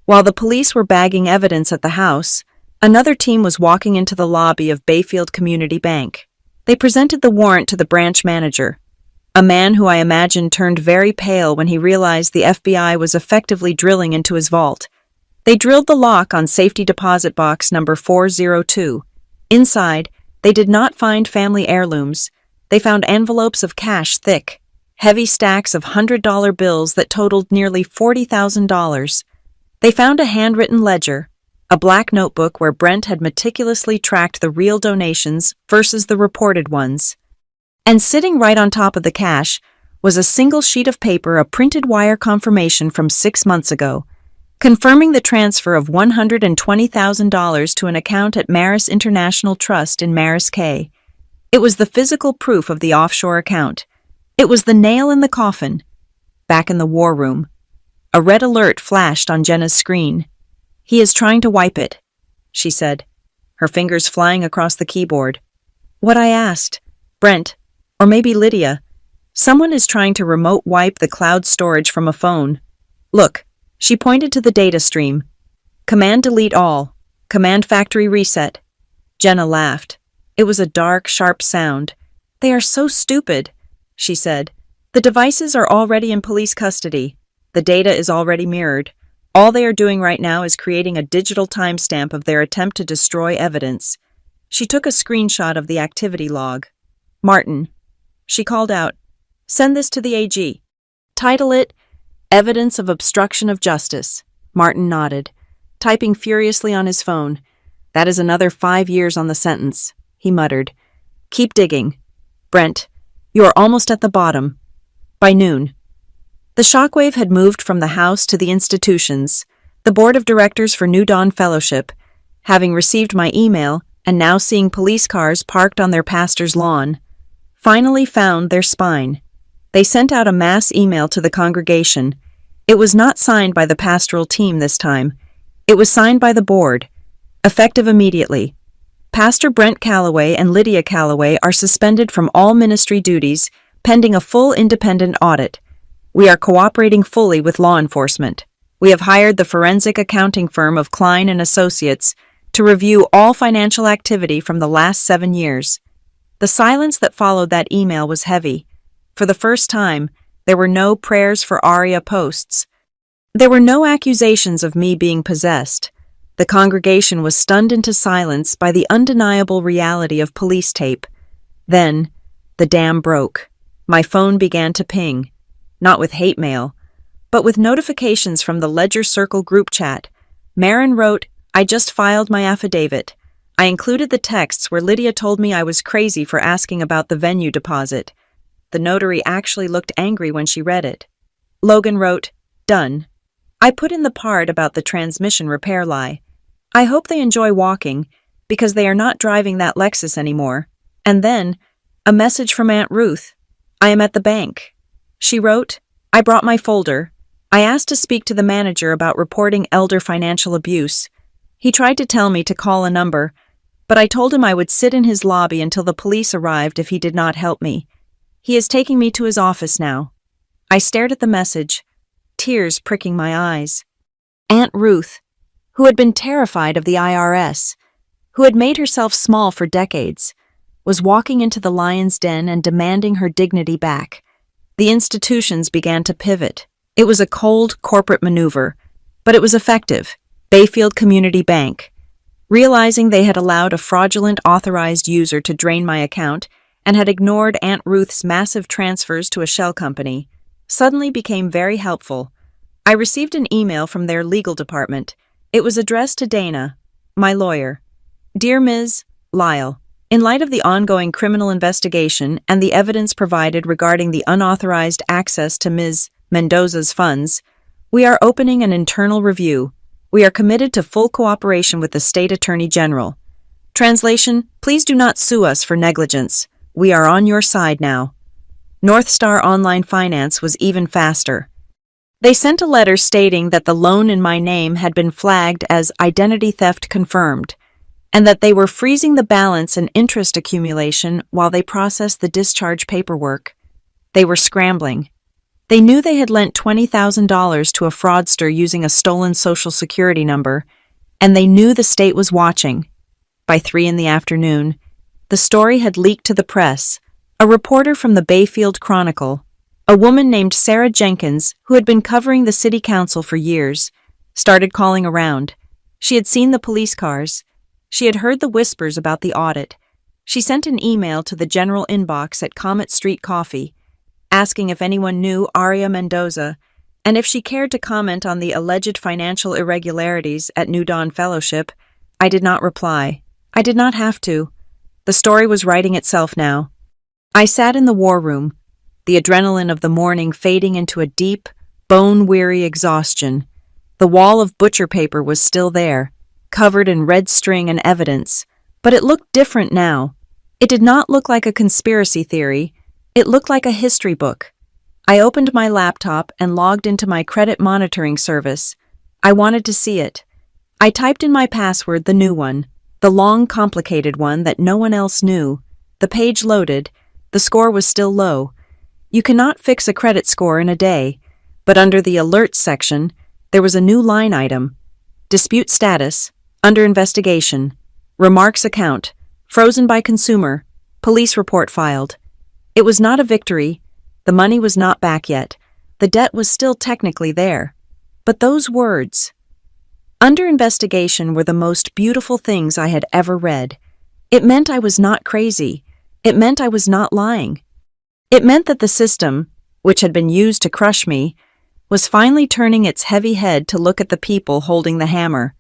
While the police were bagging evidence at the house, another team was walking into the lobby of Bayfield Community Bank. They presented the warrant to the branch manager, a man who I imagine turned very pale when he realized the FBI was effectively drilling into his vault. They drilled the lock on safety deposit box number 402. Inside, they did not find family heirlooms. They found envelopes of cash thick, heavy stacks of $100 bills that totaled nearly $40,000. They found a handwritten ledger, a black notebook where Brent had meticulously tracked the real donations versus the reported ones. And sitting right on top of the cash was a single sheet of paper, a printed wire confirmation from 6 months ago, confirming the transfer of $120,000 to an account at Maris International Trust in Maris K. It was the physical proof of the offshore account. It was the nail in the coffin. Back in the war room, A red alert flashed on Jenna's screen. "He is trying to wipe it," she said, her fingers flying across the keyboard. "What I asked, Brent, or maybe Lydia. Someone is trying to remote wipe the cloud storage from a phone. Look," she pointed to the data stream. "Command delete all. Command factory reset." Jenna laughed. It was a dark, sharp sound. "They are so stupid," she said. "The devices are already in police custody. The data is already mirrored. All they are doing right now is creating a digital timestamp of their attempt to destroy evidence." She took a screenshot of the activity log. "Martin," she called out, "send this to the AG. Title it, Evidence of Obstruction of Justice." Martin nodded, typing furiously on his phone. "That is another 5 years on the sentence," he muttered. "Keep digging. Brent, you are almost at the bottom. By noon." The shockwave had moved from the house to the institutions. The board of directors for New Dawn Fellowship, having received my email and now seeing police cars parked on their pastor's lawn, finally found their spine. They sent out a mass email to the congregation. It was not signed by the pastoral team this time. It was signed by the board, effective immediately. Pastor Brent Calloway and Lydia Calloway are suspended from all ministry duties pending a full independent audit. We are cooperating fully with law enforcement. We have hired the forensic accounting firm of Klein and Associates to review all financial activity from the last 7 years. The silence that followed that email was heavy. For the first time, there were no prayers for Aria posts. There were no accusations of me being possessed. The congregation was stunned into silence by the undeniable reality of police tape. Then, the dam broke. My phone began to ping. Not with hate mail, but with notifications from the Ledger Circle group chat. Marin wrote, "I just filed my affidavit." I included the texts where Lydia told me I was crazy for asking about the venue deposit. The notary actually looked angry when she read it. Logan wrote, "Done." I put in the part about the transmission repair lie. "I hope they enjoy walking, because they are not driving that Lexus anymore." And then, a message from Aunt Ruth. "I am at the bank." She wrote, "I brought my folder. I asked to speak to the manager about reporting elder financial abuse. He tried to tell me to call a number, but I told him I would sit in his lobby until the police arrived if he did not help me. He is taking me to his office now." I stared at the message, tears pricking my eyes. Aunt Ruth, who had been terrified of the IRS, who had made herself small for decades, was walking into the lion's den and demanding her dignity back. The institutions began to pivot. It was a cold corporate maneuver, but it was effective. Bayfield Community Bank, realizing they had allowed a fraudulent authorized user to drain my account and had ignored Aunt Ruth's massive transfers to a shell company, suddenly became very helpful. I received an email from their legal department. It was addressed to Dana, my lawyer. "Dear Ms. Lyle, in light of the ongoing criminal investigation and the evidence provided regarding the unauthorized access to Ms. Mendoza's funds, we are opening an internal review. We are committed to full cooperation with the State Attorney General. Translation, please do not sue us for negligence. We are on your side now." North Star Online Finance was even faster. They sent a letter stating that the loan in my name had been flagged as identity theft confirmed, and that they were freezing the balance and interest accumulation while they processed the discharge paperwork. They were scrambling. They knew they had lent $20,000 to a fraudster using a stolen Social Security number, and they knew the state was watching. By 3 p.m, the story had leaked to the press. A reporter from the Bayfield Chronicle, a woman named Sarah Jenkins, who had been covering the city council for years, started calling around. She had seen the police cars. She had heard the whispers about the audit. She sent an email to the general inbox at Comet Street Coffee, asking if anyone knew Aria Mendoza, and if she cared to comment on the alleged financial irregularities at New Dawn Fellowship. I did not reply. I did not have to. The story was writing itself now. I sat in the war room, the adrenaline of the morning fading into a deep, bone-weary exhaustion. The wall of butcher paper was still there, covered in red string and evidence, but it looked different now. It did not look like a conspiracy theory. It looked like a history book. I opened my laptop and logged into my credit monitoring service. I wanted to see it. I typed in my password, the new one, the long, complicated one that no one else knew. The page loaded. The score was still low. You cannot fix a credit score in a day, but under the Alerts section, there was a new line item. Dispute status, under investigation. Remarks account, frozen by consumer. Police report filed. It was not a victory. The money was not back yet. The debt was still technically there. But those words, under investigation, were the most beautiful things I had ever read. It meant I was not crazy. It meant I was not lying. It meant that the system, which had been used to crush me, was finally turning its heavy head to look at the people holding the hammer.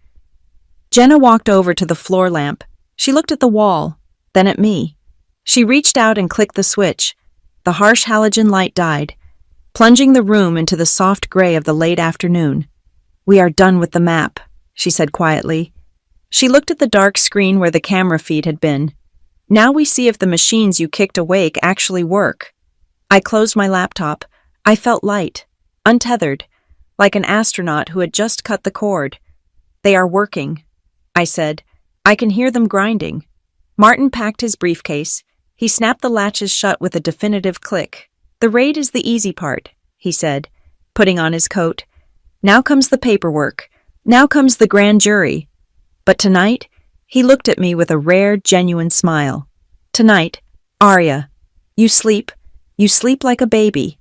Jenna walked over to the floor lamp. She looked at the wall, then at me. She reached out and clicked the switch. The harsh halogen light died, plunging the room into the soft gray of the late afternoon. "We are done with the map," she said quietly. She looked at the dark screen where the camera feed had been. "Now we see if the machines you kicked awake actually work." I closed my laptop. I felt light, untethered, like an astronaut who had just cut the cord. "They are working," I said. "I can hear them grinding." Martin packed his briefcase. He snapped the latches shut with a definitive click. "The raid is the easy part," he said, putting on his coat. "Now comes the paperwork. Now comes the grand jury." But tonight, he looked at me with a rare, genuine smile. "Tonight, Arya, you sleep like a baby.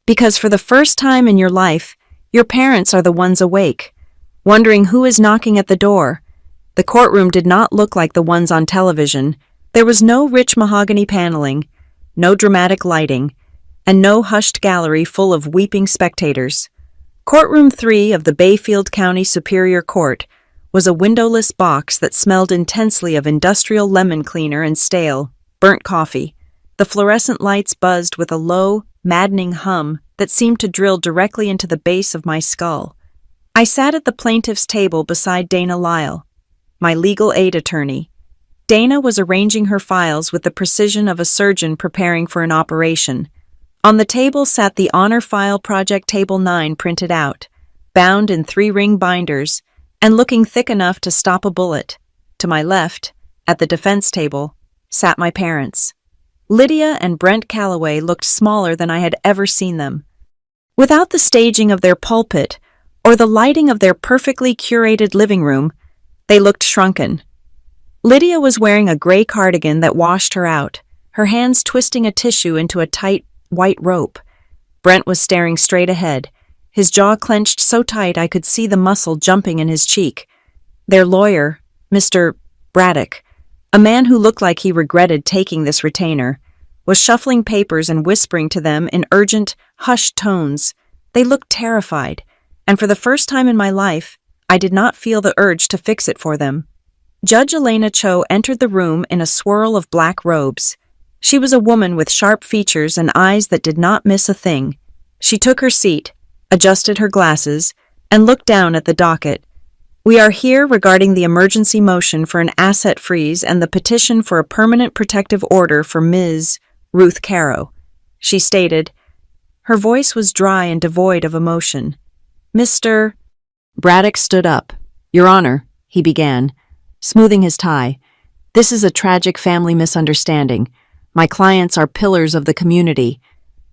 Because for the first time in your life, your parents are the ones awake, wondering who is knocking at the door." The courtroom did not look like the ones on television. There was no rich mahogany paneling, no dramatic lighting, and no hushed gallery full of weeping spectators. Courtroom 3 of the Bayfield County Superior Court was a windowless box that smelled intensely of industrial lemon cleaner and stale, burnt coffee. The fluorescent lights buzzed with a low, maddening hum that seemed to drill directly into the base of my skull. I sat at the plaintiff's table beside Dana Lyle, my legal aid attorney. Dana was arranging her files with the precision of a surgeon preparing for an operation. On the table sat the Honor File Project Table 9 printed out, bound in 3-ring binders, and looking thick enough to stop a bullet. To my left, at the defense table, sat my parents. Lydia and Brent Calloway looked smaller than I had ever seen them. Without the staging of their pulpit or the lighting of their perfectly curated living room, they looked shrunken. Lydia was wearing a gray cardigan that washed her out, her hands twisting a tissue into a tight, white rope. Brent was staring straight ahead, his jaw clenched so tight I could see the muscle jumping in his cheek. Their lawyer, Mr. Braddock, a man who looked like he regretted taking this retainer, was shuffling papers and whispering to them in urgent, hushed tones. They looked terrified, and for the first time in my life, I did not feel the urge to fix it for them. Judge Elena Cho entered the room in a swirl of black robes. She was a woman with sharp features and eyes that did not miss a thing. She took her seat, adjusted her glasses, and looked down at the docket. "We are here regarding the emergency motion for an asset freeze and the petition for a permanent protective order for Ms. Ruth Caro," she stated. Her voice was dry and devoid of emotion. "Mr. Braddock stood up. "Your Honor," he began, smoothing his tie, "this is a tragic family misunderstanding. My clients are pillars of the community.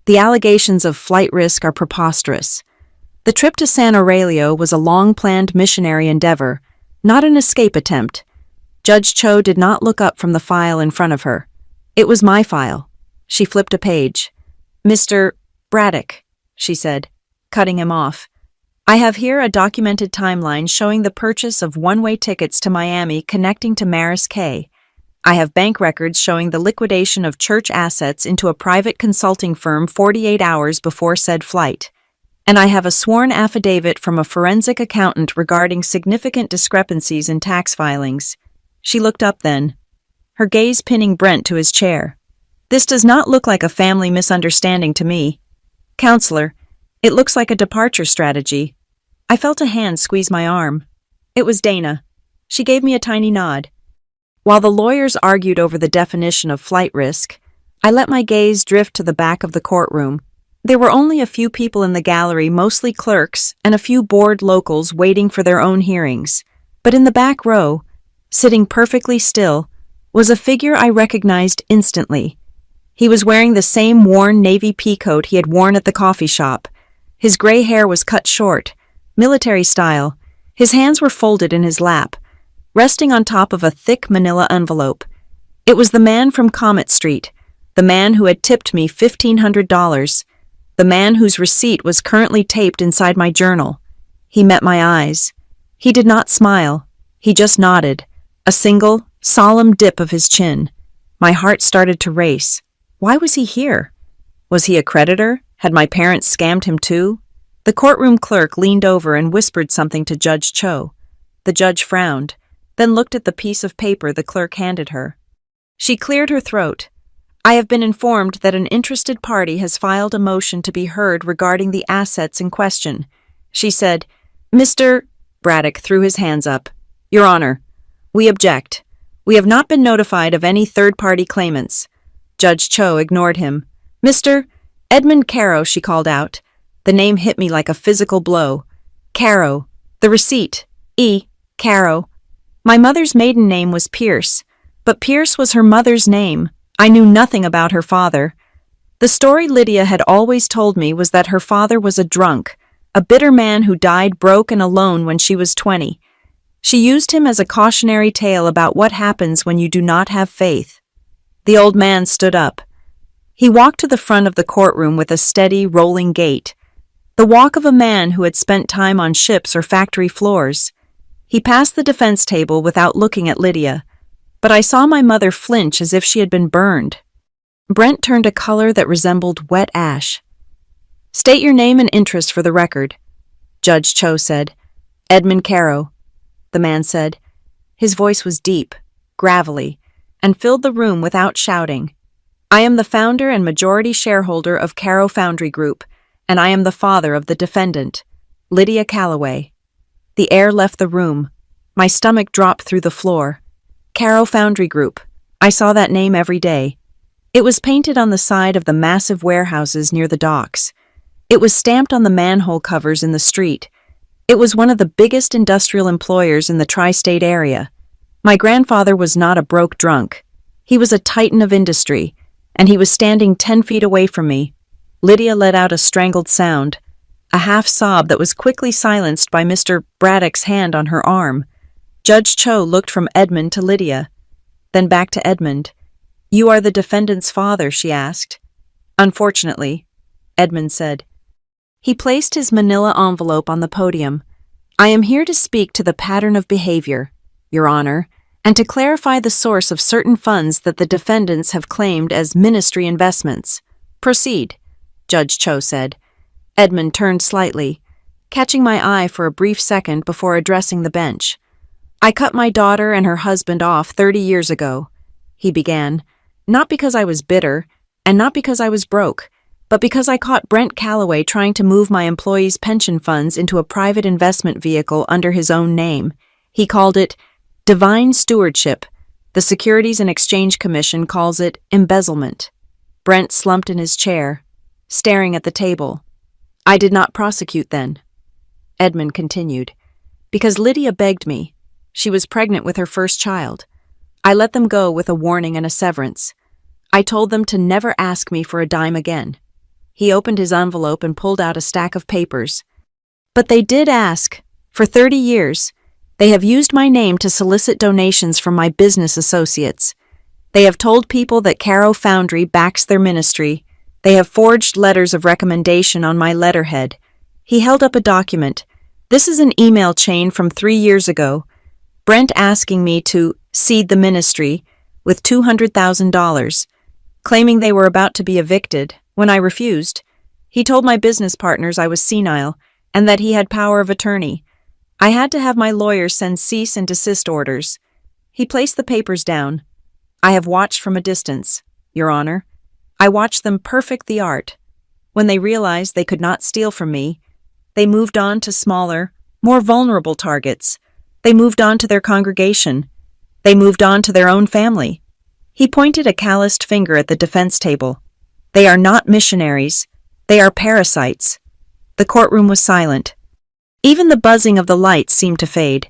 The allegations of flight risk are preposterous. The trip to San Aurelio was a long-planned missionary endeavor, not an escape attempt." Judge Cho did not look up from the file in front of her. "It was my file." She flipped a page. "Mr. Braddock," she said, cutting him off, "I have here a documented timeline showing the purchase of one-way tickets to Miami connecting to Maris K. I have bank records showing the liquidation of church assets into a private consulting firm 48 hours before said flight. And I have a sworn affidavit from a forensic accountant regarding significant discrepancies in tax filings." She looked up then, her gaze pinning Brent to his chair. "This does not look like a family misunderstanding to me. Counselor, it looks like a departure strategy." I felt a hand squeeze my arm. It was Dana. She gave me a tiny nod. While the lawyers argued over the definition of flight risk, I let my gaze drift to the back of the courtroom. There were only a few people in the gallery, mostly clerks, and a few bored locals waiting for their own hearings. But in the back row, sitting perfectly still, was a figure I recognized instantly. He was wearing the same worn navy peacoat he had worn at the coffee shop. His gray hair was cut short, military style. His hands were folded in his lap, resting on top of a thick manila envelope. It was the man from Comet Street, the man who had tipped me $1,500, the man whose receipt was currently taped inside my journal. He met my eyes. He did not smile. He just nodded, a single, solemn dip of his chin. My heart started to race. Why was he here? Was he a creditor? Had my parents scammed him too? The courtroom clerk leaned over and whispered something to Judge Cho. The judge frowned, then looked at the piece of paper the clerk handed her. She cleared her throat. I have been informed that an interested party has filed a motion to be heard regarding the assets in question. She said, Mr. Braddock threw his hands up. Your Honor, we object. We have not been notified of any third-party claimants. Judge Cho ignored him. Mr. Edmund Caro, she called out. The name hit me like a physical blow. Caro. The receipt. Caro. My mother's maiden name was Pierce, but Pierce was her mother's name. I knew nothing about her father. The story Lydia had always told me was that her father was a drunk, a bitter man who died broke and alone when she was 20. She used him as a cautionary tale about what happens when you do not have faith. The old man stood up. He walked to the front of the courtroom with a steady, rolling gait, the walk of a man who had spent time on ships or factory floors. He passed the defense table without looking at Lydia, but I saw my mother flinch as if she had been burned. Brent turned a color that resembled wet ash. State your name and interest for the record, Judge Cho said. Edmund Caro, the man said. His voice was deep, gravelly, and filled the room without shouting. I am the founder and majority shareholder of Caro Foundry Group, and I am the father of the defendant, Lydia Calloway. The air left the room. My stomach dropped through the floor. Caro Foundry Group. I saw that name every day. It was painted on the side of the massive warehouses near the docks. It was stamped on the manhole covers in the street. It was one of the biggest industrial employers in the tri-state area. My grandfather was not a broke drunk. He was a titan of industry, and he was standing 10 feet away from me. Lydia let out a strangled sound, a half-sob that was quickly silenced by Mr. Braddock's hand on her arm. Judge Cho looked from Edmund to Lydia, then back to Edmund. You are the defendant's father, she asked. Unfortunately, Edmund said. He placed his manila envelope on the podium. I am here to speak to the pattern of behavior, Your Honor, and to clarify the source of certain funds that the defendants have claimed as ministry investments. Proceed, Judge Cho said. Edmund turned slightly, catching my eye for a brief second before addressing the bench. I cut my daughter and her husband off 30 years ago, he began, not because I was bitter, and not because I was broke, but because I caught Brent Calloway trying to move my employees' pension funds into a private investment vehicle under his own name. He called it divine stewardship. The Securities and Exchange Commission calls it embezzlement. Brent slumped in his chair, staring at the table. I did not prosecute then, Edmund continued, because Lydia begged me. She was pregnant with her first child. I let them go with a warning and a severance. I told them to never ask me for a dime again. He opened his envelope and pulled out a stack of papers. But they did ask. For 30 years, they have used my name to solicit donations from my business associates. They have told people that Caro Foundry backs their ministry. They have forged letters of recommendation on my letterhead. He held up a document. This is an email chain from 3 years ago. Brent asking me to seed the ministry with $200,000, claiming they were about to be evicted. When I refused, he told my business partners I was senile and that he had power of attorney. I had to have my lawyers send cease and desist orders. He placed the papers down. I have watched from a distance, Your Honor. I watched them perfect the art. When they realized they could not steal from me, they moved on to smaller, more vulnerable targets. They moved on to their congregation. They moved on to their own family. He pointed a calloused finger at the defense table. They are not missionaries. They are parasites. The courtroom was silent. Even the buzzing of the lights seemed to fade.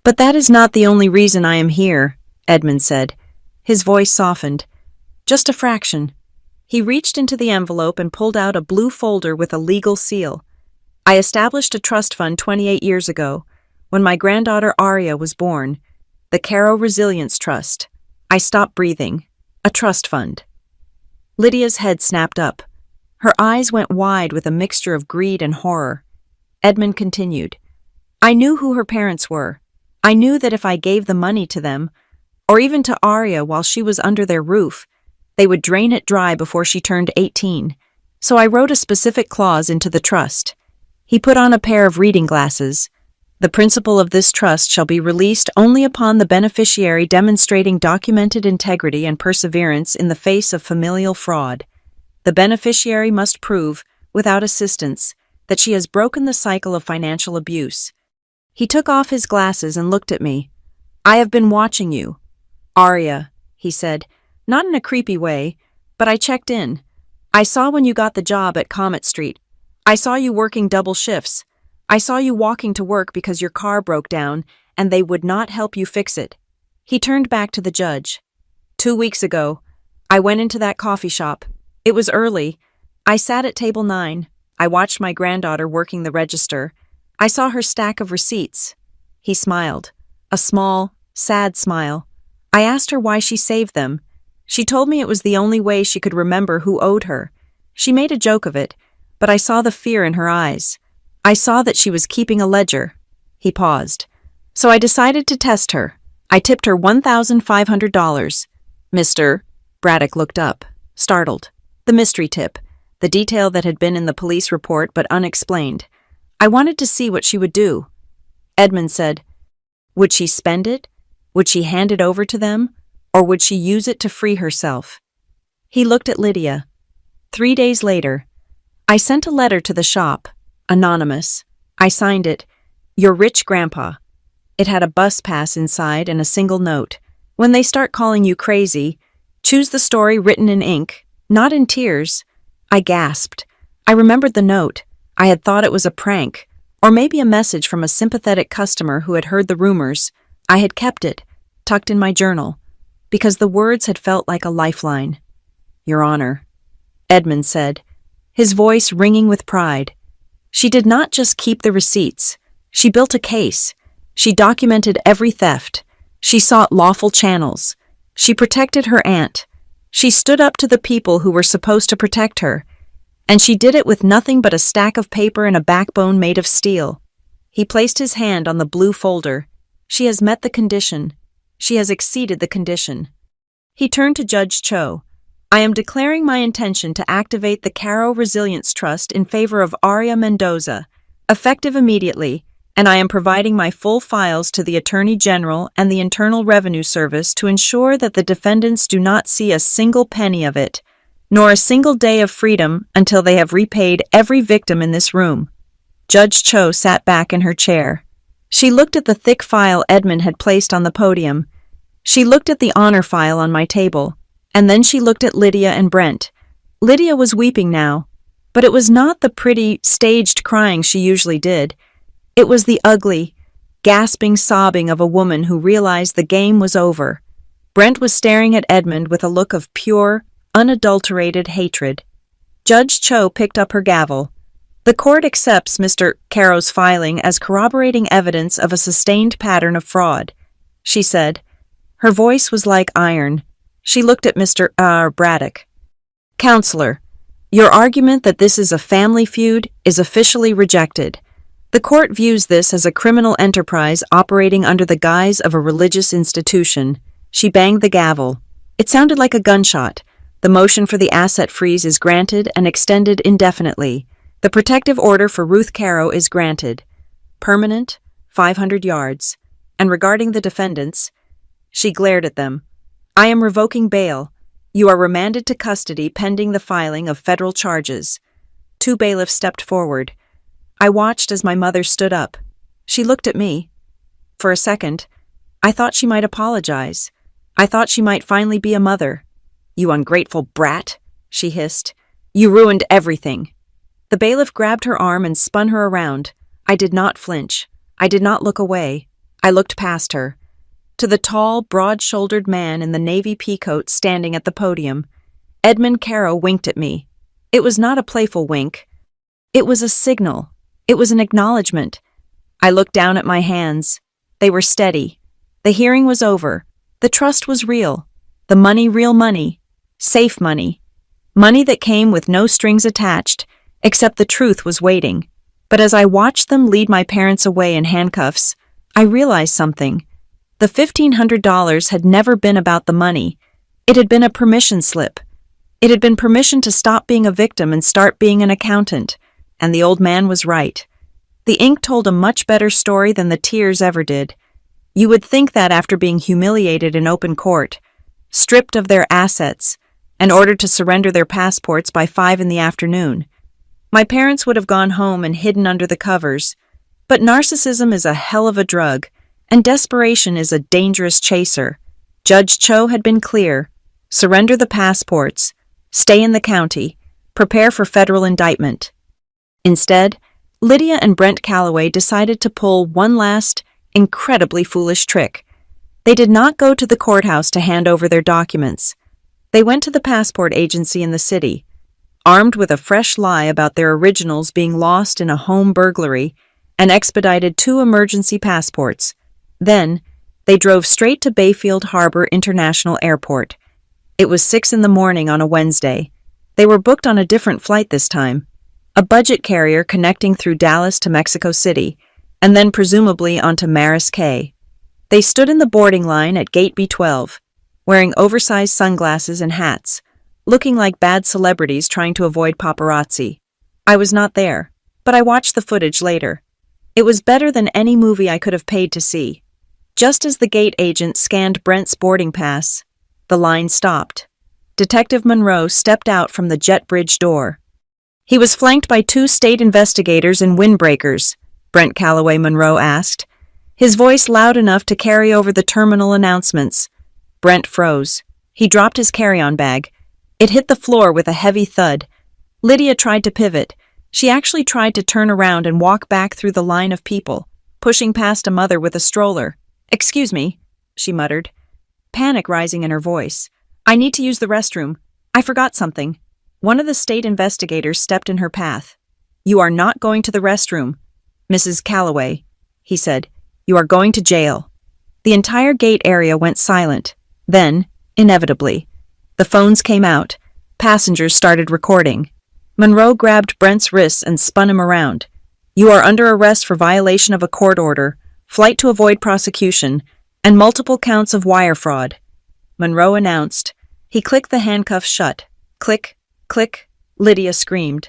But that is not the only reason I am here, Edmund said. His voice softened. Just a fraction. He reached into the envelope and pulled out a blue folder with a legal seal. I established a trust fund 28 years ago, when my granddaughter Aria was born. The Caro Resilience Trust. I stopped breathing. A trust fund. Lydia's head snapped up. Her eyes went wide with a mixture of greed and horror. Edmund continued. I knew who her parents were. I knew that if I gave the money to them, or even to Aria while she was under their roof, they would drain it dry before she turned 18. So I wrote a specific clause into the trust. He put on a pair of reading glasses. The principal of this trust shall be released only upon the beneficiary demonstrating documented integrity and perseverance in the face of familial fraud. The beneficiary must prove, without assistance, that she has broken the cycle of financial abuse. He took off his glasses and looked at me. I have been watching you. Aria, he said, not in a creepy way, but I checked in. I saw when you got the job at Comet Street. I saw you working double shifts. I saw you walking to work because your car broke down and they would not help you fix it. He turned back to the judge. 2 weeks ago, I went into that coffee shop. It was early. I sat at table 9. I watched my granddaughter working the register. I saw her stack of receipts. He smiled. A small, sad smile. I asked her why she saved them. She told me it was the only way she could remember who owed her. She made a joke of it, but I saw the fear in her eyes. I saw that she was keeping a ledger. He paused. So I decided to test her. I tipped her $1,500. Mr. Braddock looked up, startled. The mystery tip, the detail that had been in the police report but unexplained. I wanted to see what she would do. Edmund said, would she spend it? Would she hand it over to them? Or would she use it to free herself? He looked at Lydia. 3 days later, I sent a letter to the shop. Anonymous. I signed it, Your Rich Grandpa. It had a bus pass inside and a single note. When they start calling you crazy, choose the story written in ink, not in tears. I gasped. I remembered the note. I had thought it was a prank, or maybe a message from a sympathetic customer who had heard the rumors. I had kept it, tucked in my journal, because the words had felt like a lifeline. Your Honor, Edmund said, his voice ringing with pride. She did not just keep the receipts. She built a case. She documented every theft. She sought lawful channels. She protected her aunt. She stood up to the people who were supposed to protect her. And she did it with nothing but a stack of paper and a backbone made of steel. He placed his hand on the blue folder. She has met the condition. She has exceeded the condition. He turned to Judge Cho. I am declaring my intention to activate the Caro Resilience Trust in favor of Aria Mendoza, effective immediately, and I am providing my full files to the Attorney General and the Internal Revenue Service to ensure that the defendants do not see a single penny of it, nor a single day of freedom until they have repaid every victim in this room. Judge Cho sat back in her chair. She looked at the thick file Edmund had placed on the podium. She looked at the honor file on my table. And then she looked at Lydia and Brent. Lydia was weeping now, but it was not the pretty, staged crying she usually did. It was the ugly, gasping sobbing of a woman who realized the game was over. Brent was staring at Edmund with a look of pure, unadulterated hatred. Judge Cho picked up her gavel. The court accepts Mr. Caro's filing as corroborating evidence of a sustained pattern of fraud, she said. Her voice was like iron. She looked at Mr. Braddock. Counselor, your argument that this is a family feud is officially rejected. The court views this as a criminal enterprise operating under the guise of a religious institution. She banged the gavel. It sounded like a gunshot. The motion for the asset freeze is granted and extended indefinitely. The protective order for Ruth Caro is granted. Permanent, 500 yards. And regarding the defendants, she glared at them. I am revoking bail. You are remanded to custody pending the filing of federal charges. 2 bailiffs stepped forward. I watched as my mother stood up. She looked at me. For a second, I thought she might apologize. I thought she might finally be a mother. You ungrateful brat, she hissed. You ruined everything." The bailiff grabbed her arm and spun her around. I did not flinch. I did not look away. I looked past her. To the tall, broad-shouldered man in the navy peacoat standing at the podium. Edmund Caro winked at me. It was not a playful wink. It was a signal. It was an acknowledgement. I looked down at my hands. They were steady. The hearing was over. The trust was real. The money real money. Safe money. Money that came with no strings attached, except the truth was waiting. But as I watched them lead my parents away in handcuffs, I realized something. The $1,500 had never been about the money. It had been a permission slip. It had been permission to stop being a victim and start being an accountant. And the old man was right. The ink told a much better story than the tears ever did. You would think that after being humiliated in open court, stripped of their assets, and ordered to surrender their passports by 5 p.m, my parents would have gone home and hidden under the covers. But narcissism is a hell of a drug, and desperation is a dangerous chaser. Judge Cho had been clear. Surrender the passports. Stay in the county. Prepare for federal indictment. Instead, Lydia and Brent Calloway decided to pull one last, incredibly foolish trick. They did not go to the courthouse to hand over their documents. They went to the passport agency in the city, armed with a fresh lie about their originals being lost in a home burglary, and expedited 2 emergency passports. Then, they drove straight to Bayfield Harbor International Airport. It was 6 a.m. on a Wednesday. They were booked on a different flight this time, a budget carrier connecting through Dallas to Mexico City, and then presumably onto Maris Cay. They stood in the boarding line at Gate B12, wearing oversized sunglasses and hats, looking like bad celebrities trying to avoid paparazzi. I was not there, but I watched the footage later. It was better than any movie I could have paid to see. Just as the gate agent scanned Brent's boarding pass, the line stopped. Detective Monroe stepped out from the jet bridge door. He was flanked by 2 state investigators in windbreakers, Brent Calloway Monroe asked, his voice loud enough to carry over the terminal announcements. Brent froze. He dropped his carry-on bag. It hit the floor with a heavy thud. Lydia tried to pivot. She actually tried to turn around and walk back through the line of people, pushing past a mother with a stroller. "Excuse me," she muttered, panic rising in her voice. "I need to use the restroom. I forgot something." One of the state investigators stepped in her path. "You are not going to the restroom, Mrs. Calloway," he said. "You are going to jail." The entire gate area went silent. Then, inevitably, the phones came out. Passengers started recording. Monroe grabbed Brent's wrists and spun him around. "You are under arrest for violation of a court order, flight to avoid prosecution, and multiple counts of wire fraud," Monroe announced. He clicked the handcuffs shut. Click, click, Lydia screamed.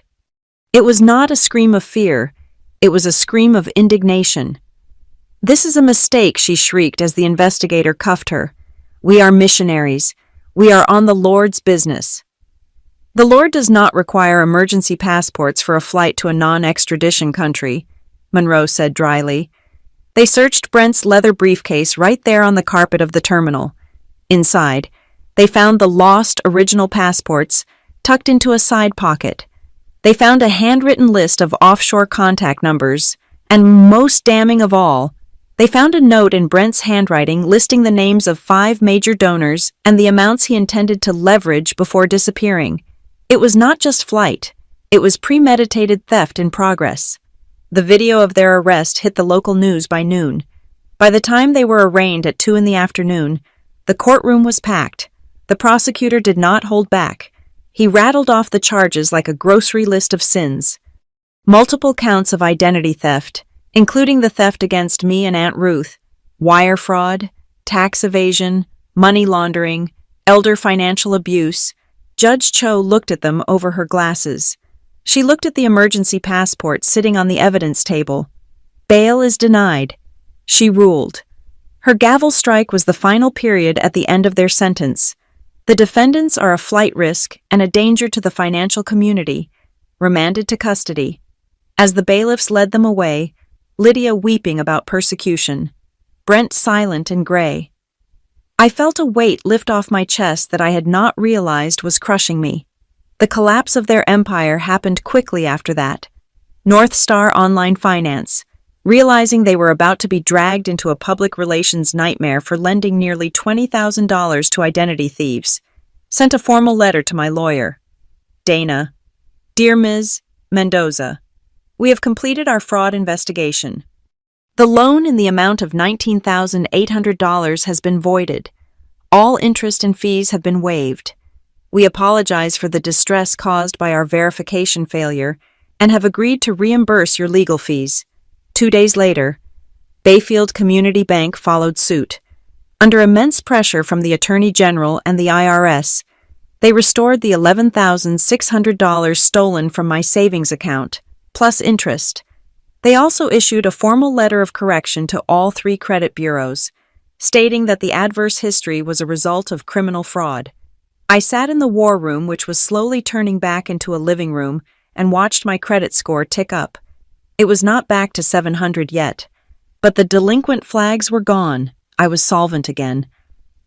It was not a scream of fear. It was a scream of indignation. "This is a mistake," she shrieked as the investigator cuffed her. "We are missionaries. We are on the Lord's business." "The Lord does not require emergency passports for a flight to a non-extradition country," Monroe said dryly. They searched Brent's leather briefcase right there on the carpet of the terminal. Inside, they found the lost original passports tucked into a side pocket. They found a handwritten list of offshore contact numbers, and most damning of all, they found a note in Brent's handwriting listing the names of 5 major donors and the amounts he intended to leverage before disappearing. It was not just flight. It was premeditated theft in progress. The video of their arrest hit the local news by noon. By the time they were arraigned at 2 p.m, the courtroom was packed. The prosecutor did not hold back. He rattled off the charges like a grocery list of sins. Multiple counts of identity theft, including the theft against me and Aunt Ruth, wire fraud, tax evasion, money laundering, elder financial abuse. Judge Cho looked at them over her glasses. She looked at the emergency passport sitting on the evidence table. Bail is denied, she ruled. Her gavel strike was the final period at the end of their sentence. The defendants are a flight risk and a danger to the financial community, remanded to custody. As the bailiffs led them away, Lydia weeping about persecution, Brent silent and gray. I felt a weight lift off my chest that I had not realized was crushing me. The collapse of their empire happened quickly after that. North Star Online Finance, realizing they were about to be dragged into a public relations nightmare for lending nearly $20,000 to identity thieves, sent a formal letter to my lawyer. Dana, Dear Ms. Mendoza, we have completed our fraud investigation. The loan in the amount of $19,800 has been voided. All interest and fees have been waived. We apologize for the distress caused by our verification failure and have agreed to reimburse your legal fees. 2 days later, Bayfield Community Bank followed suit. Under immense pressure from the Attorney General and the IRS, they restored the $11,600 stolen from my savings account, plus interest. They also issued a formal letter of correction to all 3 credit bureaus, stating that the adverse history was a result of criminal fraud. I sat in the war room, which was slowly turning back into a living room, and watched my credit score tick up. It was not back to 700 yet, but the delinquent flags were gone. I was solvent again.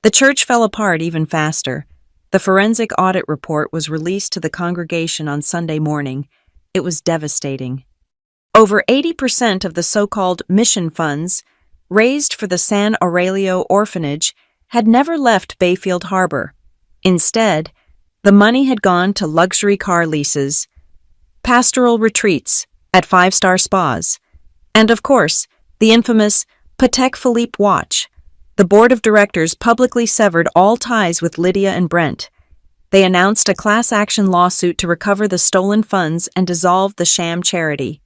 The church fell apart even faster. The forensic audit report was released to the congregation on Sunday morning. It was devastating. Over 80% of the so-called mission funds raised for the San Aurelio orphanage had never left Bayfield Harbor. Instead, the money had gone to luxury car leases, pastoral retreats at 5-star spas, and of course, the infamous Patek Philippe watch. The board of directors publicly severed all ties with Lydia and Brent. They announced a class action lawsuit to recover the stolen funds and dissolve the sham charity,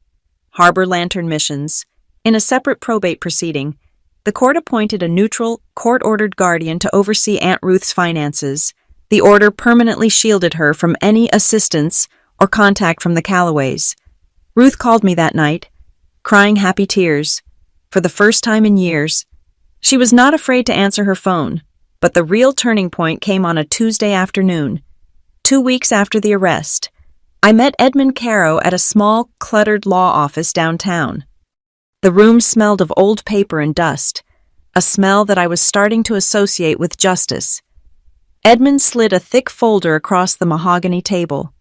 Harbor Lantern Missions. In a separate probate proceeding, the court appointed a neutral, court-ordered guardian to oversee Aunt Ruth's finances. The order permanently shielded her from any assistance or contact from the Callaways. Ruth called me that night, crying happy tears. For the first time in years, she was not afraid to answer her phone, but the real turning point came on a Tuesday afternoon, 2 weeks after the arrest. I met Edmund Caro at a small, cluttered law office downtown. The room smelled of old paper and dust, a smell that I was starting to associate with justice. Edmund slid a thick folder across the mahogany table.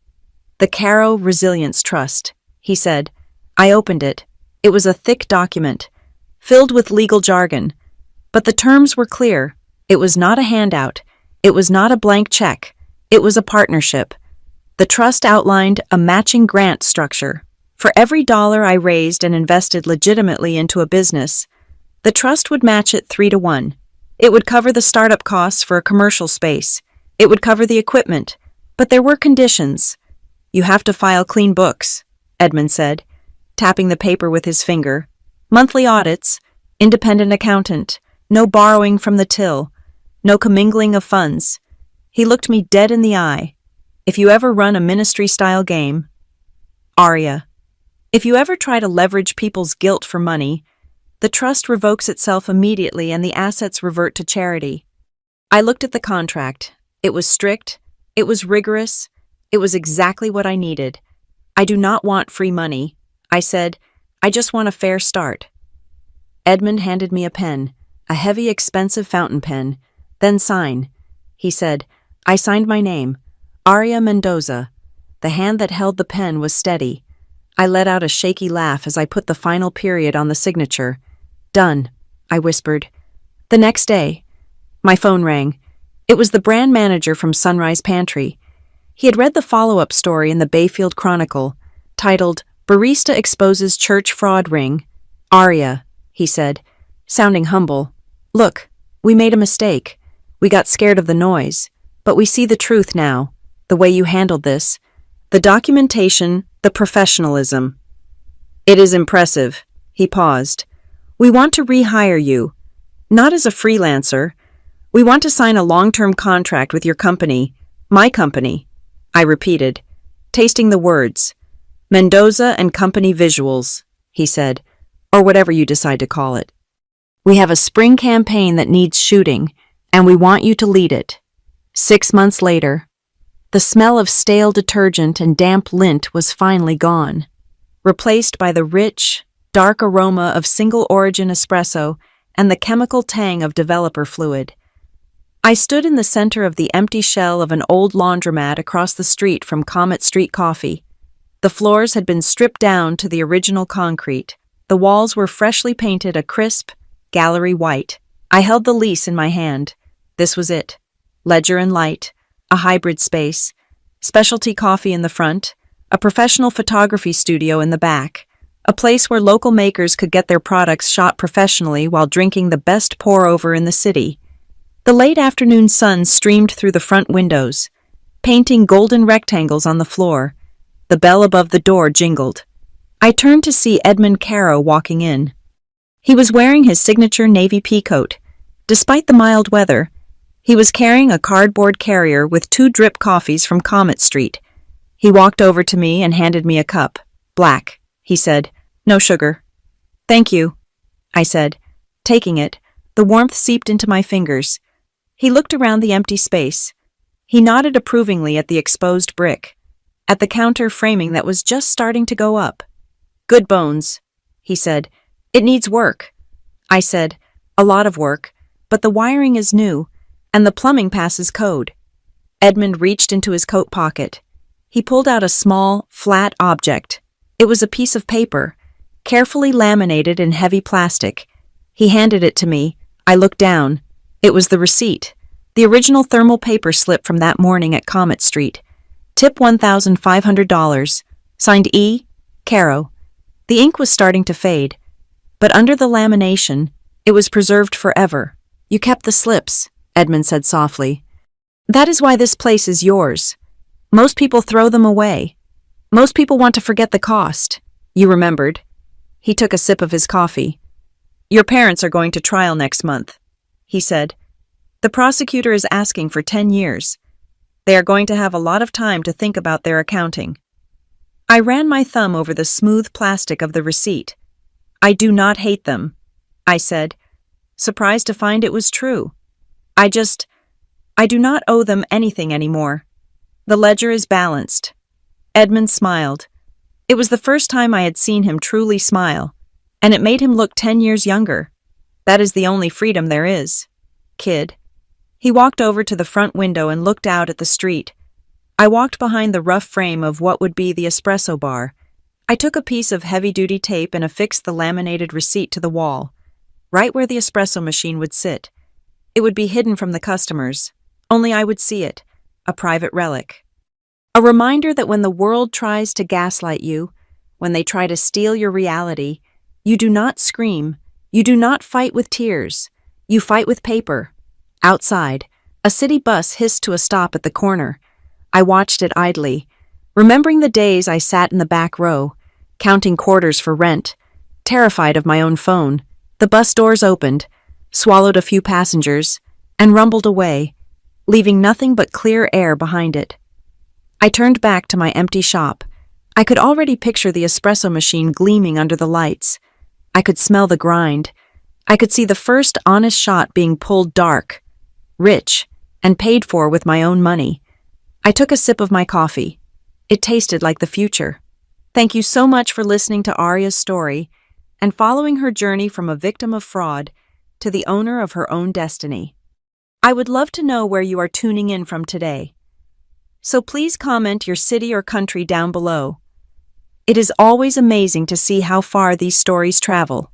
The Caro Resilience Trust, he said. I opened it. It was a thick document, filled with legal jargon. But the terms were clear. It was not a handout. It was not a blank check. It was a partnership. The trust outlined a matching grant structure. For every dollar I raised and invested legitimately into a business, the trust would match it 3 to 1. It would cover the startup costs for a commercial space. It would cover the equipment. But there were conditions. You have to file clean books, Edmund said, tapping the paper with his finger. Monthly audits, independent accountant, no borrowing from the till, no commingling of funds. He looked me dead in the eye. If you ever run a ministry-style game, Aria, if you ever try to leverage people's guilt for money, the trust revokes itself immediately and the assets revert to charity. I looked at the contract. It was strict. It was rigorous. It was exactly what I needed. I do not want free money, I said. I just want a fair start. Edmund handed me a pen, a heavy, expensive fountain pen. Then sign, he said. I signed my name, Aria Mendoza. The hand that held the pen was steady. I let out a shaky laugh as I put the final period on the signature. Done, I whispered. The next day, my phone rang. It was the brand manager from Sunrise Pantry. He had read the follow-up story in the Bayfield Chronicle, titled Barista Exposes Church Fraud Ring. Aria, he said, sounding humble. Look, we made a mistake. We got scared of the noise, but we see the truth now, the way you handled this, the documentation, the professionalism. It is impressive, he paused. We want to rehire you, not as a freelancer. We want to sign a long-term contract with your company, my company, I repeated, tasting the words. Mendoza and Company Visuals, he said, or whatever you decide to call it. We have a spring campaign that needs shooting, and we want you to lead it. 6 months later, the smell of stale detergent and damp lint was finally gone, replaced by the rich, dark aroma of single-origin espresso and the chemical tang of developer fluid. I stood in the center of the empty shell of an old laundromat across the street from Comet Street Coffee. The floors had been stripped down to the original concrete. The walls were freshly painted a crisp, gallery white. I held the lease in my hand. This was it. Ledger and light, a hybrid space, specialty coffee in the front, a professional photography studio in the back, a place where local makers could get their products shot professionally while drinking the best pour-over in the city. The late afternoon sun streamed through the front windows, painting golden rectangles on the floor. The bell above the door jingled. I turned to see Edmund Caro walking in. He was wearing his signature navy pea coat. Despite the mild weather, he was carrying a cardboard carrier with 2 drip coffees from Comet Street. He walked over to me and handed me a cup. Black, he said. No sugar. Thank you, I said. Taking it, the warmth seeped into my fingers. He looked around the empty space. He nodded approvingly at the exposed brick, at the counter framing that was just starting to go up. Good bones, he said. It needs work. I said, a lot of work, but the wiring is new, and the plumbing passes code. Edmund reached into his coat pocket. He pulled out a small, flat object. It was a piece of paper, carefully laminated in heavy plastic. He handed it to me. I looked down. It was the receipt, the original thermal paper slip from that morning at Comet Street. Tip $1,500. Signed E. Caro. The ink was starting to fade, but under the lamination, it was preserved forever. You kept the slips, Edmund said softly. That is why this place is yours. Most people throw them away. Most people want to forget the cost. You remembered. He took a sip of his coffee. Your parents are going to trial next month, he said. The prosecutor is asking for 10 years. They are going to have a lot of time to think about their accounting. I ran my thumb over the smooth plastic of the receipt. I do not hate them, I said, surprised to find it was true. I do not owe them anything anymore. The ledger is balanced. Edmund smiled. It was the first time I had seen him truly smile, and it made him look 10 years younger. That is the only freedom there is. Kid. He walked over to the front window and looked out at the street. I walked behind the rough frame of what would be the espresso bar. I took a piece of heavy-duty tape and affixed the laminated receipt to the wall, right where the espresso machine would sit. It would be hidden from the customers. Only I would see it, a private relic. A reminder that when the world tries to gaslight you, when they try to steal your reality, you do not scream, you do not fight with tears, you fight with paper. Outside, a city bus hissed to a stop at the corner. I watched it idly, remembering the days I sat in the back row, counting quarters for rent, terrified of my own phone. The bus doors opened, swallowed a few passengers, and rumbled away, leaving nothing but clear air behind it. I turned back to my empty shop. I could already picture the espresso machine gleaming under the lights. I could smell the grind. I could see the first honest shot being pulled dark, rich, and paid for with my own money. I took a sip of my coffee. It tasted like the future. Thank you so much for listening to Arya's story and following her journey from a victim of fraud to the owner of her own destiny. I would love to know where you are tuning in from today. So please comment your city or country down below. It is always amazing to see how far these stories travel.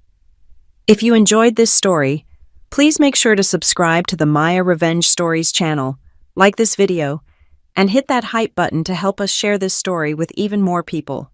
If you enjoyed this story, please make sure to subscribe to the Maya Revenge Stories channel, like this video, and hit that hype button to help us share this story with even more people.